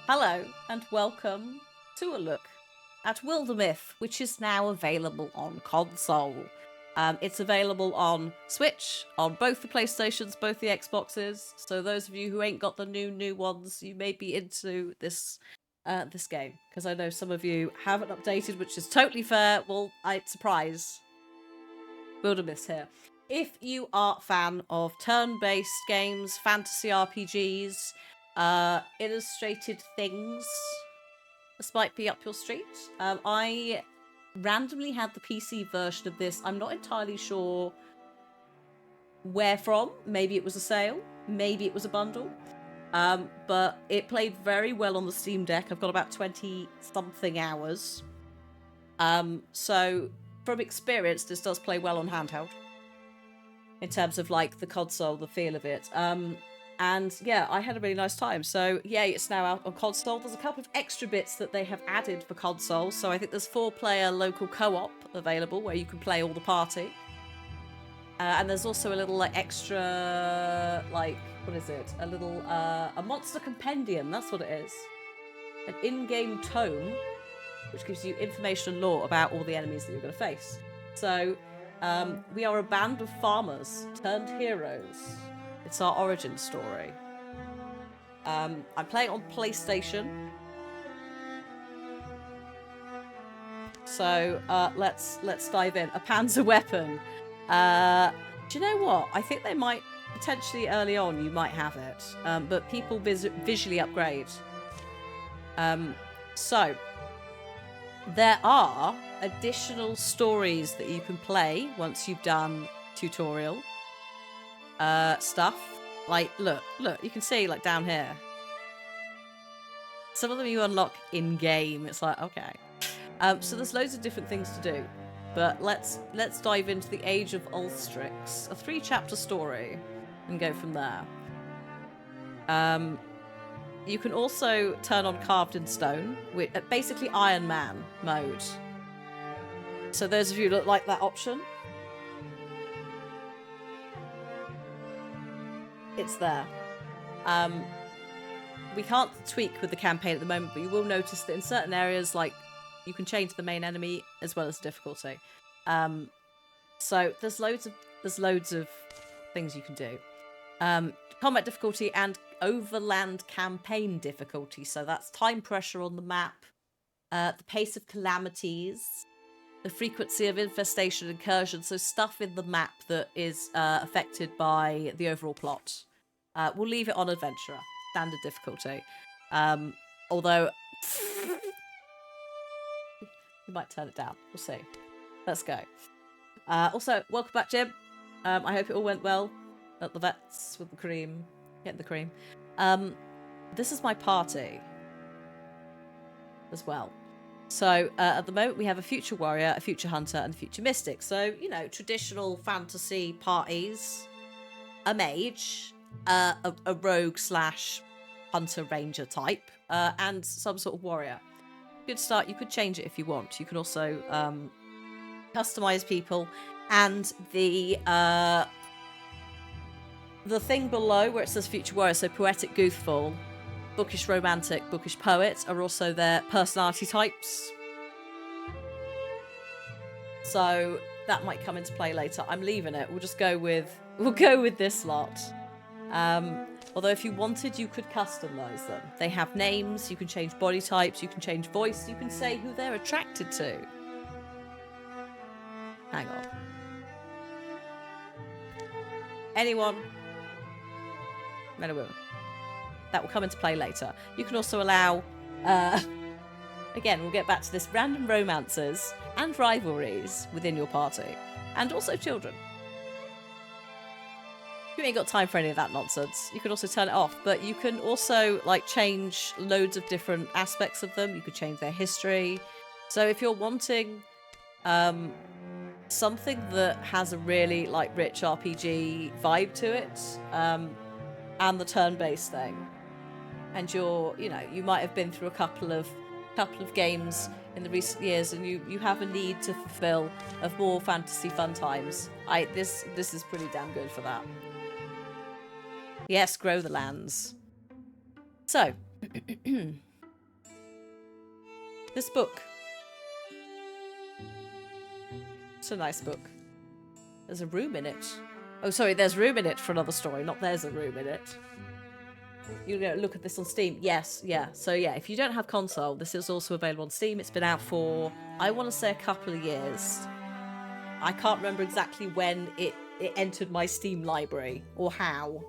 Hello and welcome to a look at Wildermyth, which is now available on console. It's available on Switch, on both the PlayStations, both the Xboxes. So those of you who ain't got the new ones, you may be into this this game, because I know some of you haven't updated, which is totally fair. Well, surprise, Wildermyth's here. If you are a fan of turn-based games, fantasy RPGs, illustrated things, this might be up your street. I randomly had the PC version of this. I'm not entirely sure where from. Maybe it was a sale, maybe it was a bundle, but it played very well on the Steam Deck. I've got about 20 something hours. So from experience, this does play well on handheld in terms of like the console, the feel of it. And yeah, I had a really nice time. So yeah, it's now out on console. There's a couple of extra bits that they have added for console. So I think there's 4-player local co-op available where you can play all the party. And there's also a little like extra, like, what is it? A little, a monster compendium, that's what it is. An in-game tome, which gives you information and lore about all the enemies that you're going to face. So we are a band of farmers turned heroes. It's our origin story. I'm playing on PlayStation. So let's dive in. A panzer weapon. Do you know what? I think they might, potentially early on, you might have it. But people visually upgrade. So there are additional stories that you can play once you've done tutorial stuff. Like, look, you can see, like, down here. Some of them you unlock in-game. It's like, okay. So there's loads of different things to do. But let's dive into the Age of Ulstrix, a 3-chapter story, and go from there. You can also turn on Carved in Stone, with basically Iron Man mode. So those of you that like that option, it's there. We can't tweak with the campaign at the moment, but you will notice that in certain areas, like, you can change the main enemy as well as difficulty. So there's loads of things you can do. Combat difficulty and overland campaign difficulty. So that's time pressure on the map, the pace of calamities, the frequency of infestation and incursion. So stuff in the map that is affected by the overall plot. We'll leave it on adventurer, standard difficulty. Although we might turn it down. We'll see. Let's go. Also, welcome back, Jim. I hope it all went well at the vets with the cream. Getting the cream. This is my party as well. So at the moment we have a future warrior, a future hunter, and a future mystic. So, you know, traditional fantasy parties. A mage, a rogue / hunter ranger type, and some sort of warrior. Good start. You could change it if you want. You can also customize people, and the thing below where it says future warrior, so poetic goothful, bookish romantic, bookish poet, are also their personality types. So that might come into play later. I'm leaving it. We'll go with this lot. Although if you wanted, you could customize them. They have names, you can change body types, you can change voice, you can say who they're attracted to. Hang on. Anyone. Men or women. That will come into play later. You can also allow, again, we'll get back to this, random romances and rivalries within your party. And also children. You ain't got time for any of that nonsense. You can also turn it off, but you can also like change loads of different aspects of them. You could change their history. So if you're wanting something that has a really like rich RPG vibe to it, and the turn-based thing, and you might have been through a couple of games in the recent years, and you have a need to fulfill of more fantasy fun times. This is pretty damn good for that. Yes, grow the lands. So, This book. It's a nice book. There's a room in it. Oh, sorry, there's room in it for another story, not there's a room in it. You know, look at this on Steam. Yes, yeah. So yeah, if you don't have console, this is also available on Steam. It's been out for, I want to say, a couple of years. I can't remember exactly when it entered my Steam library or how.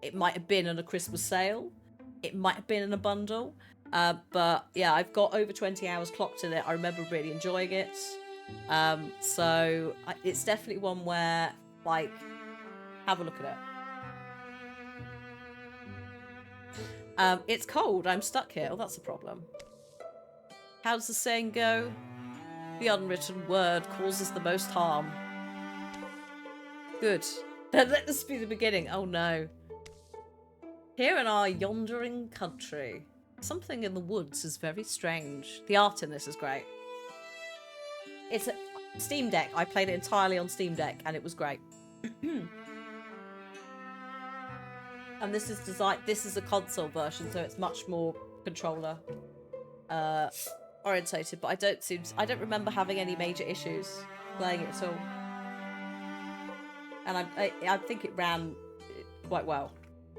It might have been on a Christmas sale. It might have been in a bundle. But yeah, I've got over 20 hours clocked in it. I remember really enjoying it. So it's definitely one where, like, have a look at it. It's cold. I'm stuck here. Oh, that's a problem. How does the saying go? The unwritten word causes the most harm. Good. Let this be the beginning. Oh no. Here in our yondering country, something in the woods is very strange. The art in this is great. It's a Steam Deck. I played it entirely on Steam Deck and it was great. And this is a console version, so it's much more controller orientated, but I don't remember having any major issues playing it at all. And I think it ran quite well.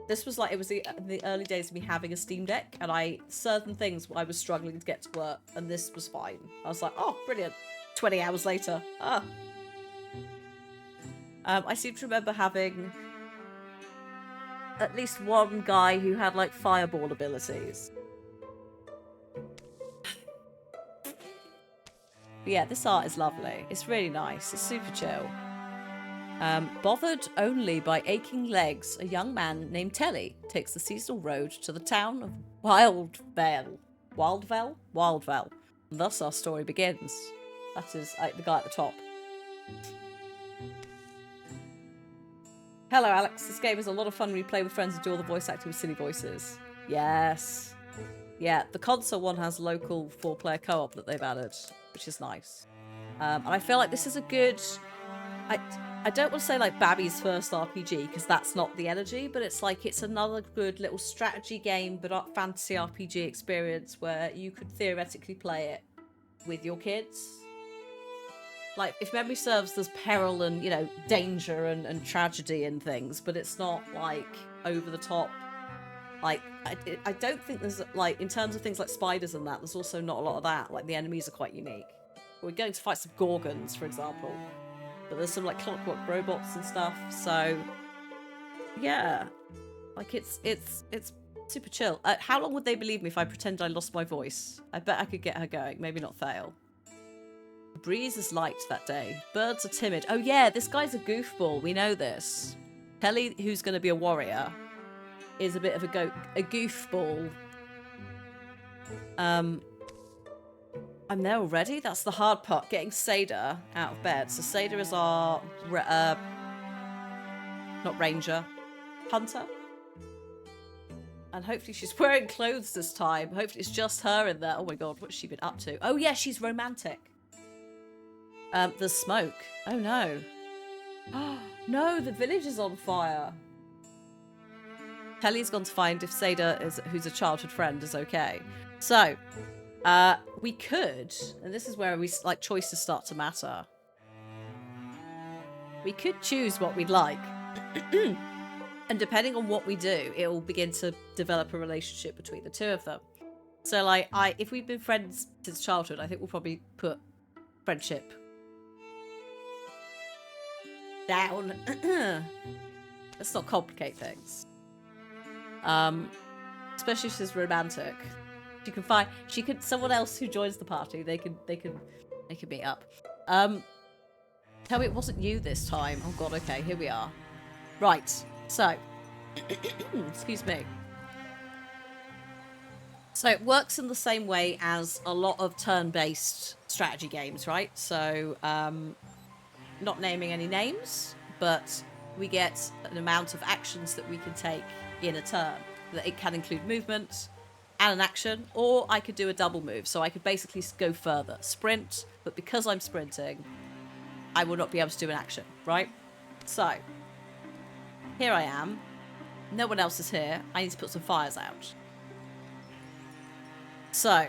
This was like, it was the early days of me having a Steam Deck, and certain things I was struggling to get to work, and this was fine. I was like, oh, brilliant. 20 hours later. I seem to remember having at least one guy who had like fireball abilities. But yeah, this art is lovely. It's really nice. It's super chill. Bothered only by aching legs, a young man named Telly takes the seasonal road to the town of Wildvale. Wildvale. And thus our story begins. That is the guy at the top. Hello, Alex. This game is a lot of fun when you play with friends and do all the voice acting with silly voices. Yes. Yeah, the console one has local 4-player co-op that they've added, which is nice. And I feel like this is a good... I don't want to say like Babby's first RPG, because that's not the energy, but it's like it's another good little strategy game, but fantasy RPG experience where you could theoretically play it with your kids. Like, if memory serves, there's peril and, you know, danger and tragedy and things, but it's not, like, over the top. Like, I don't think there's, like, in terms of things like spiders and that, there's also not a lot of that. Like, the enemies are quite unique. We're going to fight some gorgons, for example. But there's some, like, clockwork robots and stuff, so... Yeah. Like, it's super chill. How long would they believe me if I pretend I lost my voice? I bet I could get her going. Maybe not fail. The breeze is light that day. Birds are timid. Oh yeah, this guy's a goofball. We know this. Kelly, who's going to be a warrior, is a bit of a goofball. I'm there already? That's the hard part. Getting Seda out of bed. So Seda is our... not ranger. Hunter. And hopefully she's wearing clothes this time. Hopefully it's just her in there. Oh my god, what's she been up to? Oh yeah, she's romantic. There's smoke. Oh no. No, the village is on fire. Kelly's gone to find if Seda, who's a childhood friend, is okay. So, we could, and this is where like choices start to matter. We could choose what we'd like. And depending on what we do, it will begin to develop a relationship between the two of them. So, like, if we've been friends since childhood, I think we'll probably put friendship down. Let's not complicate things. Especially if she's romantic. Someone else who joins the party, they can meet up. Tell me it wasn't you this time. Oh god, okay, here we are. Right, so excuse me. So it works in the same way as a lot of turn-based strategy games, right? So not naming any names, but we get an amount of actions that we can take in a turn. That it can include movement and an action, or I could do a double move. So I could basically go further, sprint, but because I'm sprinting, I will not be able to do an action, right? So here I am. No one else is here. I need to put some fires out. So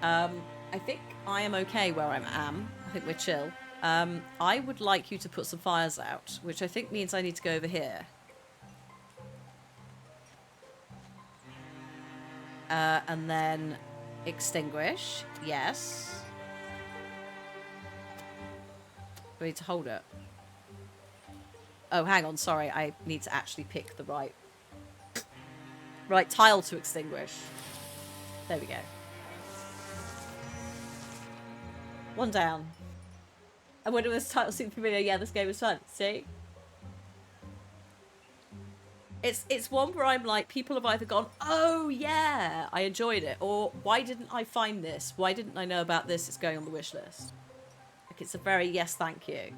I think I am okay where I am. I think we're chill. I would like you to put some fires out, which I think means I need to go over here. And then extinguish. Yes. Do I need to hold it? Oh, hang on. Sorry. I need to actually pick the right tile to extinguish. There we go. One down. And when this title seemed familiar, yeah, this game is fun. See? It's one where I'm like, people have either gone, oh yeah, I enjoyed it, or why didn't I find this? Why didn't I know about this? It's going on the wish list. Like, it's a very yes, thank you.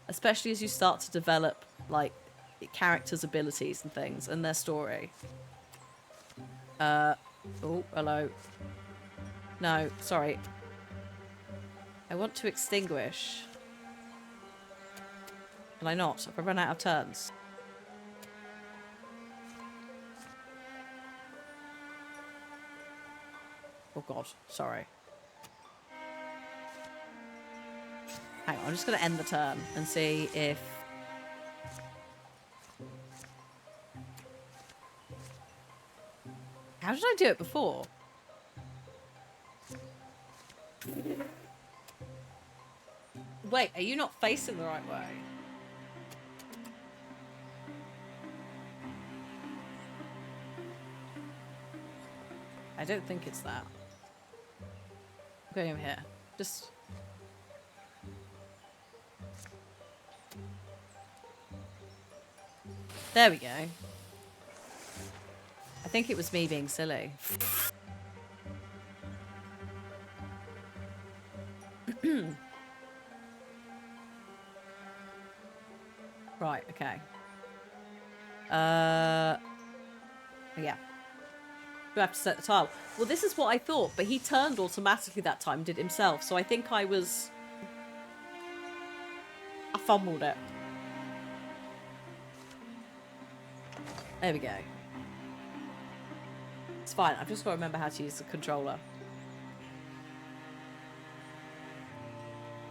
Especially as you start to develop, like, characters' abilities and things, and their story. Oh, hello. No, sorry. I want to extinguish. Can I not? Have I run out of turns? Oh god, sorry. Hang on, I'm just going to end the turn and see if... How did I do it before? Wait, are you not facing the right way? I don't think it's that. I'm going over here. Just... There we go. I think it was me being silly. Right, okay. Yeah. You have to set the tile. Well, this is what I thought, but he turned automatically that time, did himself, so I think I fumbled it. There we go. It's fine, I've just got to remember how to use the controller.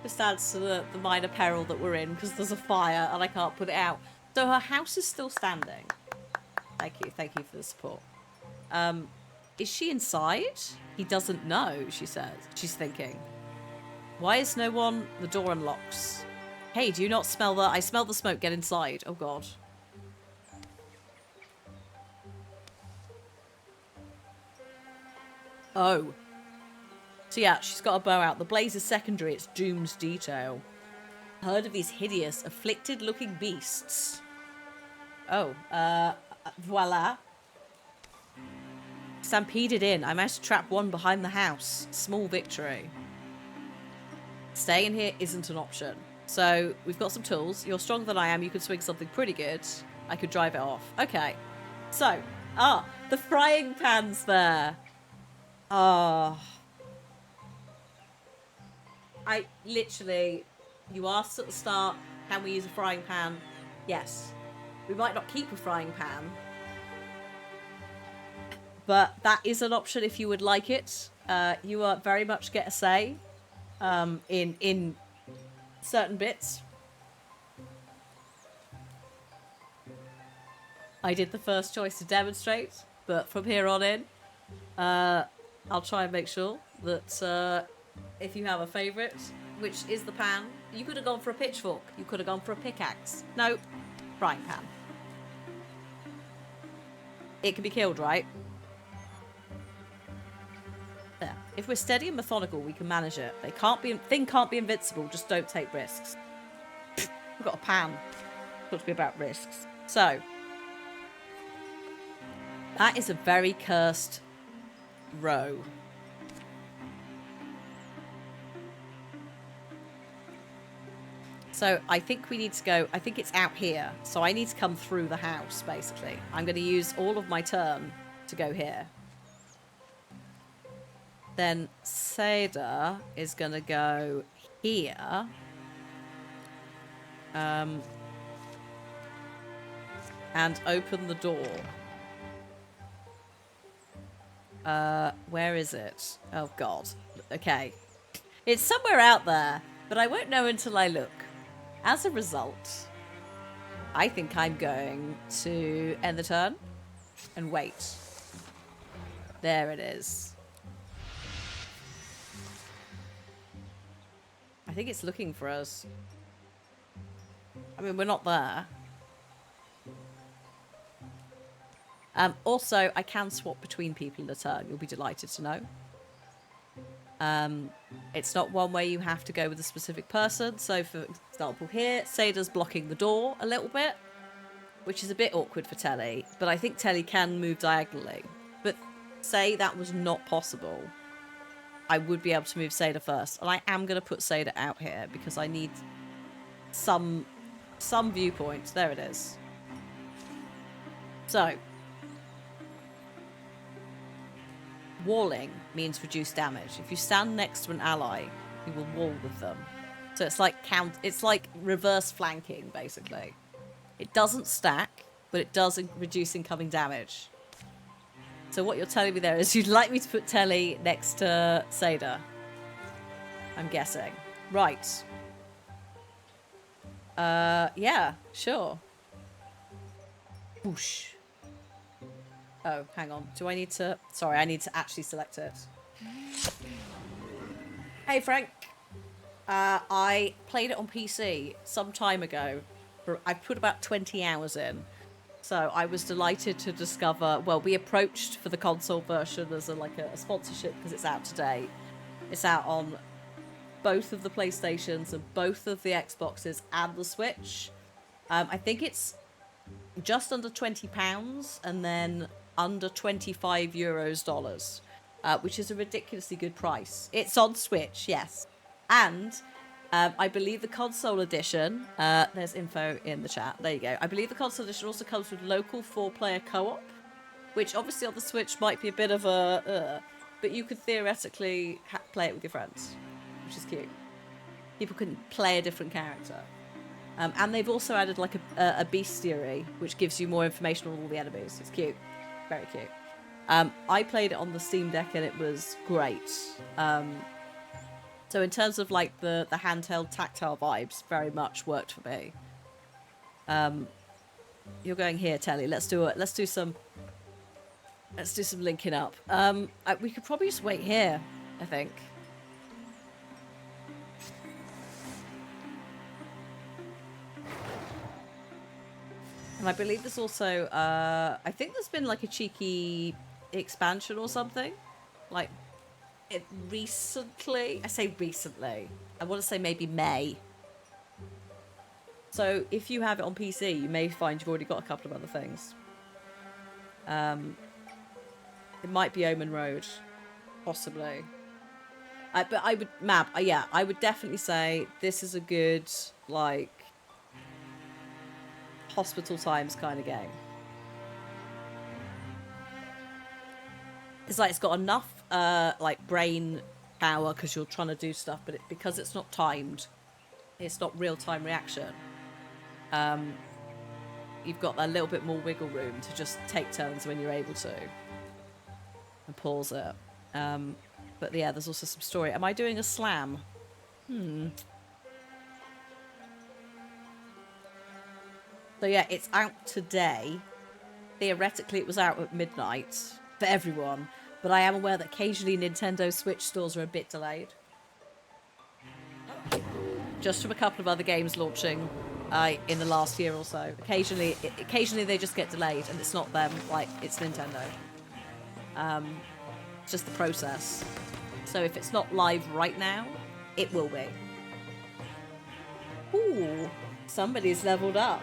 Just adds to the minor peril that we're in, because there's a fire and I can't put it out. So her house is still standing. Thank you for the support. Is she inside? He doesn't know, she says. She's thinking. Why is no one... The door unlocks. Hey, do you not smell the... I smell the smoke, get inside. Oh god. Oh. So yeah, she's got a bow out. The blaze is secondary, it's Doom's detail. Heard of these hideous, afflicted-looking beasts. Oh, voila. Stampeded in. I managed to trap one behind the house. Small victory. Staying in here isn't an option. So, we've got some tools. You're stronger than I am. You could swing something pretty good. I could drive it off. Okay. So, the frying pan's there. I literally... You asked at the start, can we use a frying pan? Yes. We might not keep a frying pan. But that is an option if you would like it. You very much get a say in certain bits. I did the first choice to demonstrate, but from here on in, I'll try and make sure that if you have a favourite, which is the pan, you could have gone for a pitchfork, you could have gone for a pickaxe. No, frying pan. It can be killed, right? There. If we're steady and methodical, we can manage it. Thing can't be invincible, just don't take risks. We've got a pan. Got to be about risks. So, that is a very cursed row. So I think we need to go, I think it's out here. So I need to come through the house, basically. I'm going to use all of my turn to go here. Then Seda is going to go here. And open the door. Where is it? Oh, God. Okay. It's somewhere out there, but I won't know until I look. As a result, I think I'm going to end the turn and wait. There it is. I think it's looking for us. I mean, we're not there. Also, I can swap between people in a turn. You'll be delighted to know. It's not one way you have to go with a specific person. So, for example, here, Sada's blocking the door a little bit, which is a bit awkward for Telly. But I think Telly can move diagonally. But say that was not possible, I would be able to move Sada first. And I am going to put Sada out here because I need some viewpoint. There it is. So, walling means reduced damage. If you stand next to an ally, you will wall with them. So it's like reverse flanking, basically. It doesn't stack, but it does reduce incoming damage. So what you're telling me there is you'd like me to put Telly next to Sada. I'm guessing. Right. Yeah, sure. Whoosh. Oh, hang on. Do I need to... Sorry, I need to actually select it. Hey, Frank. I played it on PC some time ago. I put about 20 hours in. So I was delighted to discover... Well, we approached for the console version as a sponsorship because it's out today. It's out on both of the PlayStations and both of the Xboxes and the Switch. I think it's just under £20 and then under $25 which is a ridiculously good price. It's on Switch, yes. And I believe the console edition, there's info in the chat, there you go. I believe the console edition also comes with local 4-player co-op, which obviously on the Switch might be a bit of a... but you could theoretically play it with your friends, which is cute. People can play a different character. And they've also added like a bestiary, which gives you more information on all the enemies. It's cute. Very cute. I played it on the Steam Deck and it was great. So in terms of like the handheld tactile vibes, very much worked for me. You're going here, Telly. Let's do some linking up. We could probably just wait here, I think. And I believe there's also, I think there's been like a cheeky expansion or something. Like, it recently, I say recently, I want to say maybe May. So if you have it on PC, you may find you've already got a couple of other things. It might be Omen Road, possibly. But I would, I would definitely say this is a good, like, hospital times kind of game. It's like it's got enough like brain power because you're trying to do stuff, but because it's not timed, it's not real-time reaction. You've got a little bit more wiggle room to just take turns when you're able to and pause it. But yeah, there's also some story. Am I doing a slam? So yeah, it's out today. Theoretically, it was out at midnight for everyone, but I am aware that occasionally Nintendo Switch stores are a bit delayed. Just from a couple of other games launching in the last year or so. Occasionally they just get delayed, and it's not them, like, it's Nintendo. It's just the process. So if it's not live right now, it will be. Ooh, somebody's leveled up.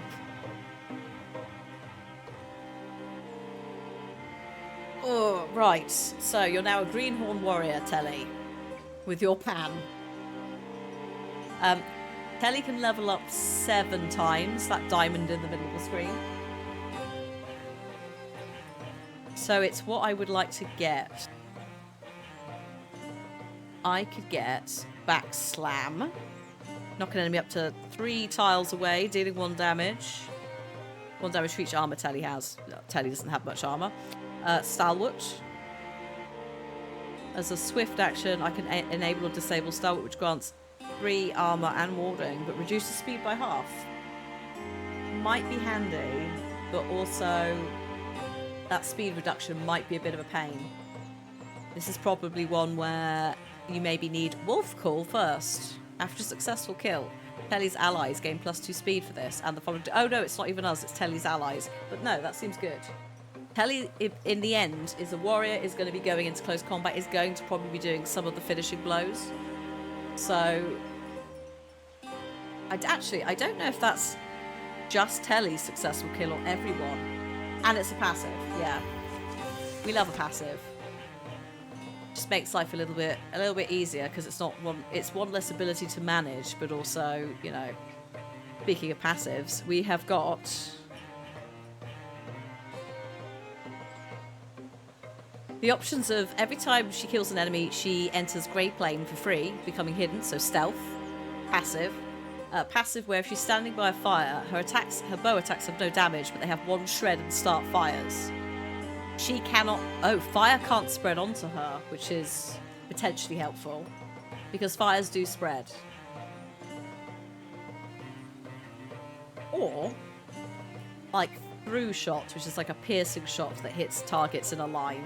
Oh, right. So you're now a Greenhorn Warrior, Telly, with your pan. Telly can level up 7 times, that diamond in the middle of the screen. So it's what I would like to get. I could get back slam, knock an enemy up to 3 tiles away, dealing 1 damage. 1 damage for each armor Telly has. Telly doesn't have much armor. Stalwart. As a swift action, I can enable or disable Stalwart, which grants 3 armor and warding, but reduces speed by half. Might be handy, but also that speed reduction might be a bit of a pain. This is probably one where you maybe need Wolf Call first. After a successful kill, Telly's allies gain +2 speed for this, and the following... Oh no, it's not even us, it's Telly's allies. But no, that seems good. Telly, in the end, is a warrior, is going to be going into close combat, is going to probably be doing some of the finishing blows. So... I don't know if that's just Telly's successful kill or everyone. And it's a passive, yeah. We love a passive. Just makes life a little bit easier because it's one less ability to manage, but also, you know, speaking of passives, we have got the options of every time she kills an enemy, she enters Grey Plane for free, becoming hidden, so stealth. Passive. Passive where if she's standing by a fire, her bow attacks have no damage, but they have 1 shred and start fires. She cannot... Oh, fire can't spread onto her, which is potentially helpful, because fires do spread. Or, like, through shot, which is like a piercing shot that hits targets in a line.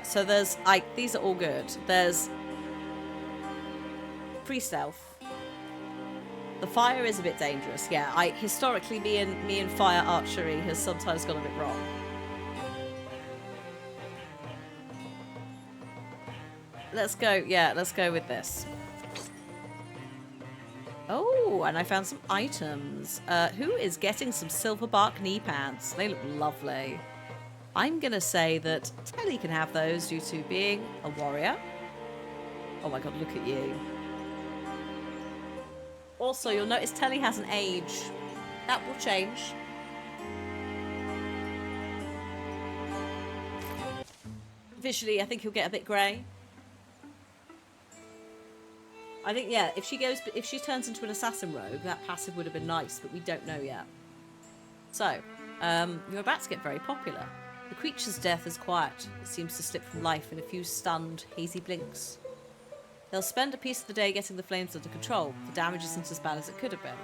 So there's... these are all good. There's... free stealth. The fire is a bit dangerous, yeah. Historically, me and fire archery has sometimes gone a bit wrong. Let's go with this. Oh, and I found some items. Who is getting some silverbark knee pads? They look lovely. I'm gonna say that Telly can have those due to being a warrior. Oh my god, look at you. Also, you'll notice Telly has an age. That will change. Visually, I think he'll get a bit grey. I think, yeah, if she turns into an assassin rogue, that passive would have been nice, but we don't know yet. So, you're about to get very popular. The creature's death is quiet. It seems to slip from life in a few stunned, hazy blinks. They'll spend a piece of the day getting the flames under control. The damage isn't as bad as it could have been.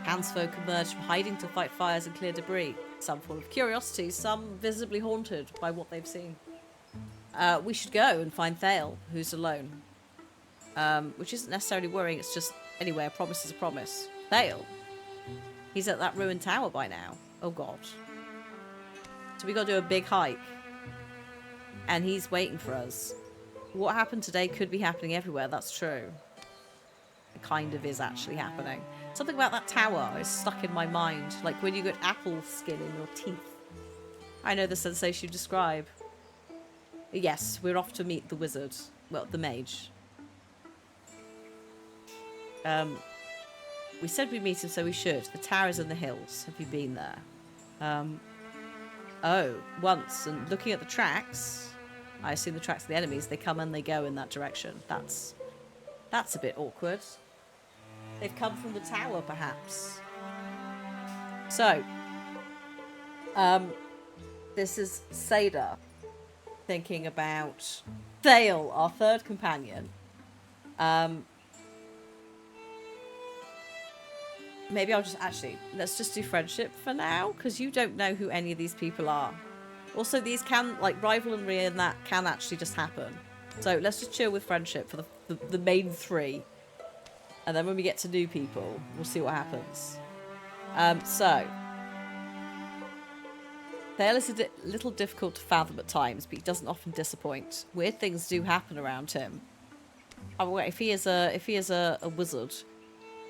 Townsfolk emerge from hiding to fight fires and clear debris. Some full of curiosity, some visibly haunted by what they've seen. We should go and find Thale, who's alone. Which isn't necessarily worrying, it's just, anyway, a promise is a promise. Thale? He's at that ruined tower by now. Oh god. So we gotta do a big hike. And he's waiting for us. What happened today could be happening everywhere, that's true. It kind of is actually happening. Something about that tower is stuck in my mind, like when you get apple skin in your teeth. I know the sensation you describe. Yes, we're off to meet the wizard. Well, the mage. We said we'd meet him, so we should. The tower is in the hills. Have you been there? Oh, once. And looking at the tracks... I assume the tracks of the enemies, they come and they go in that direction. That's a bit awkward. They've come from the tower, perhaps. So, this is Seda thinking about Thale, our third companion. Maybe I'll just let's just do friendship for now, because you don't know who any of these people are. Also, these can, like, rivalry and that can actually just happen. So let's just chill with friendship for the main 3. And then when we get to new people, we'll see what happens. So, Thale is a little difficult to fathom at times, but he doesn't often disappoint. Weird things do happen around him. Oh, wait, if he is a wizard,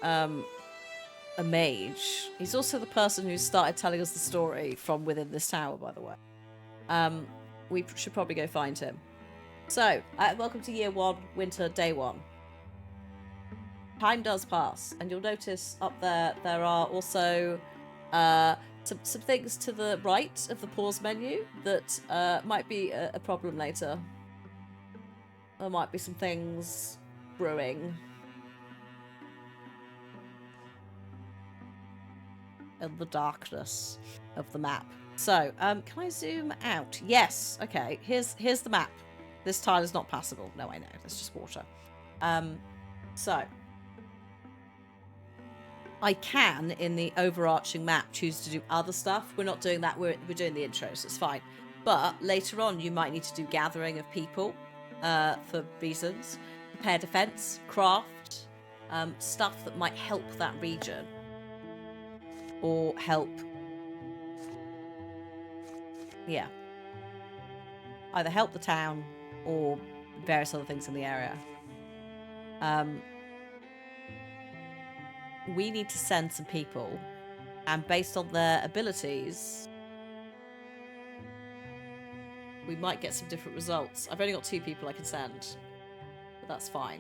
a mage, he's also the person who started telling us the story from within this tower, by the way. We should probably go find him. So, welcome to year 1, winter, day 1. Time does pass, and you'll notice up there are also some things to the right of the pause menu that might be a problem later. There might be some things brewing. In the darkness of the map. So, can I zoom out? Yes. Okay. Here's the map. This tile is not passable. No, I know. It's just water. So I can, in the overarching map, choose to do other stuff. We're not doing that. We're doing the intro, so it's fine. But later on, you might need to do gathering of people for reasons. Prepare defense, craft, stuff that might help that region. Or help... Yeah. Either help the town or various other things in the area. We need to send some people, and based on their abilities, we might get some different results. I've only got 2 people I can send, but that's fine.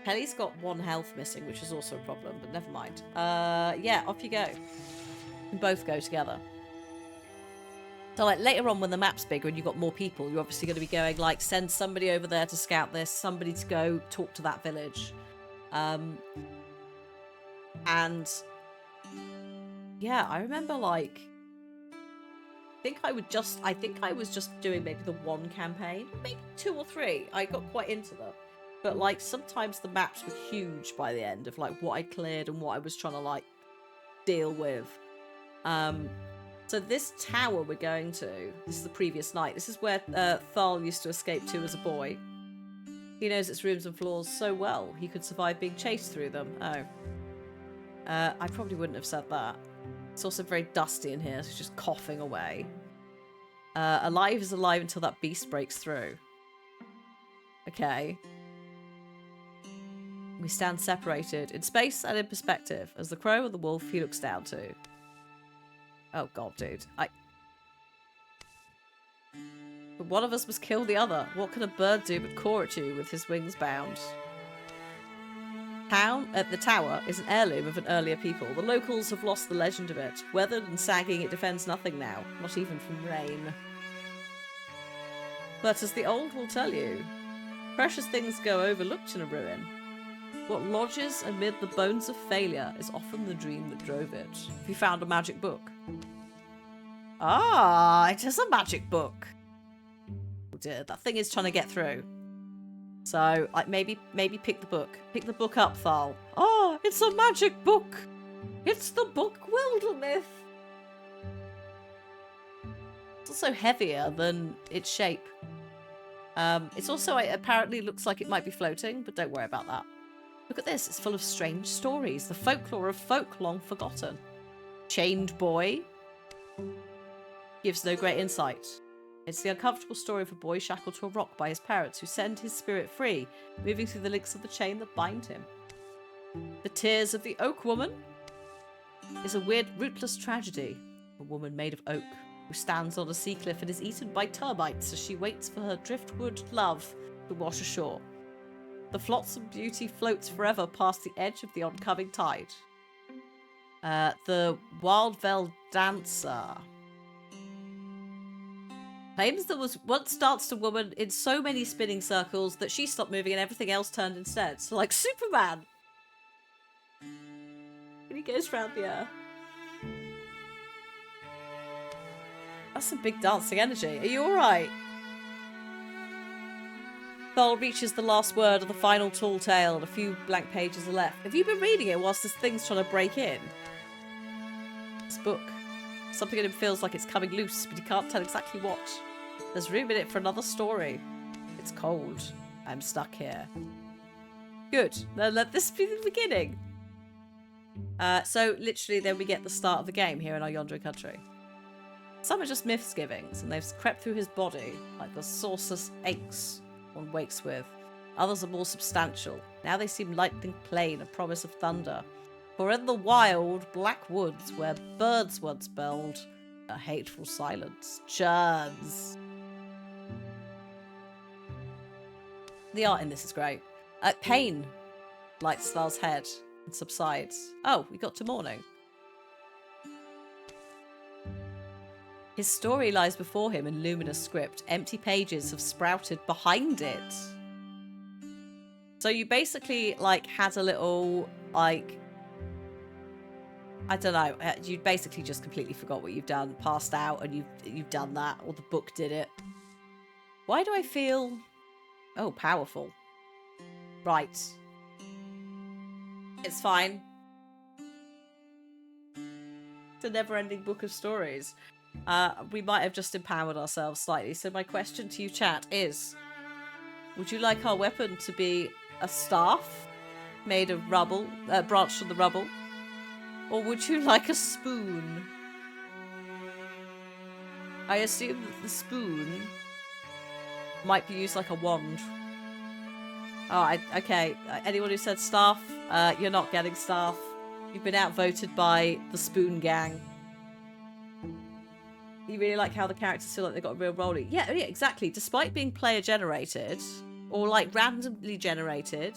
Kelly's got 1 health missing, which is also a problem, but never mind. Yeah, off you go. You can both go together. So, like, later on when the map's bigger and you've got more people, you're obviously going to be going, like, send somebody over there to scout this, somebody to go talk to that village. And yeah, I remember, like, I think I was just doing maybe the 1 campaign, maybe 2 or 3. I got quite into them, but like sometimes the maps were huge by the end of like what I cleared and what I was trying to like deal with. So this tower we're going to, this is the previous night. This is where Tharl used to escape to as a boy. He knows its rooms and floors so well he could survive being chased through them. Oh. I probably wouldn't have said that. It's also very dusty in here, so it's just coughing away. Alive is alive until that beast breaks through. Okay. We stand separated in space and in perspective as the crow and the wolf he looks down to. Oh god, dude. But one of us must kill the other. What can a bird do but caw at you with his wings bound? The tower is an heirloom of an earlier people. The locals have lost the legend of it. Weathered and sagging, it defends nothing now, not even from rain. But as the old will tell you, precious things go overlooked in a ruin. What lodges amid the bones of failure is often the dream that drove it. Have you found a magic book? Ah, it is a magic book. Oh dear, that thing is trying to get through. So, like, maybe pick the book. Pick the book up, Tharl. Oh, it's a magic book. It's the book Wildermyth. It's also heavier than its shape. It's also, it apparently looks like it might be floating, but don't worry about that. Look at this. It's full of strange stories. The folklore of folk long forgotten. Chained boy. Gives no great insight. It's the uncomfortable story of a boy shackled to a rock by his parents who send his spirit free, moving through the links of the chain that bind him. The Tears of the Oak Woman is a weird, rootless tragedy. A woman made of oak who stands on a sea cliff and is eaten by termites as she waits for her driftwood love to wash ashore. The flotsam beauty floats forever past the edge of the oncoming tide. The Wildveld Dancer claims there was once danced a woman in so many spinning circles that she stopped moving and everything else turned instead. So like Superman. And he goes round the earth. That's some big dancing energy. Are you alright? Tharl reaches the last word of the final tall tale and a few blank pages are left. Have you been reading it whilst this thing's trying to break in? This book. Something in him feels like it's coming loose, but he can't tell exactly what. There's room in it for another story. It's cold. I'm stuck here. Good. Now let this be the beginning. So literally then we get the start of the game here in our Yondra country. Some are just misgivings, and they've crept through his body, like the sauceless aches one wakes with. Others are more substantial. Now they seem lightning plain, a promise of thunder. For in the wild, black woods, where birds once belled, a hateful silence churns. The art in this is great. Pain lights Tharl's head and subsides. Oh, we got to morning. His story lies before him in luminous script. Empty pages have sprouted behind it. So you basically, like, had a little, like, I don't know. You basically just completely forgot what you've done, passed out, and you've done that, or the book did it. Why do I feel... Oh, powerful. Right. It's fine. It's a never-ending book of stories. We might have just empowered ourselves slightly. So my question to you, chat, is... Would you like our weapon to be a staff made of rubble, branched from the rubble? Or would you like a spoon? I assume that the spoon might be used like a wand. Oh, okay. Anyone who said staff, you're not getting staff. You've been outvoted by the spoon gang. You really like how the characters feel like they've got a real role. Yeah, exactly. Despite being player generated, or like randomly generated,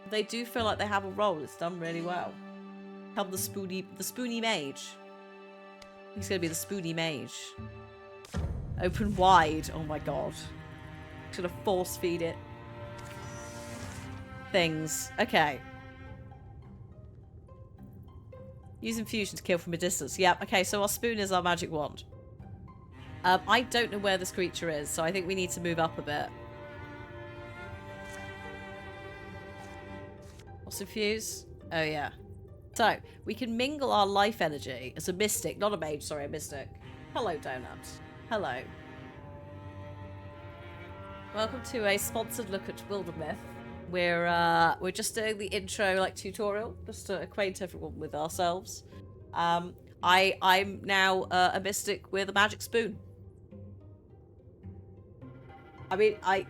they do feel like they have a role. It's done really well. Help the spoony mage. He's gonna be the spoony mage. Open wide. Oh my god. Should have force feed it. Things. Okay. Use infusion to kill from a distance. Yep. Okay, so our spoon is our magic wand. I don't know where this creature is, so I think we need to move up a bit. What's infuse? Oh, yeah. So, we can mingle our life energy as a mystic. Not a mage, sorry, a mystic. Hello, Donut. Hello. Welcome to a sponsored look at Wildermyth. We're just doing the intro, like, tutorial, just to acquaint everyone with ourselves. I'm now a mystic with a magic spoon. I mean, I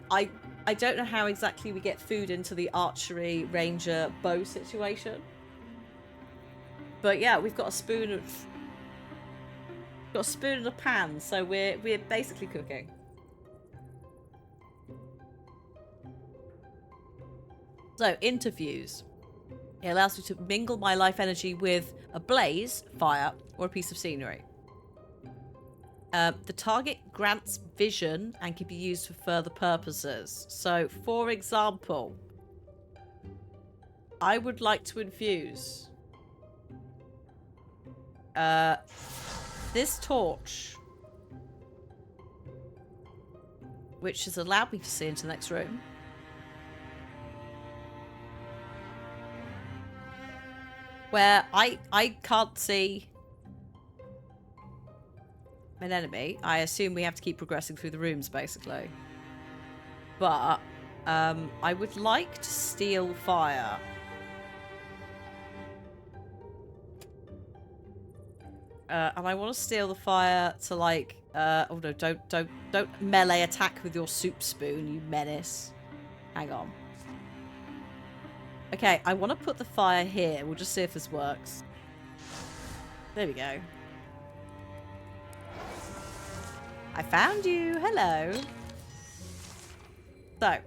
don't know how exactly we get food into the archery ranger bow situation. But yeah, we've got a spoon and a pan, so we're basically cooking. So, interviews. It allows me to mingle my life energy with a blaze, fire, or a piece of scenery. The target grants vision and can be used for further purposes. So, for example, I would like to infuse this torch, which has allowed me to see into the next room. Where I can't see an enemy. I assume we have to keep progressing through the rooms, basically. But I would like to steal fire. And I want to steal the fire to, like, oh no, don't melee attack with your soup spoon, you menace. Hang on. Okay, I want to put the fire here. We'll just see if this works. There we go. I found you. Hello. So,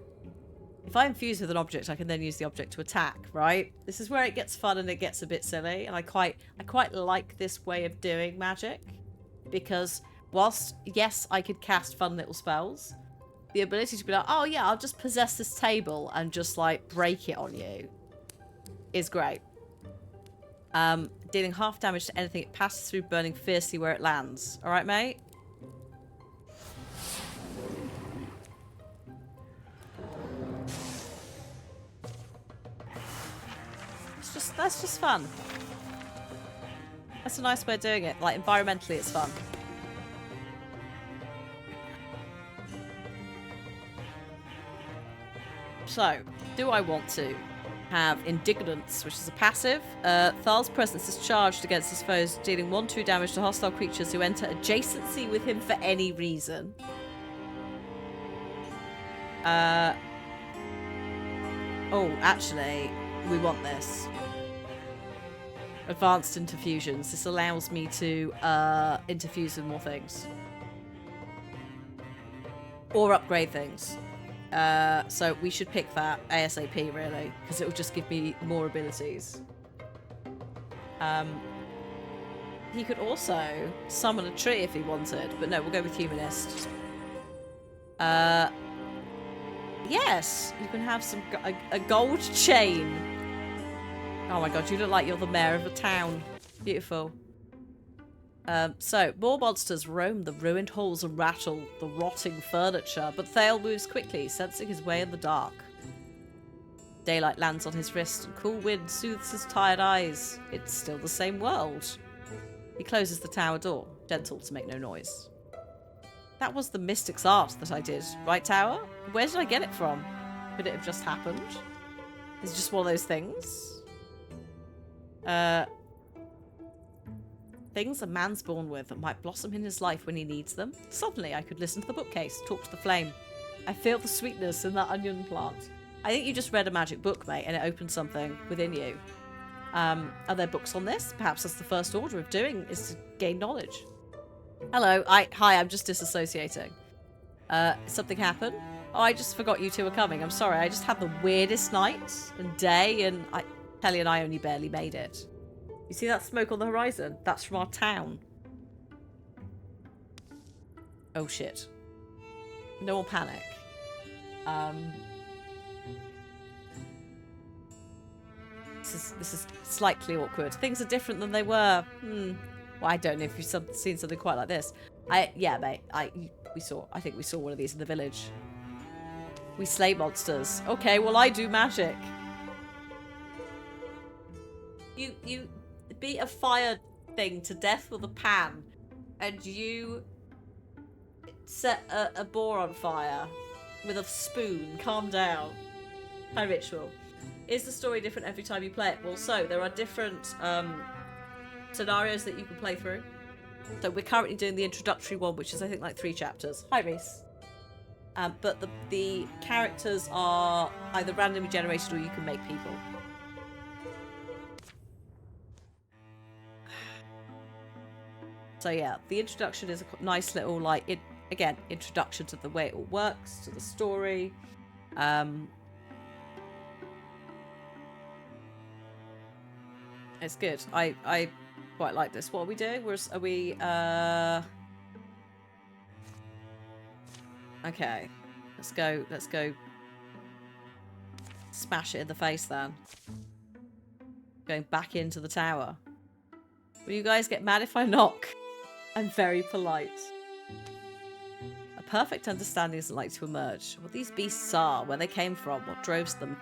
if I infuse with an object, I can then use the object to attack, right? This is where it gets fun and it gets a bit silly. And I quite like this way of doing magic. Because whilst, yes, I could cast fun little spells, the ability to be like, oh yeah, I'll just possess this table and just like break it on you is great. Dealing half damage to anything it passes through, burning fiercely where it lands. Alright, mate? That's just fun. That's a nice way of doing it. Like, environmentally, it's fun. So, do I want to have Indignance, which is a passive? Thal's presence is charged against his foes, dealing 1/2 damage to hostile creatures who enter adjacency with him for any reason. Oh, actually, we want this. Advanced interfusions. This allows me to interfuse with more things. Or upgrade things. So we should pick that ASAP, really, because it will just give me more abilities. He could also summon a tree if he wanted, but no, we'll go with Humanist. Yes, you can have a gold chain. Oh my god, you look like you're the mayor of a town. Beautiful. So, more monsters roam the ruined halls and rattle the rotting furniture, but Thale moves quickly, sensing his way in the dark. Daylight lands on his wrist, and cool wind soothes his tired eyes. It's still the same world. He closes the tower door, gentle to make no noise. That was the Mystic's art that I did, right, Tower? Where did I get it from? Could it have just happened? Is it just one of those things? Things a man's born with that might blossom in his life when he needs them. Suddenly, I could listen to the bookcase, talk to the flame. I feel the sweetness in that onion plant. I think you just read a magic book, mate, and it opened something within you. Are there books on this? Perhaps that's the first order of doing, is to gain knowledge. Hello, hi, I'm just disassociating. Something happened? Oh, I just forgot you two were coming. I'm sorry, I just had the weirdest night and day, and Kelly and I only barely made it. You see that smoke on the horizon? That's from our town. Oh shit. No more panic. This is slightly awkward. Things are different than they were. Well, I don't know if you've seen something quite like this. Yeah, mate. I think we saw one of these in the village. We slay monsters. Okay, well I do magic. You beat a fire thing to death with a pan, and you set a boar on fire with a spoon. Calm down. High ritual. Is the story different every time you play it? Well, so there are different scenarios that you can play through. So we're currently doing the introductory one, which is I think like 3 chapters. Hi, Reese. But the characters are either randomly generated or you can make people. So yeah, the introduction is a nice little, like, again, introduction to the way it all works, to the story. It's good. I quite like this. What are we doing? Are we, okay. Let's go smash it in the face then. Going back into the tower. Will you guys get mad if I knock? I'm very polite. A perfect understanding isn't like to emerge. What these beasts are, where they came from, what drove them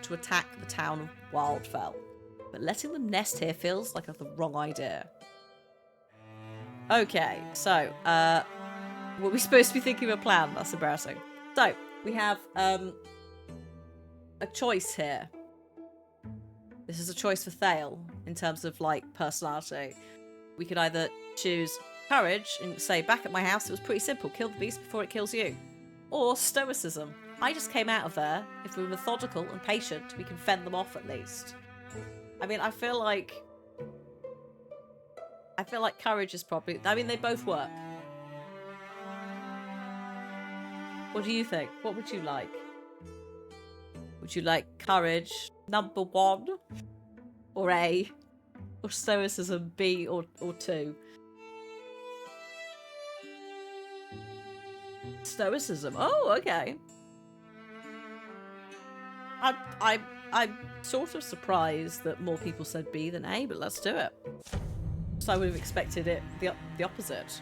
to attack the town of Wildfell. But letting them nest here feels like the wrong idea. Okay, so, were we supposed to be thinking of a plan? That's embarrassing. So, we have, a choice here. This is a choice for Thale, in terms of, like, personality. We could either choose courage and say, back at my house, it was pretty simple. Kill the beast before it kills you. Or stoicism. I just came out of there. If we're methodical and patient, we can fend them off at least. I mean, I feel like courage is probably... I mean, they both work. What do you think? What would you like? Would you like courage, number 1? Or A? Or stoicism, B or 2? Stoicism. Oh, okay. I'm sort of surprised that more people said B than A, but let's do it. So I would have expected it the opposite.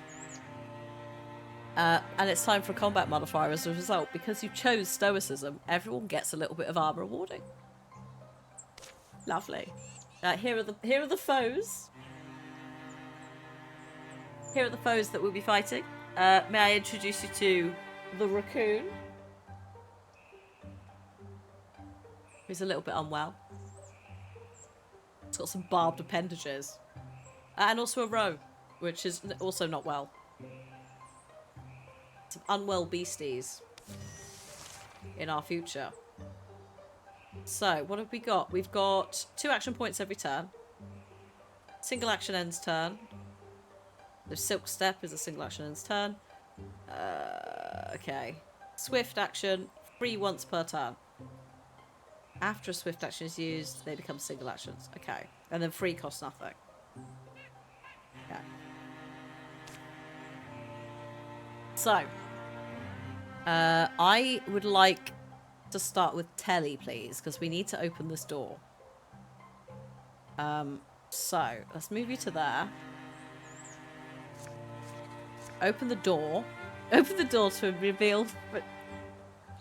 And it's time for a combat modifier as a result. Because you chose stoicism, everyone gets a little bit of armor awarding. Lovely. Here are the foes. Here are the foes that we'll be fighting. May I introduce you to the raccoon? Who's a little bit unwell. It's got some barbed appendages. And also a roe, which is also not well. Some unwell beasties in our future. So, what have we got? We've got 2 action points every turn. Single action ends turn. The Silk Step is a single action ends turn. Okay. Swift action, free once per turn. After a swift action is used, they become single actions. Okay. And then free costs nothing. Okay. So, I would like to start with Telly, please, because we need to open this door. So let's move you to there. Open the door. Open the door to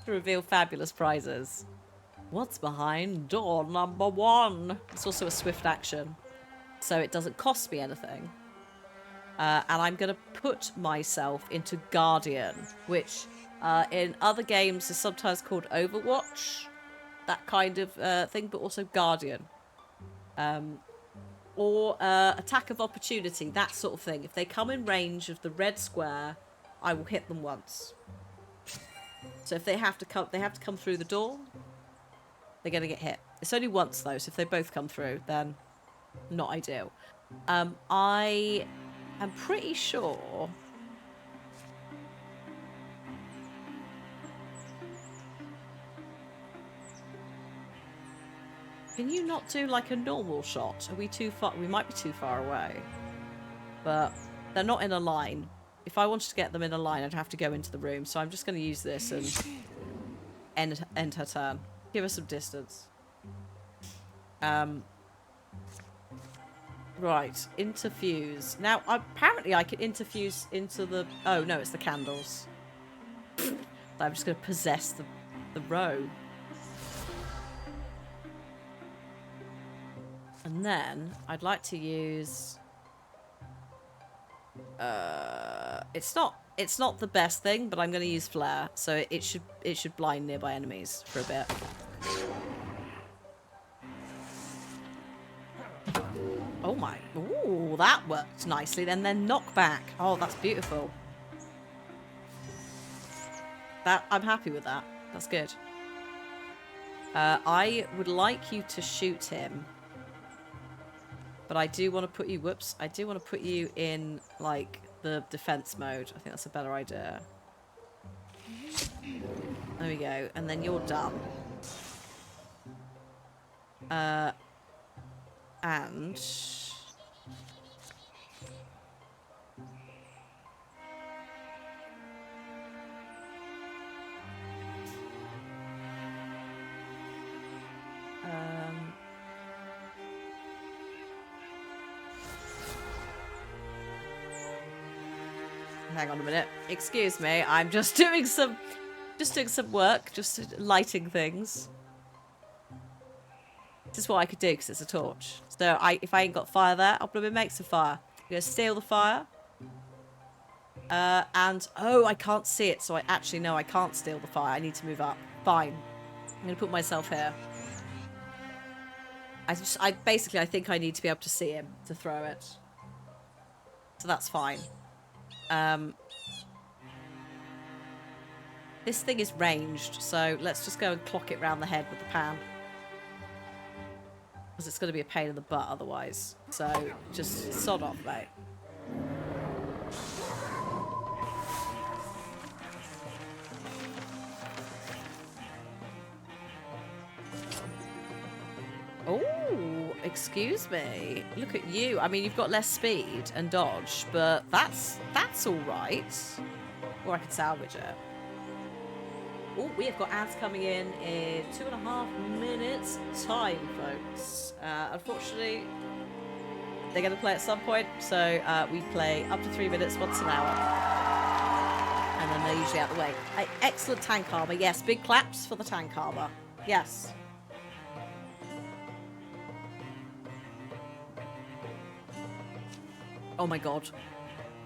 reveal fabulous prizes. What's behind door number 1? It's also a swift action, so it doesn't cost me anything. And I'm going to put myself into Guardian, which in other games is sometimes called Overwatch, that kind of thing, but also Guardian. Or Attack of Opportunity, that sort of thing. If they come in range of the red square, I will hit them once. So if they have to come through the door, they're going to get hit. It's only once though, so if they both come through, then not ideal. I am pretty sure. Can you not do like a normal shot? Are we too far? We might be too far away. But they're not in a line. If I wanted to get them in a line, I'd have to go into the room. So I'm just going to use this and end her turn. Give her some distance. Right, interfuse. Now, apparently I can interfuse into the... Oh, no, it's the candles. I'm just going to possess the row. And then I'd like to use... It's not the best thing, but I'm going to use flare, so it should blind nearby enemies for a bit. Oh my! Ooh, that worked nicely. Then knockback. Oh, that's beautiful. I'm happy with that. That's good. I would like you to shoot him. But I do want to put you... Whoops. I do want to put you in, like, the defense mode. I think that's a better idea. There we go. And then you're done. And... hang on a minute. Excuse me. I'm just doing some work, just lighting things. This is what I could do because it's a torch. So if I ain't got fire there, I'll probably make some fire. I'm gonna steal the fire. And oh, I can't see it, so I actually know I can't steal the fire. I need to move up. Fine. I'm gonna put myself here. I basically think I need to be able to see him to throw it. So that's fine. This thing is ranged, so let's just go and clock it round the head with the pan. Because it's going to be a pain in the butt otherwise. So just sod off, mate. Oh, excuse me. Look at you. I mean, you've got less speed and dodge, but that's all right. Or I could salvage it. Oh, we have got ads coming in 2.5 minutes time, folks. Unfortunately, they're going to play at some point, so we play up to 3 minutes once an hour. And then they're usually out of the way. Excellent tank armor. Yes, big claps for the tank armor. Yes. Oh my god.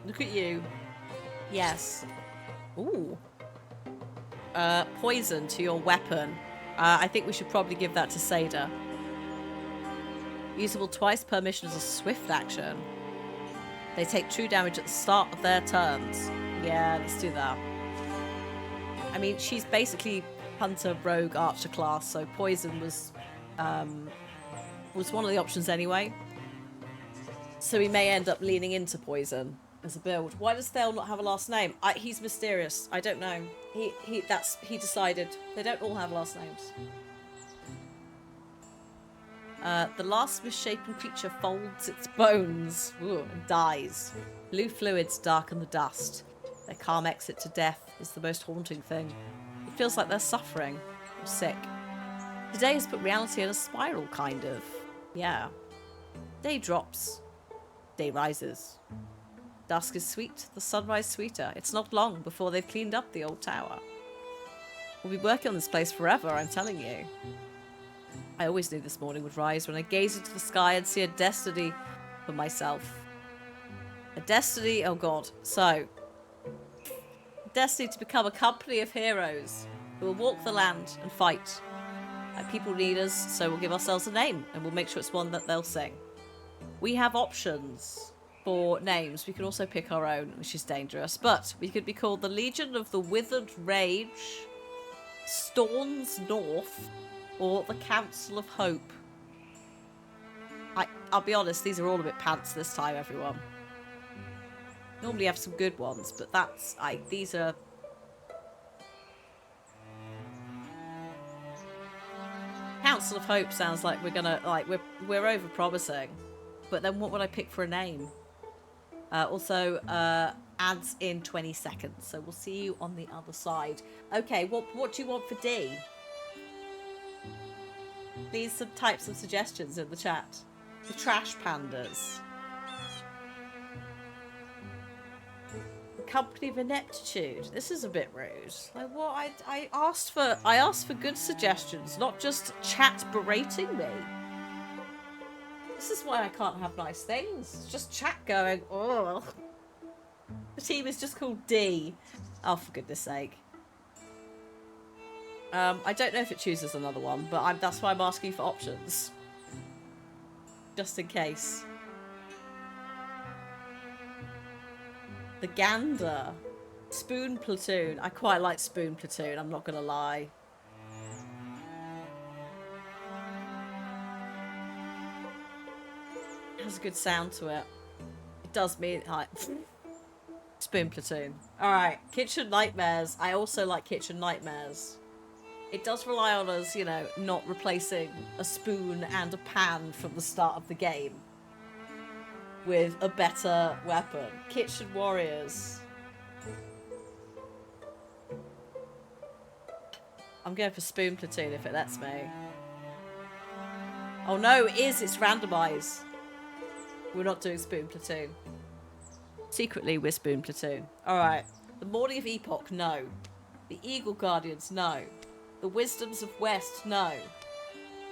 Look at you. Yes. Ooh. Poison to your weapon. I think we should probably give that to Seda. Usable twice per mission as a swift action. They take true damage at the start of their turns. Yeah, let's do that. I mean, she's basically hunter, rogue, archer class, so poison was one of the options anyway. So we may end up leaning into poison as a build. Why does Thale not have a last name? He's mysterious. I don't know. He decided. They don't all have last names. The last misshapen creature folds its bones and dies. Blue fluids darken the dust. Their calm exit to death is the most haunting thing. It feels like they're suffering or sick. Today has put reality in a spiral, kind of. Yeah. Day drops. Day rises. Dusk is sweet, the sunrise sweeter. It's not long before they've cleaned up the old tower. We'll be working on this place forever, I'm telling you. I always knew this morning would rise when I gaze into the sky and see a destiny for myself. A destiny, oh god. So, a destiny to become a company of heroes who will walk the land and fight. People need us, so we'll give ourselves a name and we'll make sure it's one that they'll sing. We have options for names. We can also pick our own, which is dangerous, but we could be called the Legion of the Withered Rage, Storms North, or the Council of Hope. I'll be honest, these are all a bit pants this time, everyone. Normally have some good ones, but these are... Council of Hope sounds like we're gonna, we're over-promising. But then what would I pick for a name? Also, ads in 20 seconds, so we'll see you on the other side. Okay, what do you want for D? Leave some types of suggestions in the chat. The Trash Pandas. The Company of Ineptitude. This is a bit rude. Like what? I asked for good suggestions, not just chat berating me. This is why I can't have nice things. It's just chat going, oh. The team is just called D. Oh, for goodness sake. I don't know if it chooses another one, but that's why I'm asking for options. Just in case. The Gander. Spoon Platoon. I quite like Spoon Platoon, I'm not gonna lie. It has a good sound to it. It does mean like Spoon Platoon. Alright, Kitchen Nightmares. I also like Kitchen Nightmares. It does rely on us, you know, not replacing a spoon and a pan from the start of the game with a better weapon. Kitchen Warriors. I'm going for Spoon Platoon if it lets me. Oh no, it's randomised. We're not doing Spoon Platoon. Secretly, we're Spoon Platoon. Alright. The Morning of Epoch, no. The Eagle Guardians, no. The Wisdoms of West, no.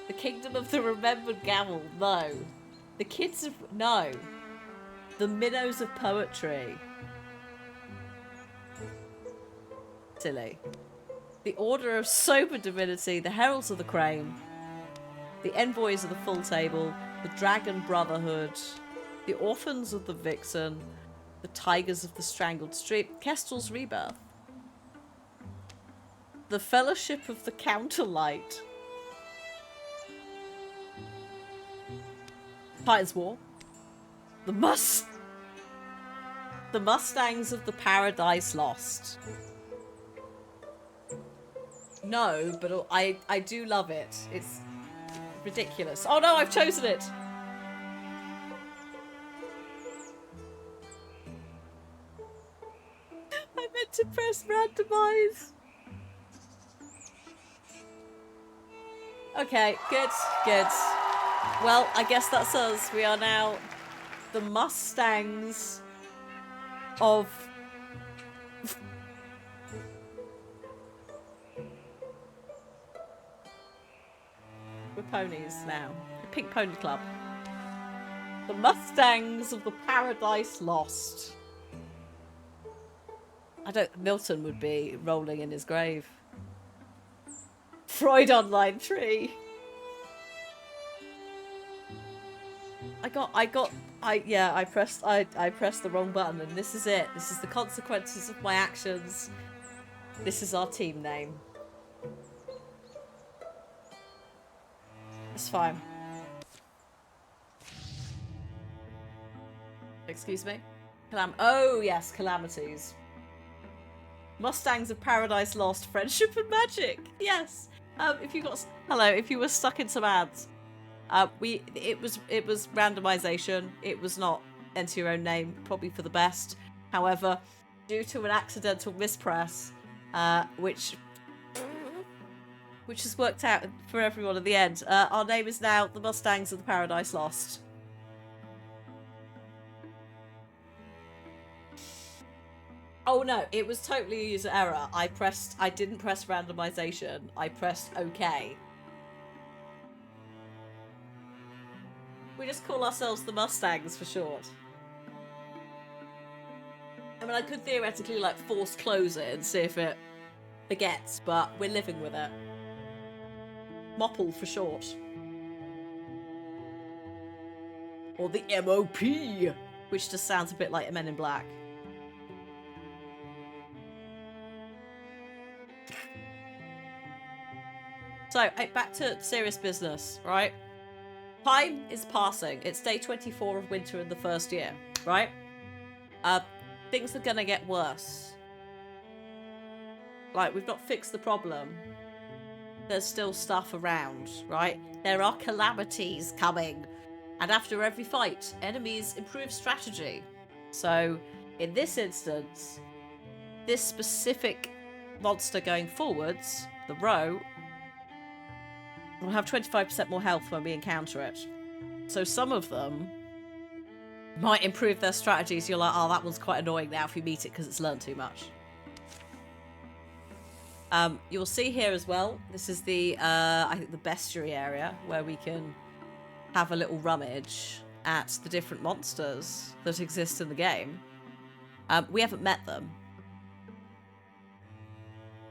The Kingdom of the Remembered Gavel, no. The Kids of... no. The Minnows of Poetry. Silly. The Order of Sober Divinity, the Heralds of the Crane. The Envoys of the Full Table. The Dragon Brotherhood. The Orphans of the Vixen. The Tigers of the Strangled Street. Kestrel's Rebirth. The Fellowship of the Counterlight. Titan's War. The Mustangs of the Paradise Lost. No, but I do love it. It's ridiculous. Oh no, I've chosen it! I meant to press randomize. Okay, good, good. Well, I guess that's us. We are now the Mustangs of... We're ponies now. The Pink Pony Club. The Mustangs of the Paradise Lost. Milton would be rolling in his grave. Freud Online Tree. I pressed the wrong button and this is it. This is the consequences of my actions. This is our team name. It's fine. Excuse me? Oh yes, calamities. Mustangs of Paradise Lost, Friendship and Magic. Yes. If you were stuck in some ads, it was randomization. It was not enter your own name, probably for the best. However, due to an accidental mispress, which has worked out for everyone at the end, our name is now the Mustangs of the Paradise Lost. Oh no, it was totally a user error. I didn't press randomization. I pressed OK. We just call ourselves the Mustangs for short. I mean, I could theoretically, like, force close it and see if it forgets, but we're living with it. Mopple for short. Or the MOP, which just sounds a bit like a Men in Black. So, back to serious business, right? Time is passing. It's day 24 of winter in the first year, right? Things are gonna get worse. Like, we've not fixed the problem. There's still stuff around, right? There are calamities coming. And after every fight, enemies improve strategy. So, in this instance, this specific monster going forwards, the row, will have 25% more health when we encounter it. So some of them might improve their strategies. You're like, oh, that one's quite annoying now if you meet it because it's learned too much. You'll see here as well, this is the, I think the bestiary area where we can have a little rummage at the different monsters that exist in the game. We haven't met them.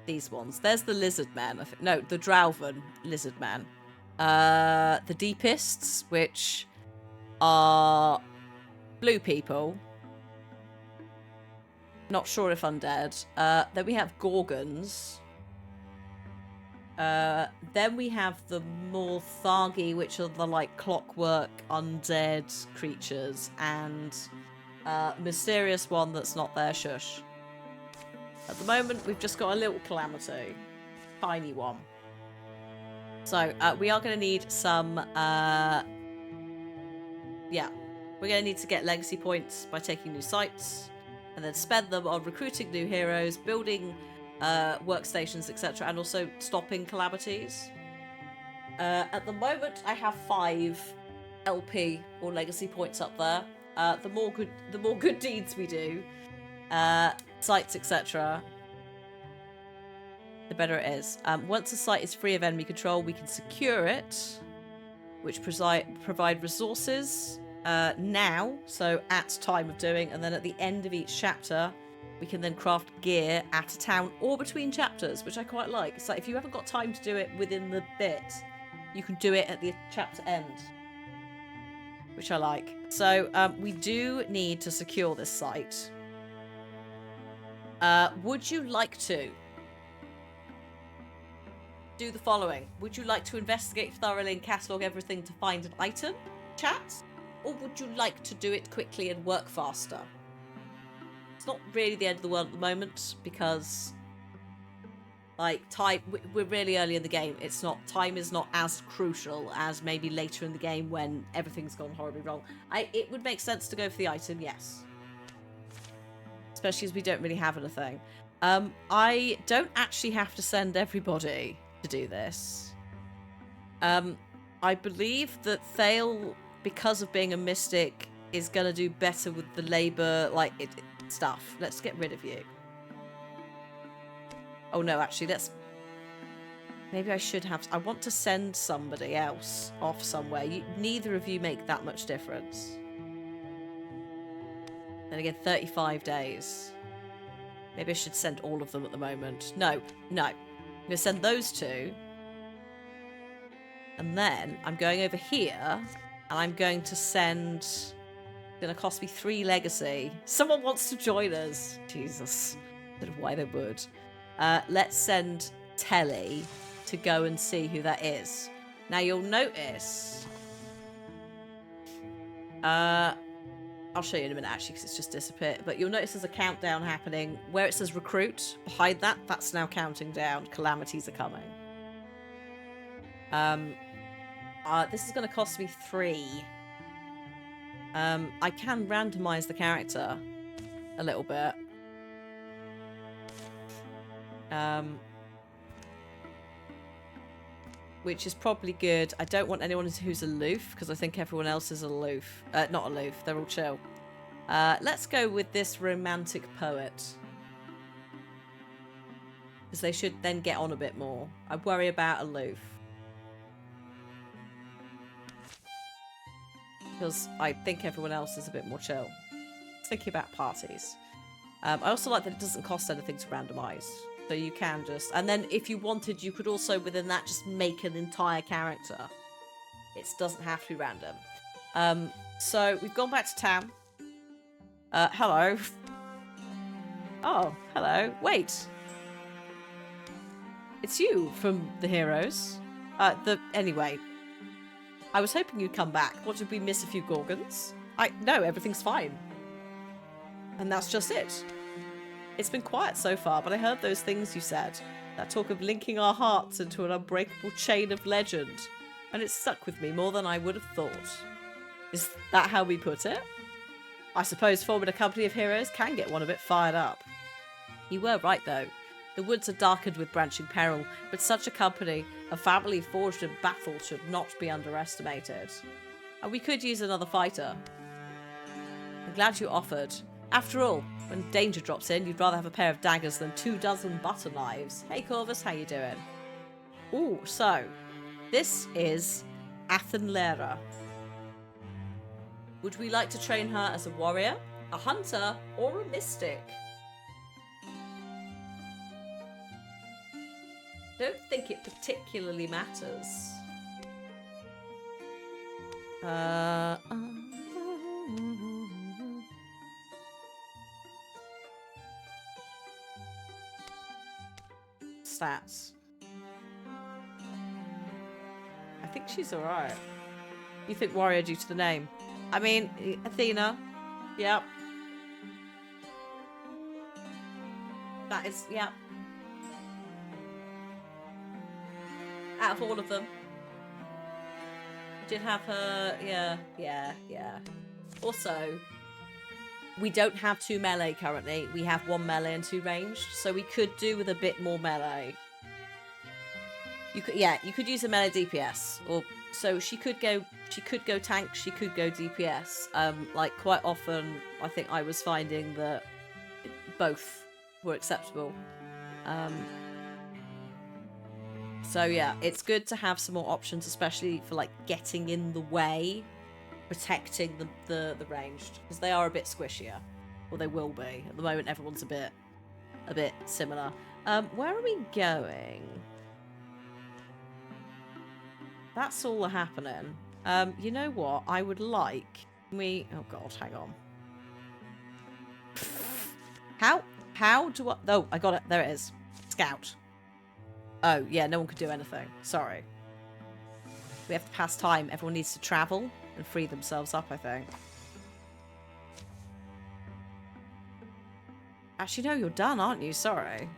These ones. There's the lizard man. No, the Drauven lizard man. The Deepists, which are blue people. Not sure if undead. Then we have Gorgons. Then we have the Morthagi, which are the like clockwork undead creatures, and mysterious one that's not there, shush. At the moment, we've just got a little calamity. Tiny one. So, we are going to need some, yeah. We're going to need to get legacy points by taking new sites, and then spend them on recruiting new heroes, building workstations, etc., and also stopping calamities. At the moment, I have 5 LP or legacy points up there. The more good deeds we do, sites, etc., the better it is. Once a site is free of enemy control, we can secure it, which provide resources now, so at time of doing, and then at the end of each chapter, we can then craft gear at a town or between chapters, which I quite like. It's like if you haven't got time to do it within the bit, you can do it at the chapter end, which I like. So we do need to secure this site. Would you like to do the following? Would you like to investigate thoroughly and catalogue everything to find an item, chat? Or would you like to do it quickly and work faster? It's not really the end of the world at the moment because, like, time, we're really early in the game. Time is not as crucial as maybe later in the game when everything's gone horribly wrong. It would make sense to go for the item, yes. Especially as we don't really have anything. I don't actually have to send everybody to do this. I believe that Thale, because of being a mystic, is going to do better with the labor, stuff. Let's get rid of you. Oh no, actually, maybe I should have... I want to send somebody else off somewhere. Neither of you make that much difference. Then again, 35 days. Maybe I should send all of them at the moment. No. I'm going to send those 2. And then I'm going over here, and I'm going to send... It's going to cost me 3 legacy. Someone wants to join us. Jesus. I don't know why they would. Let's send Telly to go and see who that is. Now, you'll notice... I'll show you in a minute, actually, because it's just disappeared. But you'll notice there's a countdown happening. Where it says recruit, behind that, that's now counting down. Calamities are coming. This is going to cost me 3. I can randomize the character a little bit. Which is probably good. I don't want anyone who's aloof, because I think everyone else is aloof. Not aloof, they're all chill. Let's go with this romantic poet. Because they should then get on a bit more. I worry about aloof. Because I think everyone else is a bit more chill. Thinking about parties. I also like that it doesn't cost anything to randomise. So you can just... And then if you wanted, you could also, within that, just make an entire character. It doesn't have to be random. So we've gone back to town. Hello. Oh, hello. Wait. It's you from the Heroes. Anyway. I was hoping you'd come back. What, did we miss a few Gorgons? No, everything's fine. And that's just it. It's been quiet so far, but I heard those things you said. That talk of linking our hearts into an unbreakable chain of legend. And it stuck with me more than I would have thought. Is that how we put it? I suppose forming a company of heroes can get one a bit fired up. You were right, though. The woods are darkened with branching peril, but such a company, a family forged in battle, should not be underestimated. And we could use another fighter. I'm glad you offered. After all, when danger drops in, you'd rather have a pair of daggers than 24 butter knives. Hey Corvus, how you doing? Ooh, so, this is Athenlera. Would we like to train her as a warrior, a hunter, or a mystic? Don't think it particularly matters. Stats. I think she's alright. You think warrior due to the name? I mean, Athena. Yep. That is, yep. Out of all of them. Did have her, yeah. Also, we don't have 2 melee currently. We have 1 melee and 2 ranged, so we could do with a bit more melee. You could use a melee DPS, or so she could go tank, she could go DPS. Like quite often, I think I was finding that both were acceptable. So yeah, it's good to have some more options, especially for like getting in the way, protecting the ranged, because they are a bit squishier, or they will be. At the moment, everyone's a bit similar. Where are we going? That's all happening. You know what? I would like oh god, hang on. How do I... Oh, I got it. There it is. Scout. Oh, yeah, no one could do anything. Sorry. We have to pass time. Everyone needs to travel and free themselves up, I think. Actually, no, you're done, aren't you? Sorry.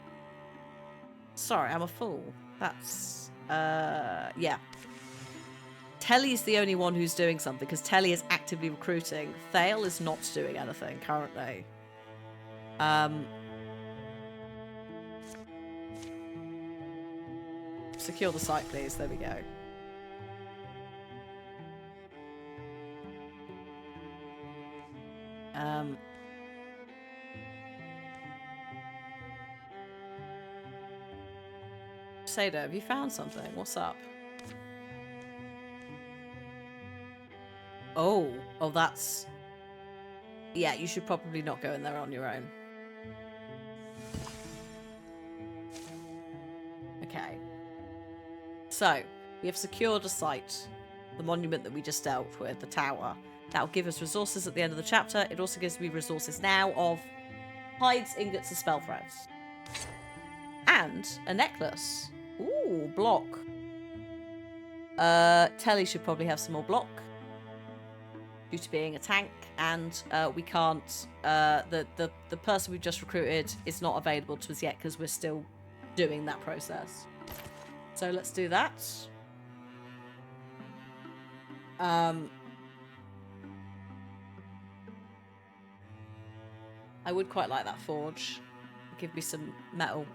Sorry, I'm a fool. That's... yeah. Telly's the only one who's doing something, because Telly is actively recruiting. Thale is not doing anything currently. Secure the site, please. There we go. Seda, have you found something? What's up? Oh, that's... Yeah, you should probably not go in there on your own. Okay. So, we have secured a site. The monument that we just dealt with, the tower. That will give us resources at the end of the chapter. It also gives me resources now of hides, ingots, and spell threads. And a necklace. Ooh, block. Telly should probably have some more block. Due to being a tank, and we can't... the person we've just recruited is not available to us yet because we're still doing that process. So let's do that. I would quite like that forge. Give me some metal.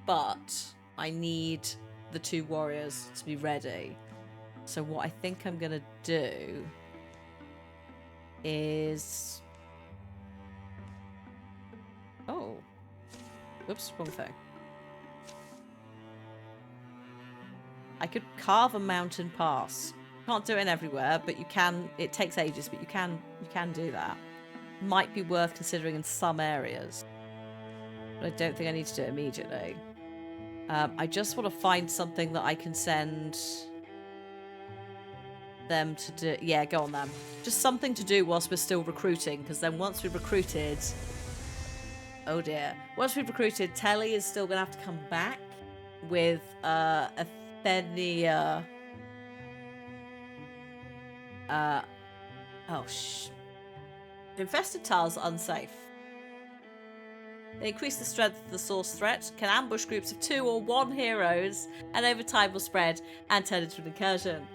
But I need the 2 warriors to be ready. So what I think I'm going to do is... Oh. Oops, wrong thing. I could carve a mountain pass. Can't do it everywhere, but you can. It takes ages, but you can do that. Might be worth considering in some areas, but I don't think I need to do it immediately. I just want to find something that I can send them to do. Yeah, go on then. Just something to do whilst we're still recruiting, because then once we've recruited, oh dear, once we've recruited, Telly is still gonna have to come back with Athenia. Infested tiles are unsafe. They increase the strength of the source threat, can ambush groups of 2 or 1 heroes, and over time will spread and turn into an incursion.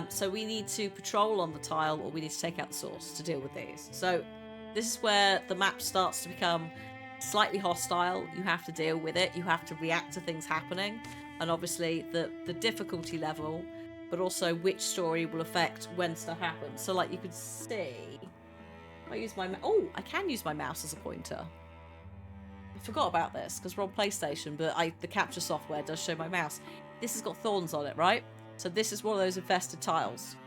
So we need to patrol on the tile, or we need to take out the source to deal with these. So this is where the map starts to become slightly hostile. You have to deal with it. You have to react to things happening. And obviously the difficulty level, but also which story will affect when stuff happens. So like you could see, I use my I can use my mouse as a pointer. I forgot about this because we're on PlayStation, but the capture software does show my mouse. This has got thorns on it, right? So this is one of those infested tiles.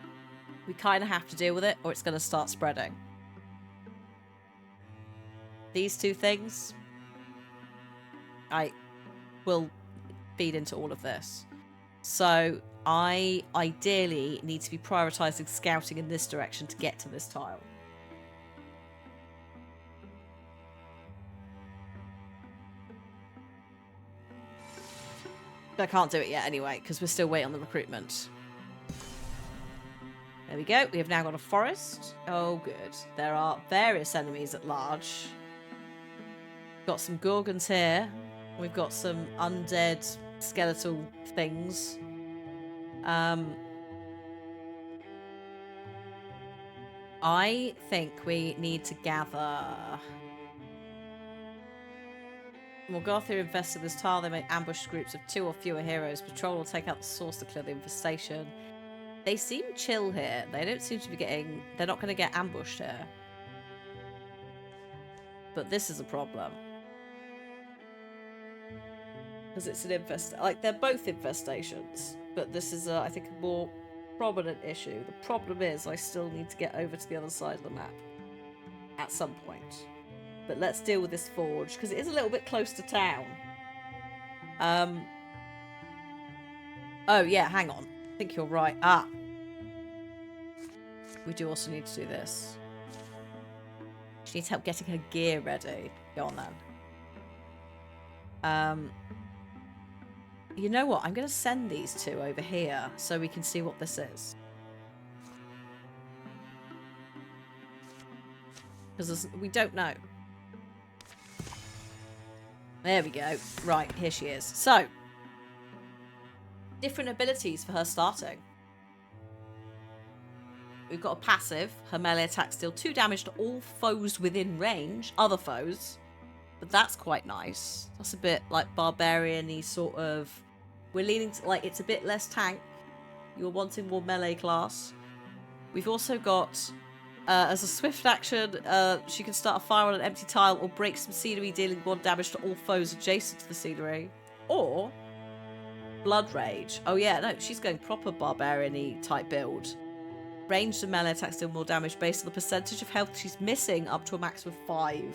We kind of have to deal with it, or it's going to start spreading. These 2 things, I will feed into all of this. So I ideally need to be prioritizing scouting in this direction to get to this tile. But I can't do it yet anyway, because we're still waiting on the recruitment. There we go. We have now got a forest. Oh, good. There are various enemies at large. We've got some gorgons here. We've got some undead skeletal things. I think we need to gather... Morgothia invested this tile. They may ambush groups of 2 or fewer heroes. Patrol will take out the source to clear the infestation. They seem chill here. They don't seem to be getting... They're not going to get ambushed here. But this is a problem. Because it's an like, they're both infestations. But this is, I think, a more prominent issue. The problem is I still need to get over to the other side of the map. At some point. But let's deal with this forge, because it is a little bit close to town. Oh, yeah, hang on. I think you're right. Ah. We do also need to do this. She needs help getting her gear ready. Go on, then. You know what? I'm going to send these 2 over here so we can see what this is. Because we don't know. There we go. Right, here she is. So, different abilities for her starting. We've got a passive. Her melee attacks deal 2 damage to all foes within range. Other foes. But that's quite nice. That's a bit like barbarian-y sort of... We're leaning to, like, it's a bit less tank. You're wanting more melee class. We've also got... as a swift action, she can start a fire on an empty tile or break some scenery, dealing 1 damage to all foes adjacent to the scenery. Or Blood Rage. Oh yeah, no, she's going proper barbarian-y type build. Ranged and melee attacks deal more damage based on the percentage of health she's missing, up to a max of 5.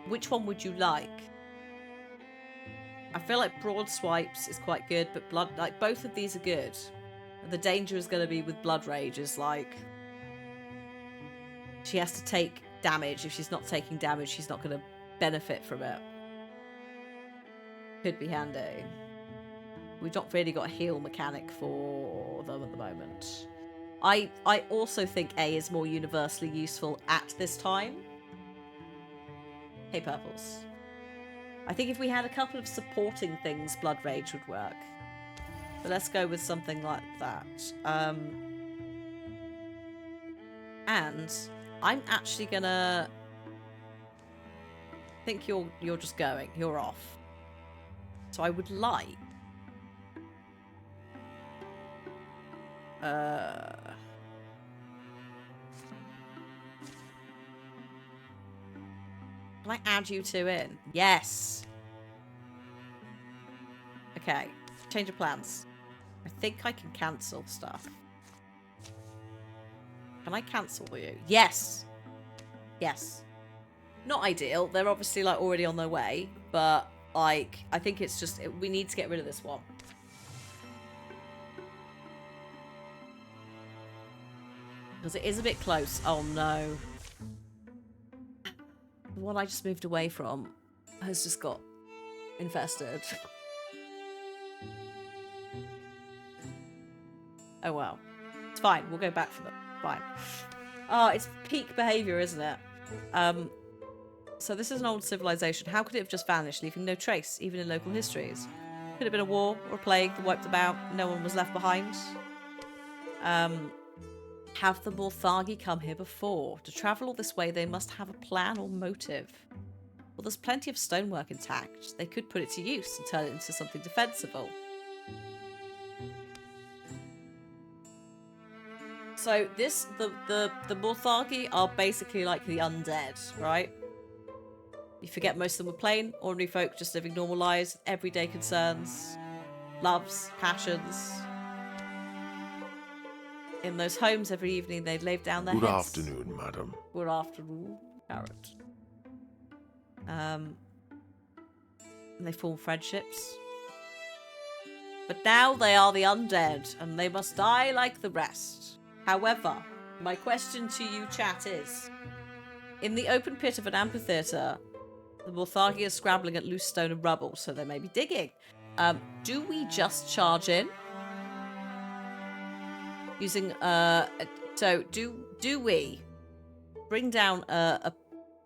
Which one would you like? I feel like Broad Swipes is quite good, but both of these are good. The danger is going to be with Blood Rage is like... She has to take damage. If she's not taking damage, she's not going to benefit from it. Could be handy. We've not really got a heal mechanic for them at the moment. I also think A is more universally useful at this time. Hey, Purples. I think if we had a couple of supporting things, Blood Rage would work. But let's go with something like that. And I'm actually gonna... I think you're just going. You're off. So I would like... Can I add you two in? Yes. Okay. Change of plans. I think I can cancel stuff. Can I cancel you? Yes. Yes. Not ideal. They're obviously like already on their way, but like I think it's just we need to get rid of this one. Because it is a bit close. Oh no. The one I just moved away from has just got infested. Oh well. It's fine. We'll go back for them. Fine. Oh, it's peak behaviour, isn't it? So this is an old civilization. How could it have just vanished, leaving no trace, even in local histories? Could have been a war or a plague that wiped them out. No one was left behind. Have the Morthagi come here before? To travel all this way, they must have a plan or motive. Well, there's plenty of stonework intact. They could put it to use and turn it into something defensible. So the Morthagi are basically like the undead, right? You forget most of them were plain, ordinary folk just living normal lives, everyday concerns, loves, passions. In those homes every evening they'd lay down their heads. Good afternoon, madam. Good afternoon, Carrot. And they form friendships. But now they are the undead, and they must die like the rest. However, my question to you, chat, is... In the open pit of an amphitheatre, the Morthagi are scrabbling at loose stone and rubble, so they may be digging. Do we just charge in? Using, so do we bring down a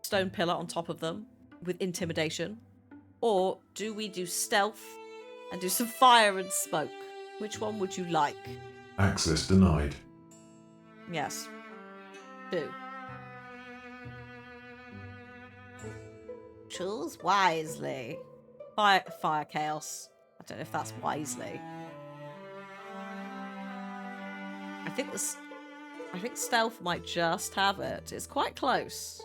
stone pillar on top of them with intimidation? Or do we do stealth and do some fire and smoke? Which one would you like? Access denied. Yes. Do. Choose wisely. Fire chaos. I don't know if that's wisely. I think stealth might just have it. It's quite close.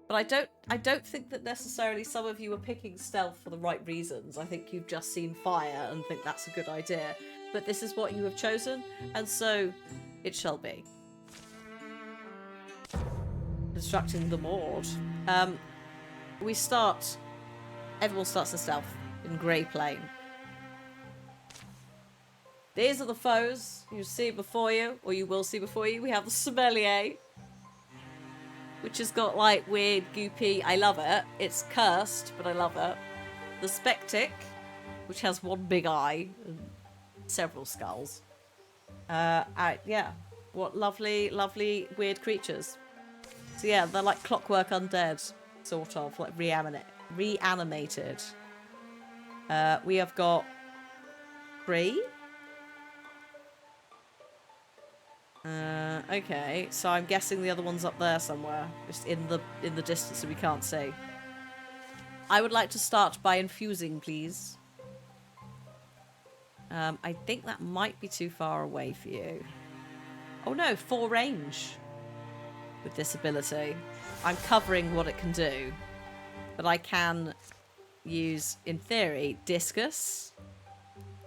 But I don't think that necessarily some of you are picking stealth for the right reasons. I think you've just seen fire and think that's a good idea. But this is what you have chosen, and so it shall be. Constructing the Mord. Everyone starts in stealth in Grey Plain. These are the foes you see before you, or you will see before you. We have the Sommelier, which has got like weird, goopy. I love it. It's cursed, but I love it. The Spectic, which has one big eye and several skulls. Yeah, what lovely, lovely, weird creatures. So yeah, they're like clockwork undead, sort of like reanimated. We have got 3. Okay, so I'm guessing the other one's up there somewhere, just in the distance that we can't see. I would like to start by infusing, please. I think that might be too far away for you. Oh no, 4 range with this ability. I'm covering what it can do, but I can use, in theory, Discus.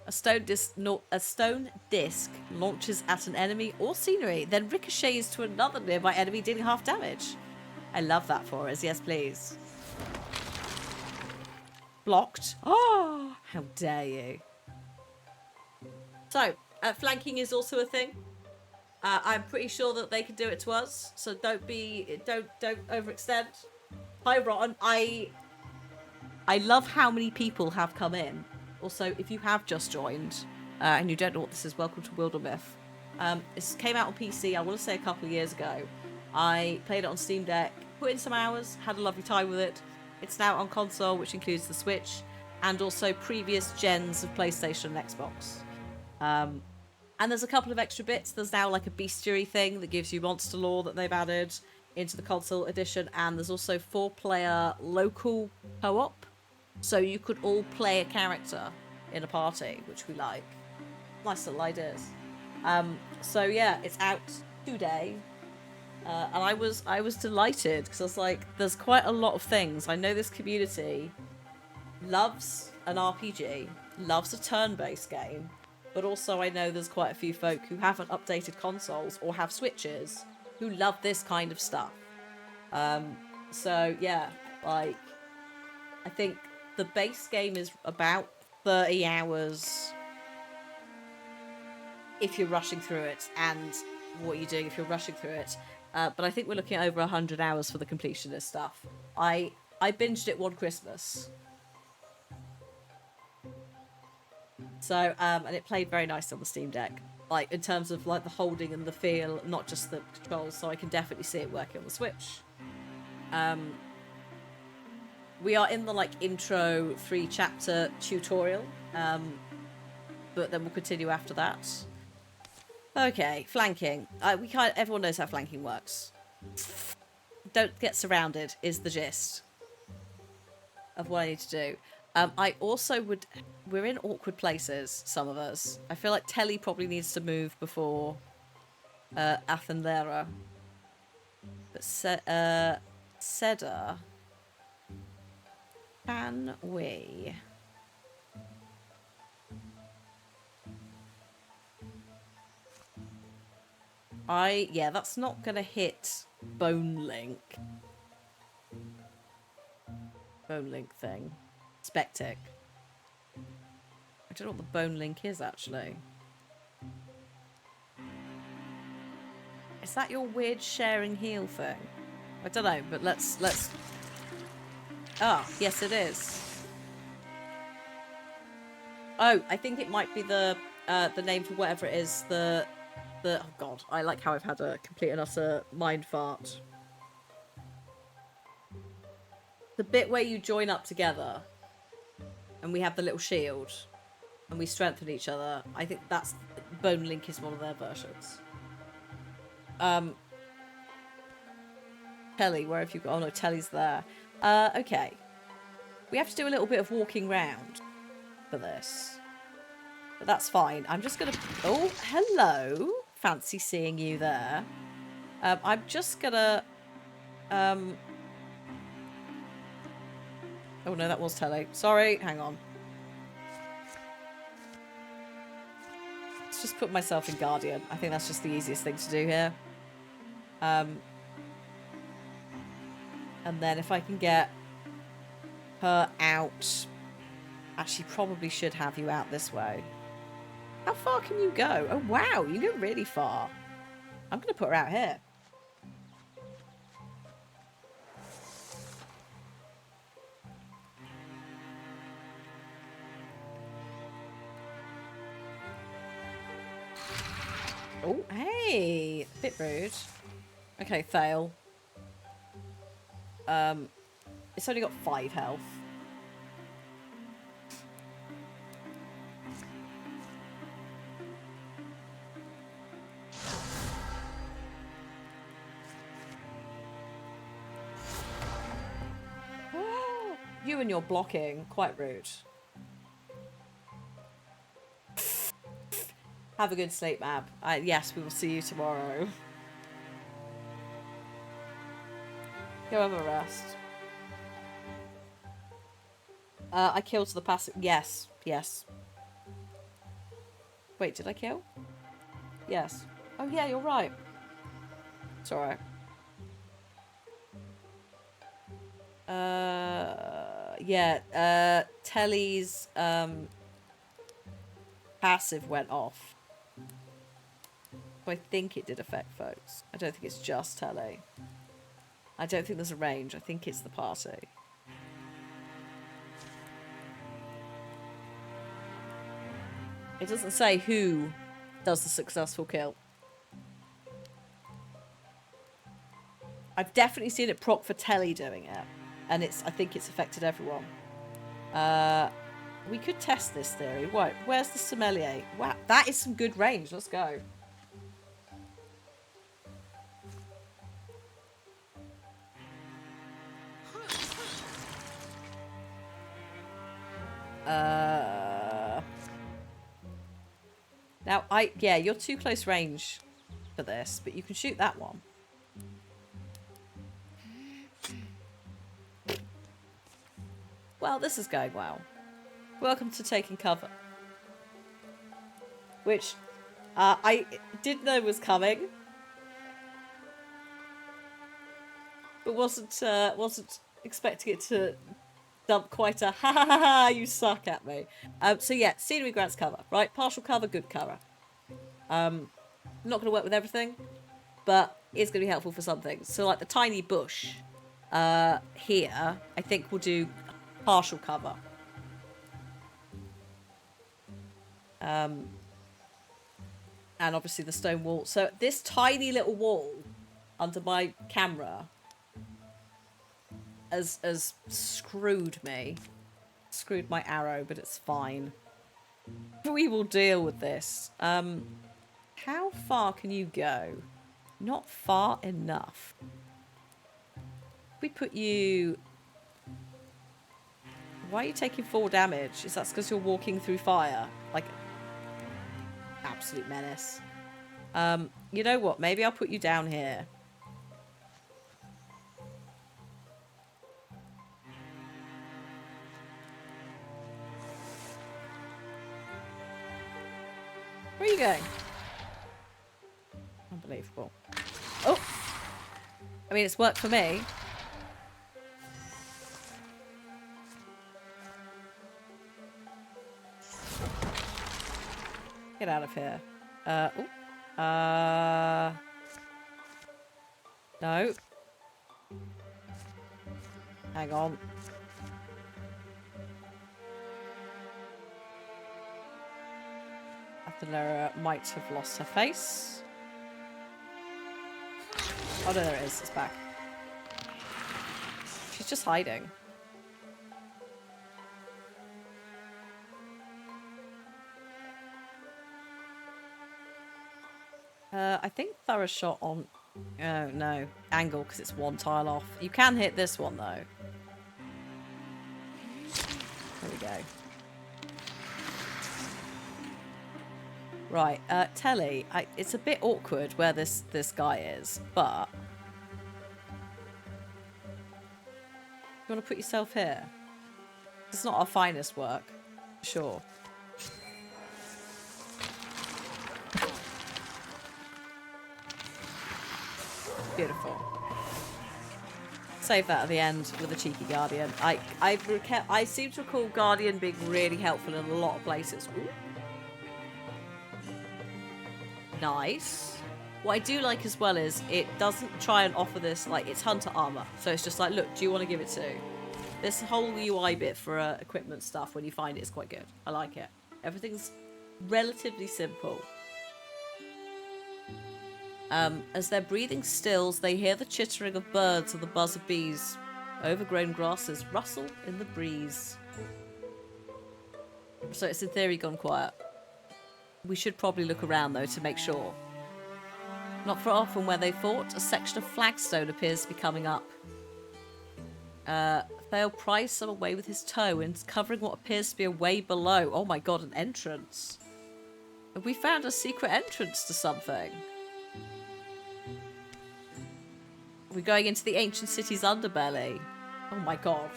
A stone disc launches at an enemy or scenery, then ricochets to another nearby enemy, dealing half damage. I love that for us. Yes, please. Blocked. Oh, how dare you. So, flanking is also a thing. I'm pretty sure that they can do it to us, so don't overextend. Hi, Rotten. I love how many people have come in. Also, if you have just joined and you don't know what this is, welcome to Wildermyth. This came out on PC, I want to say a couple of years ago. I played it on Steam Deck, put in some hours, had a lovely time with it. It's now on console, which includes the Switch, and also previous gens of PlayStation and Xbox. And there's a couple of extra bits. There's now like a bestiary thing that gives you monster lore that they've added into the console edition, and there's also 4-player local co-op. So you could all play a character in a party, which we like. Nice little ideas. So yeah, it's out today. And I was delighted because I was like, there's quite a lot of things. I know this community loves an RPG, loves a turn-based game, but also I know there's quite a few folk who haven't updated consoles or have Switches who love this kind of stuff. So yeah, like, I think the base game is about 30 hours if you're rushing through it, and what you're doing if you're rushing through it. But I think we're looking at over 100 hours for the completionist stuff. I binged it one Christmas. So, and it played very nice on the Steam Deck. Like, in terms of, like, the holding and the feel, not just the controls, so I can definitely see it working on the Switch. We are in the, like, intro 3-chapter tutorial, but then we'll continue after that. Okay, flanking. Everyone knows how flanking works. Don't get surrounded is the gist of what I need to do. I also would... We're in awkward places, some of us. I feel like Telly probably needs to move before Athenlera. But Seda... Can we... Yeah, that's not gonna hit Bone Link. Bone Link thing. Spectic. I don't know what the Bone Link is, actually. Is that your weird sharing heal thing? I don't know, but let's... Ah, yes it is. Oh, I think it might be the name for whatever it is, oh god, I like how I've had a complete and utter mind fart. The bit where you join up together and we have the little shield and we strengthen each other. I think that's... Bone Link is one of their versions. Telly, where have you got... Oh no, Telly's there. Okay. We have to do a little bit of walking round for this. But that's fine. I'm just gonna... Oh, hello. Fancy seeing you there. I'm just gonna... Oh no, that was Telly. Sorry, hang on. Let's just put myself in Guardian. I think that's just the easiest thing to do here. And then if I can get her out... Actually, probably should have you out this way. How far can you go? Oh, wow, you go really far. I'm going to put her out here. Oh, hey! Bit rude. Okay, Thale. It's only got 5 health. You and your blocking. Quite rude. Have a good sleep, Mab. Yes, we will see you tomorrow. Go have a rest. I killed the passive. Yes, yes. Wait, did I kill? Yes. Oh yeah, you're right. It's alright. Yeah, Telly's passive went off. So I think it did affect folks. I don't think it's just Telly. I don't think there's a range. I think it's the party. It doesn't say who does the successful kill. I've definitely seen it proc for Telly doing it. And I think it's affected everyone. We could test this theory. What? Where's the sommelier? Wow, that is some good range. Let's go. Now, yeah, you're too close range for this, but you can shoot that one. Well, this is going well. Welcome to taking cover. Which I did know was coming, but wasn't expecting it to dump quite a ha ha ha ha you suck at me. So yeah, scenery grants cover, right? Partial cover, good cover. I'm not going to work with everything, but it's going to be helpful for some things. So like the tiny bush here, I think we'll do partial cover. And obviously the stone wall. So this tiny little wall under my camera has screwed me. Screwed my arrow, but it's fine. We will deal with this. How far can you go? Not far enough. We put you... Why are you taking 4 damage? Is that because you're walking through fire? Like, absolute menace. You know what? Maybe I'll put you down here. Where are you going? Unbelievable. Oh! I mean, it's worked for me. Get out of here. No. Hang on. Athenera might have lost her face. Oh, no, there it is. It's back. She's just hiding. I think thorough shot on... Oh, no. Angle, because it's 1 tile off. You can hit this one, though. There we go. Right, Telly. It's a bit awkward where this guy is, but... You want to put yourself here? It's not our finest work. Sure. Beautiful. Save that at the end with a cheeky guardian. I seem to recall guardian being really helpful in a lot of places. Ooh. Nice. What I do like as well is it doesn't try and offer this, like, it's hunter armor. So it's just like, look, do you want to give it to? This whole UI bit for equipment stuff, when you find it, is quite good. I like it. Everything's relatively simple. As their breathing stills, they hear the chittering of birds and the buzz of bees. Overgrown grasses rustle in the breeze. So it's in theory gone quiet. We should probably look around, though, to make sure. Not far off from where they fought, a section of flagstone appears to be coming up. Thale pries some away with his toe and is covering what appears to be a way below. Oh my god, an entrance. Have we found a secret entrance to something? We're going into the ancient city's underbelly. Oh my god.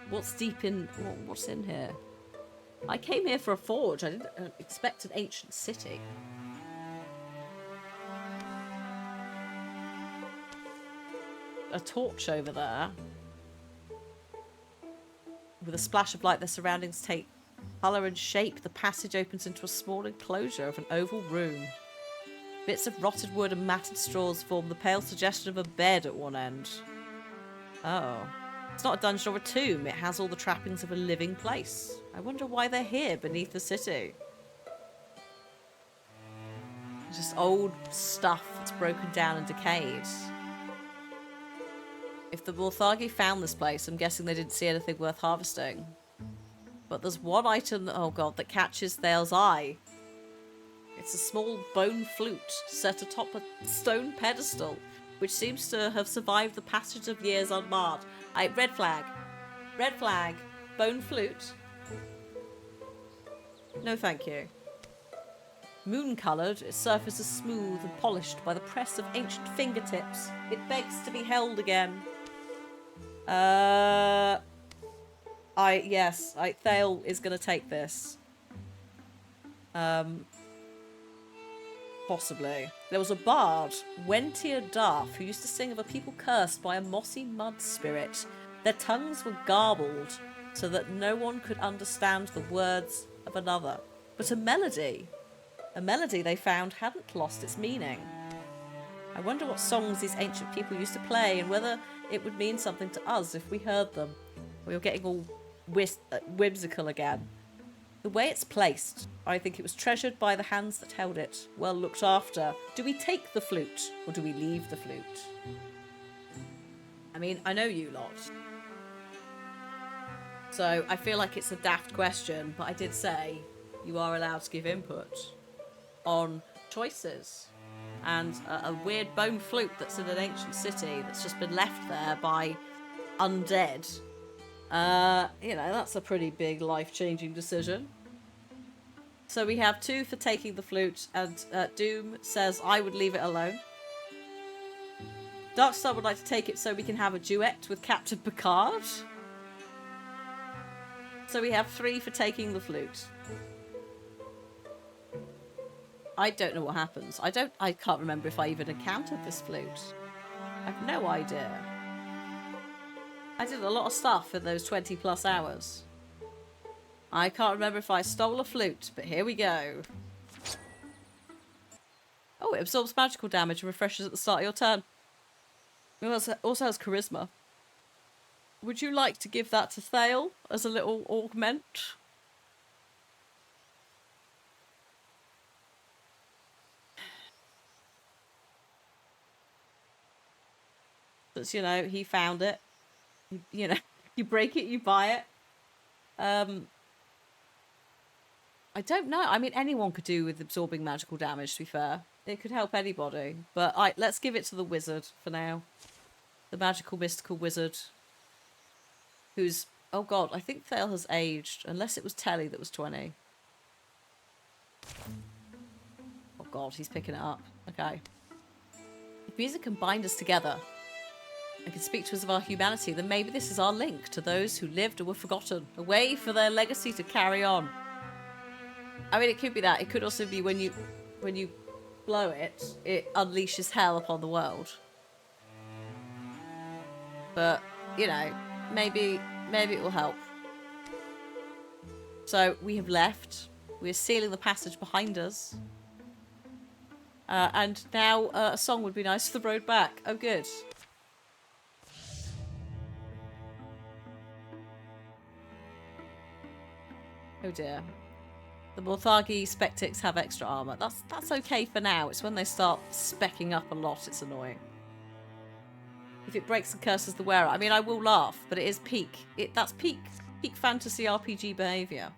What's deep in... What's in here? I came here for a forge. I didn't expect an ancient city. A torch over there. With a splash of light, the surroundings take colour and shape. The passage opens into a small enclosure of an oval room. Bits of rotted wood and matted straws form the pale suggestion of a bed at one end. Oh. It's not a dungeon or a tomb. It has all the trappings of a living place. I wonder why they're here beneath the city. Just old stuff that's broken down and decayed. If the Morthagi found this place, I'm guessing they didn't see anything worth harvesting. But there's one item, oh god, that catches Thale's eye. It's a small bone flute set atop a stone pedestal, which seems to have survived the passage of years unmarred. Red flag. Red flag. Bone flute. No thank you. Moon-coloured, its surface is smooth and polished by the press of ancient fingertips. It begs to be held again. Yes, Thale is going to take this. Possibly. There was a bard, Wentia Darth, who used to sing of a people cursed by a mossy mud spirit. Their tongues were garbled so that no one could understand the words of another. But a melody they found hadn't lost its meaning. I wonder what songs these ancient people used to play and whether it would mean something to us if we heard them. We were getting all whimsical again. The way it's placed, I think it was treasured by the hands that held it, well looked after. Do we take the flute, or do we leave the flute? I mean, I know you lot. So I feel like it's a daft question, but I did say you are allowed to give input on choices. And a weird bone flute that's in an ancient city that's just been left there by undead. You know, that's a pretty big life-changing decision. So we have 2 for taking the flute, and Doom says I would leave it alone. Darkstar would like to take it so we can have a duet with Captain Picard. So we have 3 for taking the flute. I don't know what happens. I can't remember if I even encountered this flute. I have no idea. I did a lot of stuff in those 20 plus hours. I can't remember if I stole a flute, but here we go. Oh, it absorbs magical damage and refreshes at the start of your turn. It also has charisma. Would you like to give that to Thale as a little augment? Since, you know, he found it. You know, you break it, you buy it. I don't know. I mean, anyone could do with absorbing magical damage, to be fair. It could help anybody. But let's give it to the wizard for now. The magical, mystical wizard. Who's... Oh, God. I think Thale has aged. Unless it was Telly that was 20. Oh, God. He's picking it up. Okay. If music can bind us together and can speak to us of our humanity, then maybe this is our link to those who lived or were forgotten. A way for their legacy to carry on. I mean, it could be that. It could also be when you blow it, it unleashes hell upon the world. But, you know, maybe it will help. So, we have left. We're sealing the passage behind us. And now a song would be nice for the road back. Oh, good. Oh dear. The Morthagi Spectics have extra armor. That's okay for now. It's when they start specking up a lot it's annoying. If it breaks and curses the wearer. I mean, I will laugh, but it is peak. That's peak fantasy RPG behaviour.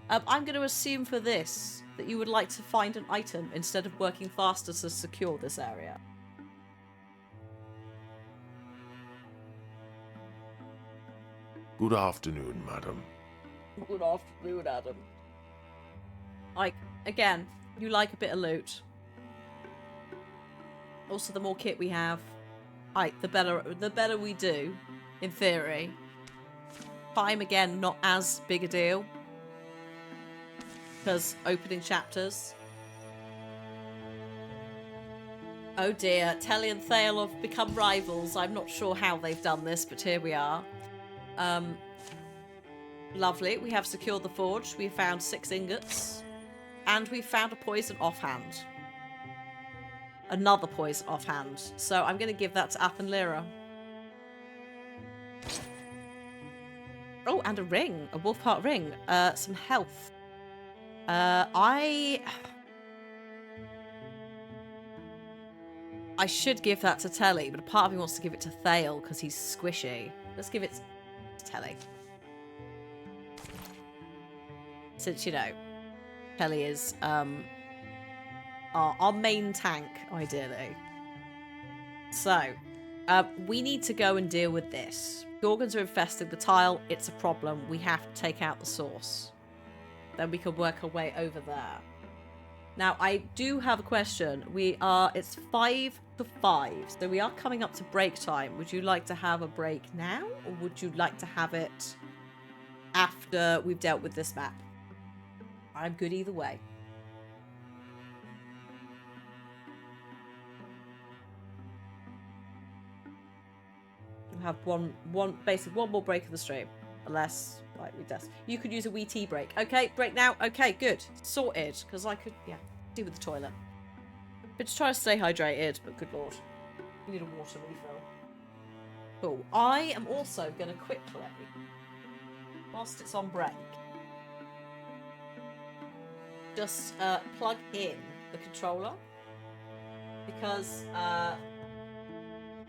I'm going to assume for this that you would like to find an item instead of working faster to secure this area. Good afternoon, madam. Good afternoon, Adam. Like, again, you like a bit of loot. Also, the more kit we have, the better we do, in theory. Time, again, not as big a deal. Because opening chapters. Oh dear, Telly and Thale have become rivals. I'm not sure how they've done this, but here we are. Lovely. We have secured the forge. We've found 6 ingots. And we've found a poison offhand. Another poison offhand. So I'm going to give that to Athenlira. Oh, and a ring. A wolf heart ring. Some health. I should give that to Telly, but a part of me wants to give it to Thale because he's squishy. Let's give it to Telly. Since, you know, Telly is our main tank, ideally. So, we need to go and deal with this. Gorgons are infesting the tile. It's a problem. We have to take out the source. Then we can work our way over there. Now, I do have a question. It's 5 to 5, so we are coming up to break time. Would you like to have a break now, or would you like to have it after we've dealt with this map. I'm good either way. We'll have one more break of the stream. Unless, like, you could use a wee tea break. Okay, break now. Okay, good. Sorted. Because I could, do with the toilet. But just try to stay hydrated, but good lord. You need a water refill. Cool. I am also going to quickly, whilst it's on break, just plug in the controller. Because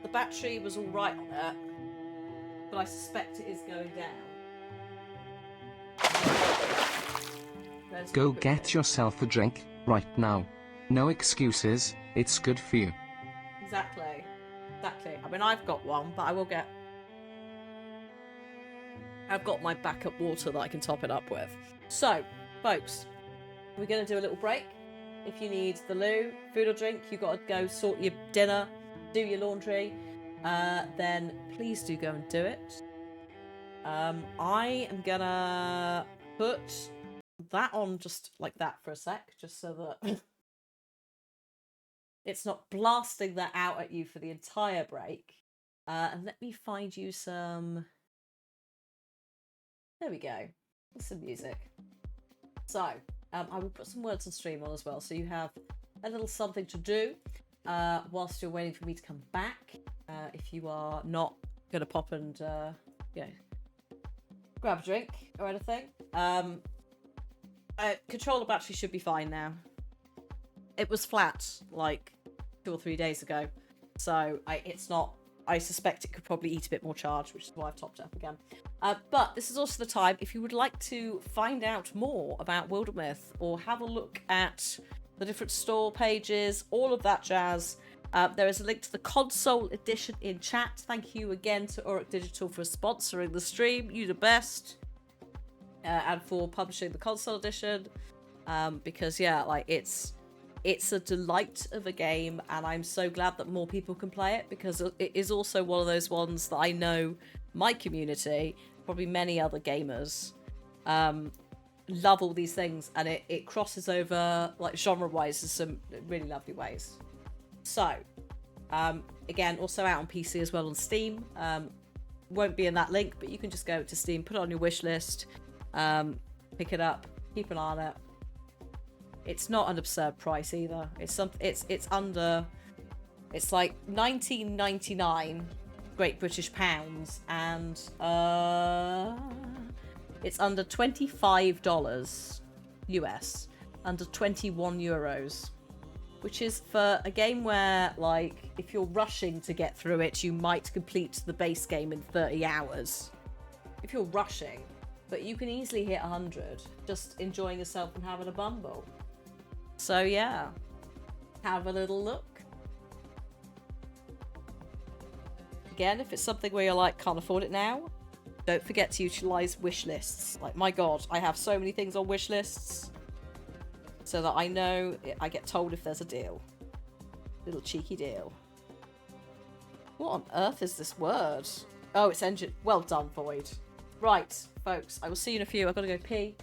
the battery was alright on it, but I suspect it is going down. Go get yourself a drink, right now. No excuses, it's good for you. Exactly. Exactly. I mean, I've got one, but I've got my backup water that I can top it up with. So, folks, we're going to do a little break. If you need the loo, food or drink, you've got to go sort your dinner, do your laundry, then please do go and do it. I am going to put that on just like that for a sec, just so that it's not blasting that out at you for the entire break. And let me find you some... There we go. Some music. So, I will put some words on stream on as well, so you have a little something to do whilst you're waiting for me to come back. If you are not going to pop and, grab a drink or anything. Controller battery should be fine now. It was flat like 2 or 3 days ago, so it's not. I suspect it could probably eat a bit more charge, which is why I've topped it up again. But this is also the time if you would like to find out more about Wildermyth or have a look at the different store pages, all of that jazz. There is a link to the console edition in chat. Thank you again to Auroch Digital for sponsoring the stream. You the best. And for publishing the console edition. Because it's a delight of a game, and I'm so glad that more people can play it, because it is also one of those ones that I know my community, probably many other gamers, love all these things, and it crosses over like genre-wise in some really lovely ways. So, again, also out on PC as well on Steam. Won't be in that link, but you can just go to Steam, put it on your wish list, pick it up, keep an eye on it. It's not an absurd price either. It's like 19.99 Great British pounds, and it's under $25 US, under 21 euros, which is for a game where, like, if you're rushing to get through it, you might complete the base game in 30 hours. If you're rushing, but you can easily hit 100 just enjoying yourself and having a bumble. So yeah, have a little look. Again, if it's something where you're like, can't afford it now, don't forget to utilize wish lists. Like, my god, I have so many things on wish lists, so that I know I get told if there's a deal. Little cheeky deal. What on earth is this word? Oh, it's engine. Well done, Void. Right, folks, I will see you in a few. I've got to go pee.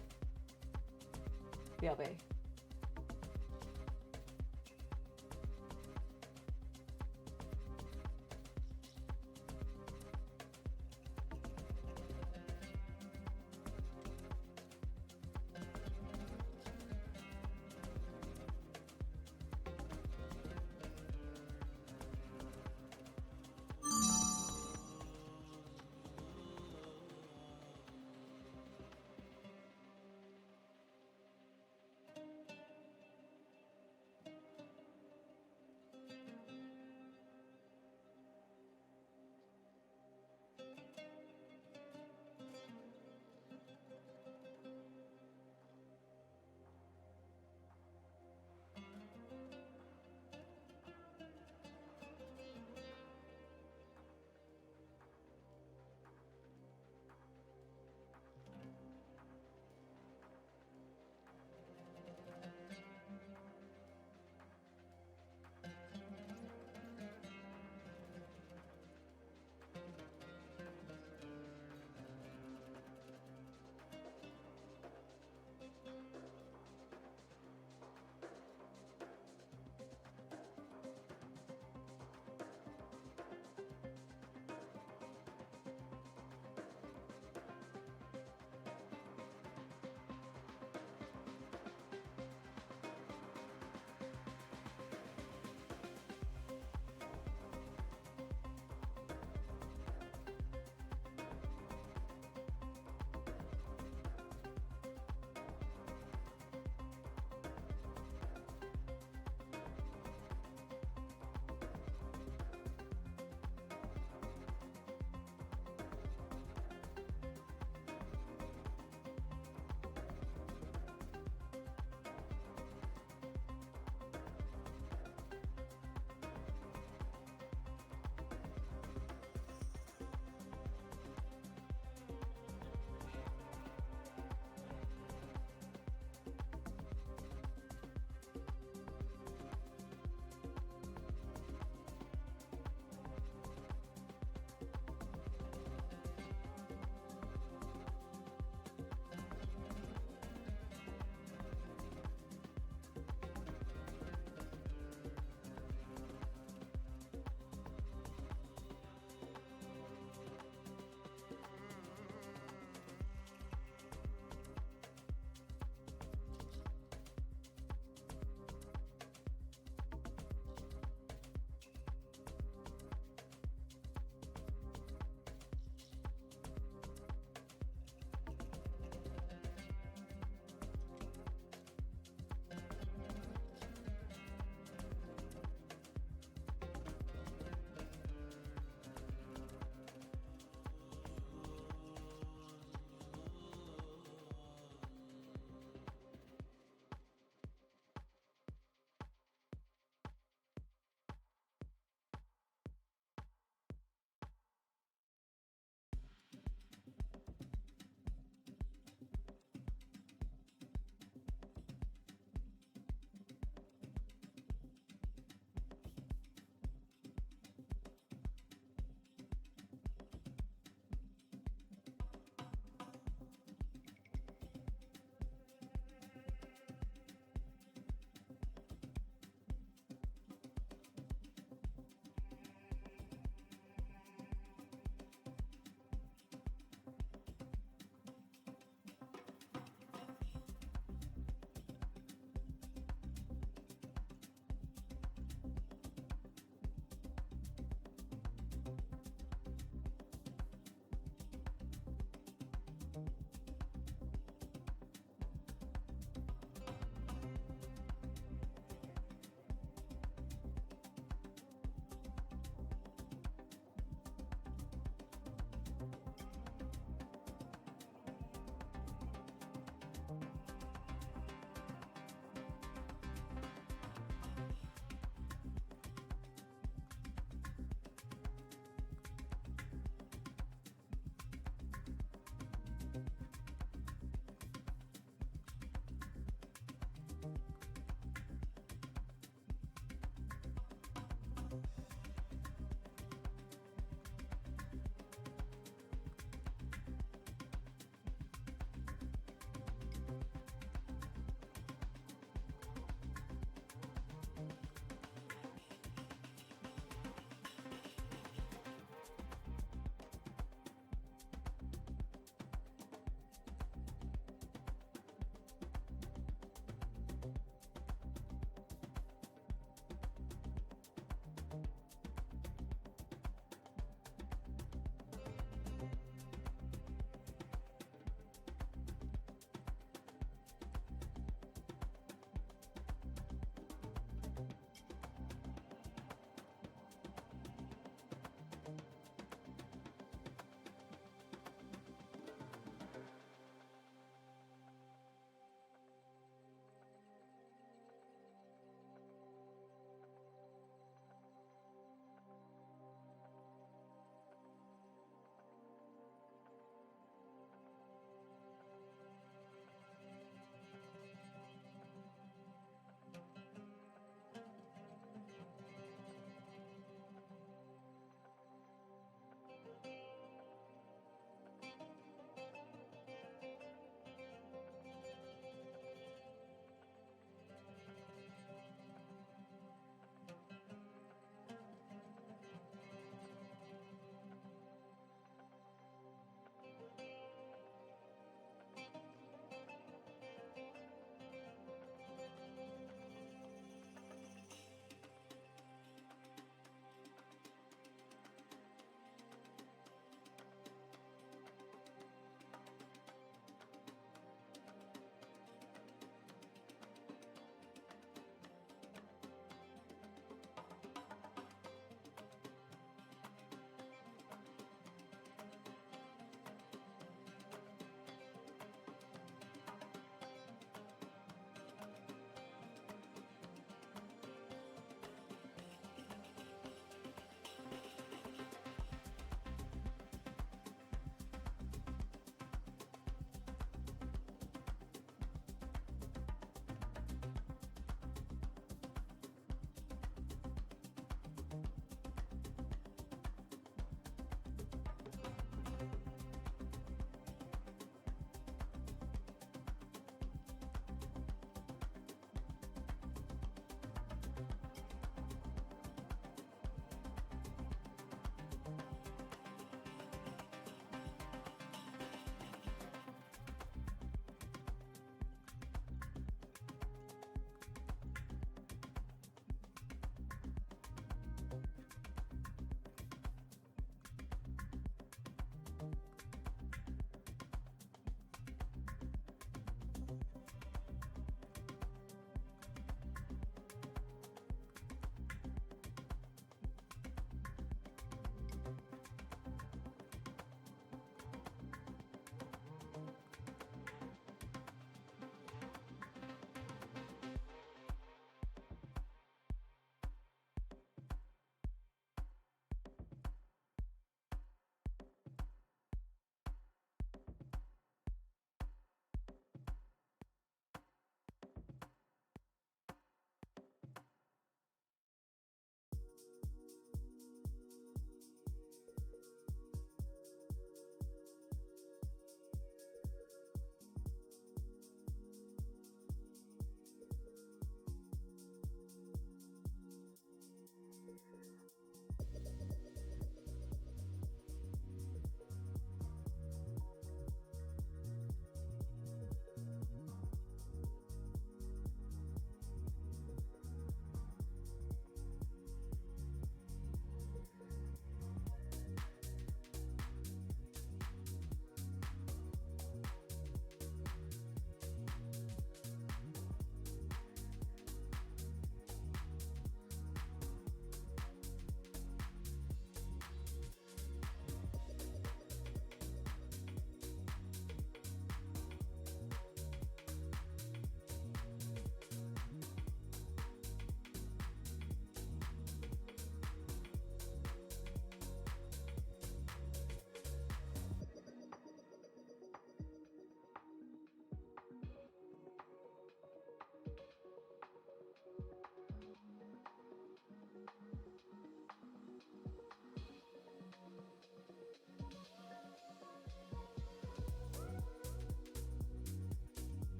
BRB.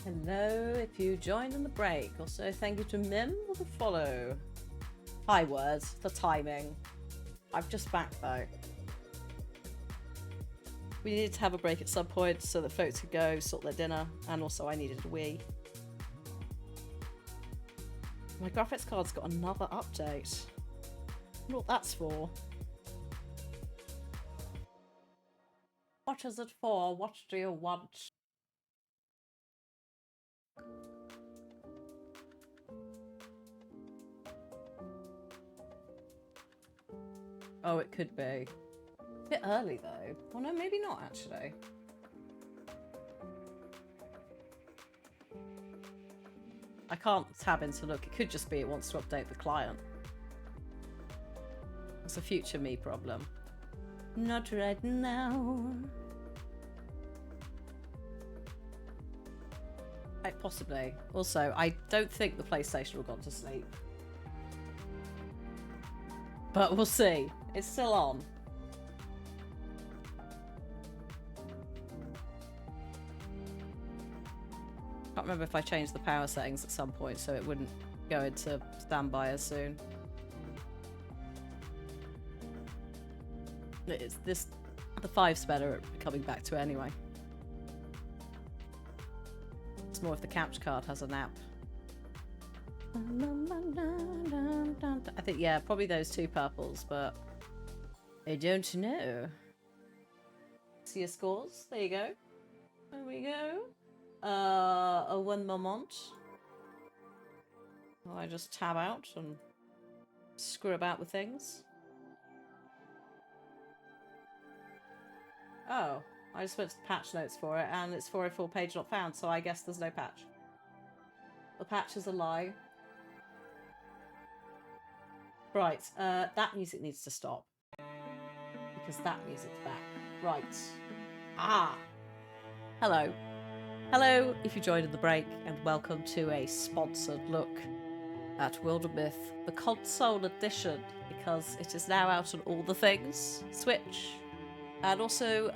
Hello, if you joined in the break. Also, thank you to Mim for the follow. Hi, words. The timing. I'm just back though. We needed to have a break at some point so that folks could go sort their dinner, and also I needed a wee. My graphics card's got another update. I wonder what that's for. What is it for? What do you want? Oh, it could be. A bit early though. Well, no, maybe not actually. I can't tab into look. It could just be it wants to update the client. It's a future me problem. Not right now. Quite possibly. Also, I don't think the PlayStation will have gone to sleep. But we'll see. It's still on. Can't remember if I changed the power settings at some point so it wouldn't go into standby as soon. It's this. The 5's better at coming back to it anyway. It's more if the capture card has a nap. I think, yeah, probably those two purples, but I don't know. See your scores. There you go. There we go. One moment. Well, I just tab out and screw about with things. Oh, I just went to the patch notes for it, and it's 404 page not found, so I guess there's no patch. The patch is a lie. Right, that music needs to stop. Because that music's back. Right. Ah! Hello. Hello, if you joined in the break, and welcome to a sponsored look at Wildermyth, the console edition, because it is now out on all the things. Switch. And also,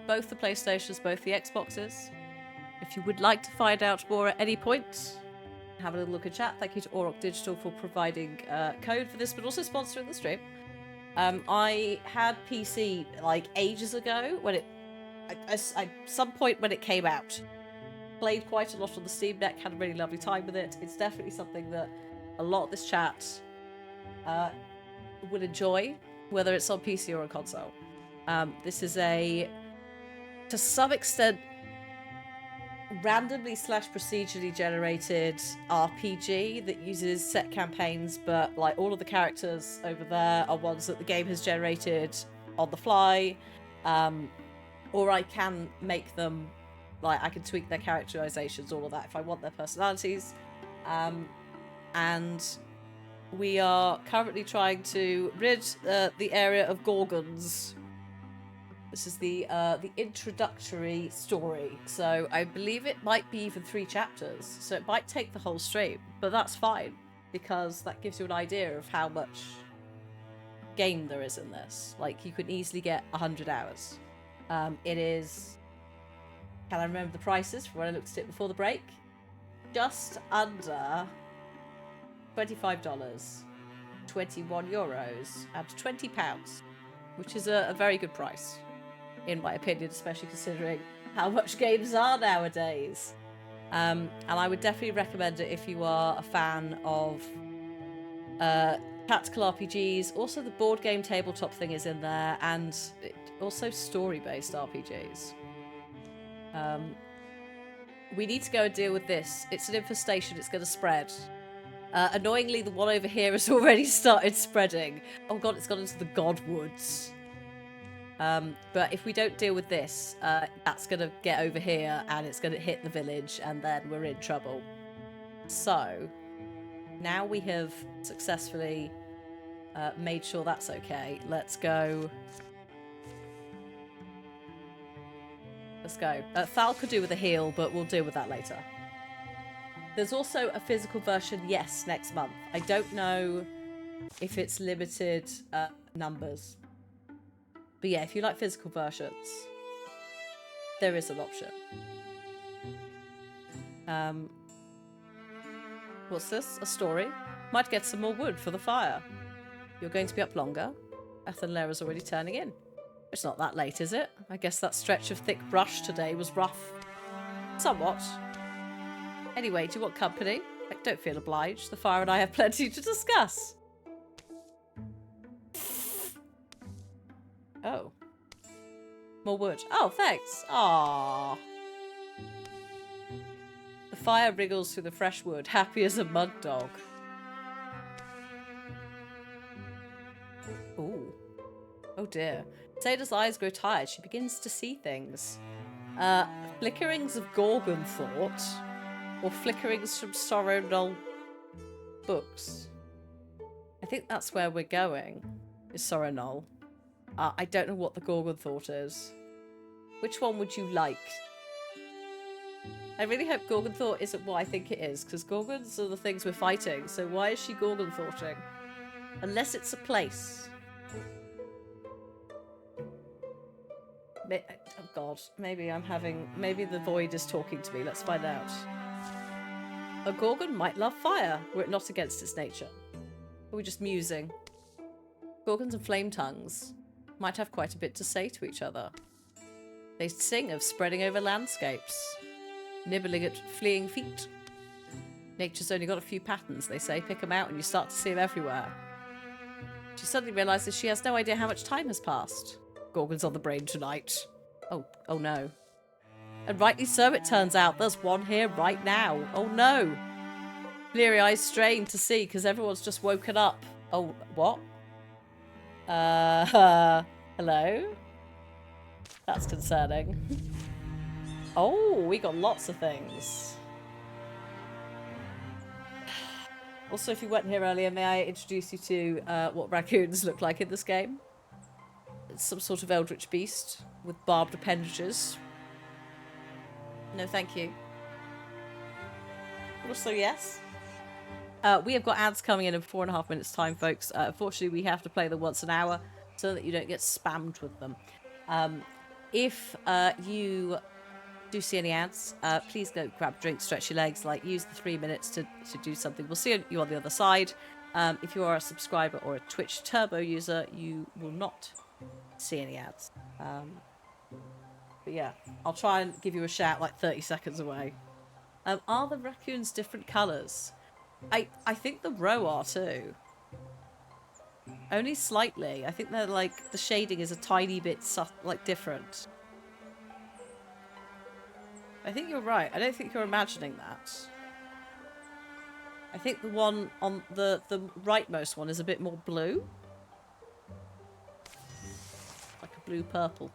both the PlayStations, both the Xboxes. If you would like to find out more at any point, have a little look in chat. Thank you to Auroch Digital for providing code for this, but also sponsoring the stream. I had PC like ages ago when it, some point when it came out. Played quite a lot on the Steam Deck, had a really lovely time with it. It's definitely something that a lot of this chat would enjoy, whether it's on PC or on console. This is a, to some extent, randomly / procedurally generated RPG that uses set campaigns, but like all of the characters over there are ones that the game has generated on the fly, or I can make them, like I can tweak their characterizations, all of that if I want their personalities, and we are currently trying to rid the area of Gorgons. This is the introductory story, so I believe it might be even 3 chapters, so it might take the whole stream, but that's fine, because that gives you an idea of how much game there is in this. Like, you could easily get 100 hours. It is... Can I remember the prices from when I looked at it before the break? Just under $25, 21 euros, and £20, which is a very good price, in my opinion, especially considering how much games are nowadays. And I would definitely recommend it if you are a fan of tactical RPGs. Also, the board game tabletop thing is in there, and also story-based RPGs. We need to go and deal with this. It's an infestation. It's going to spread. Annoyingly, the one over here has already started spreading. Oh god, it's gone into the Godwoods. But if we don't deal with this, that's going to get over here and it's going to hit the village, and then we're in trouble. So, now we have successfully made sure that's okay. Let's go. Let's go. Thal could do with a heal, but we'll deal with that later. There's also a physical version, yes, next month. I don't know if it's limited numbers. But yeah, if you like physical versions, there is an option. What's this? A story? Might get some more wood for the fire. You're going to be up longer. Ethanlera's already turning in. It's not that late, is it? I guess that stretch of thick brush today was rough. Somewhat. Anyway, do you want company? I don't feel obliged. The fire and I have plenty to discuss. Oh. More wood. Oh, thanks. Aww. The fire wriggles through the fresh wood, happy as a mud dog. Ooh. Oh dear. Sada's eyes grow tired. She begins to see things. Flickerings of Gorgon thought, or flickerings from Sorrow Knoll books. I think that's where we're going, is Sorrow Knoll. I don't know what the Gorgon thought is. Which one would you like? I really hope Gorgon thought isn't what I think it is, because Gorgons are the things we're fighting, so why is she Gorgon thoughting? Unless it's a place. Oh god, maybe the void is talking to me. Let's find out. A Gorgon might love fire, were it not against its nature. Or we're just musing. Gorgons and flame tongues might have quite a bit to say to each other. They sing of spreading over landscapes, nibbling at fleeing feet. Nature's only got a few patterns, they say. Pick them out and you start to see them everywhere. She suddenly realises she has no idea how much time has passed. Gorgon's on the brain tonight. Oh no. And rightly so, it turns out. There's one here right now. Oh no. Bleary eyes strain to see because everyone's just woken up. Oh, what? Hello? That's concerning. Oh, we got lots of things. Also, if you weren't here earlier, may I introduce you to what raccoons look like in this game? It's some sort of eldritch beast with barbed appendages. No, thank you. Also, yes. We have got ads coming in 4.5 minutes time, folks. Unfortunately, we have to play them once an hour so that you don't get spammed with them. If you do see any ads, please go grab a drink, stretch your legs, use the 3 minutes to do something. We'll see you on the other side. If you are a subscriber or a Twitch Turbo user, you will not see any ads. But yeah, I'll try and give you a shout 30 seconds away. Are the raccoons different colours? I think the row are too. Only slightly. I think they're the shading is a tiny bit different. I think you're right. I don't think you're imagining that. I think the one on the rightmost one is a bit more blue. Like a blue-purple.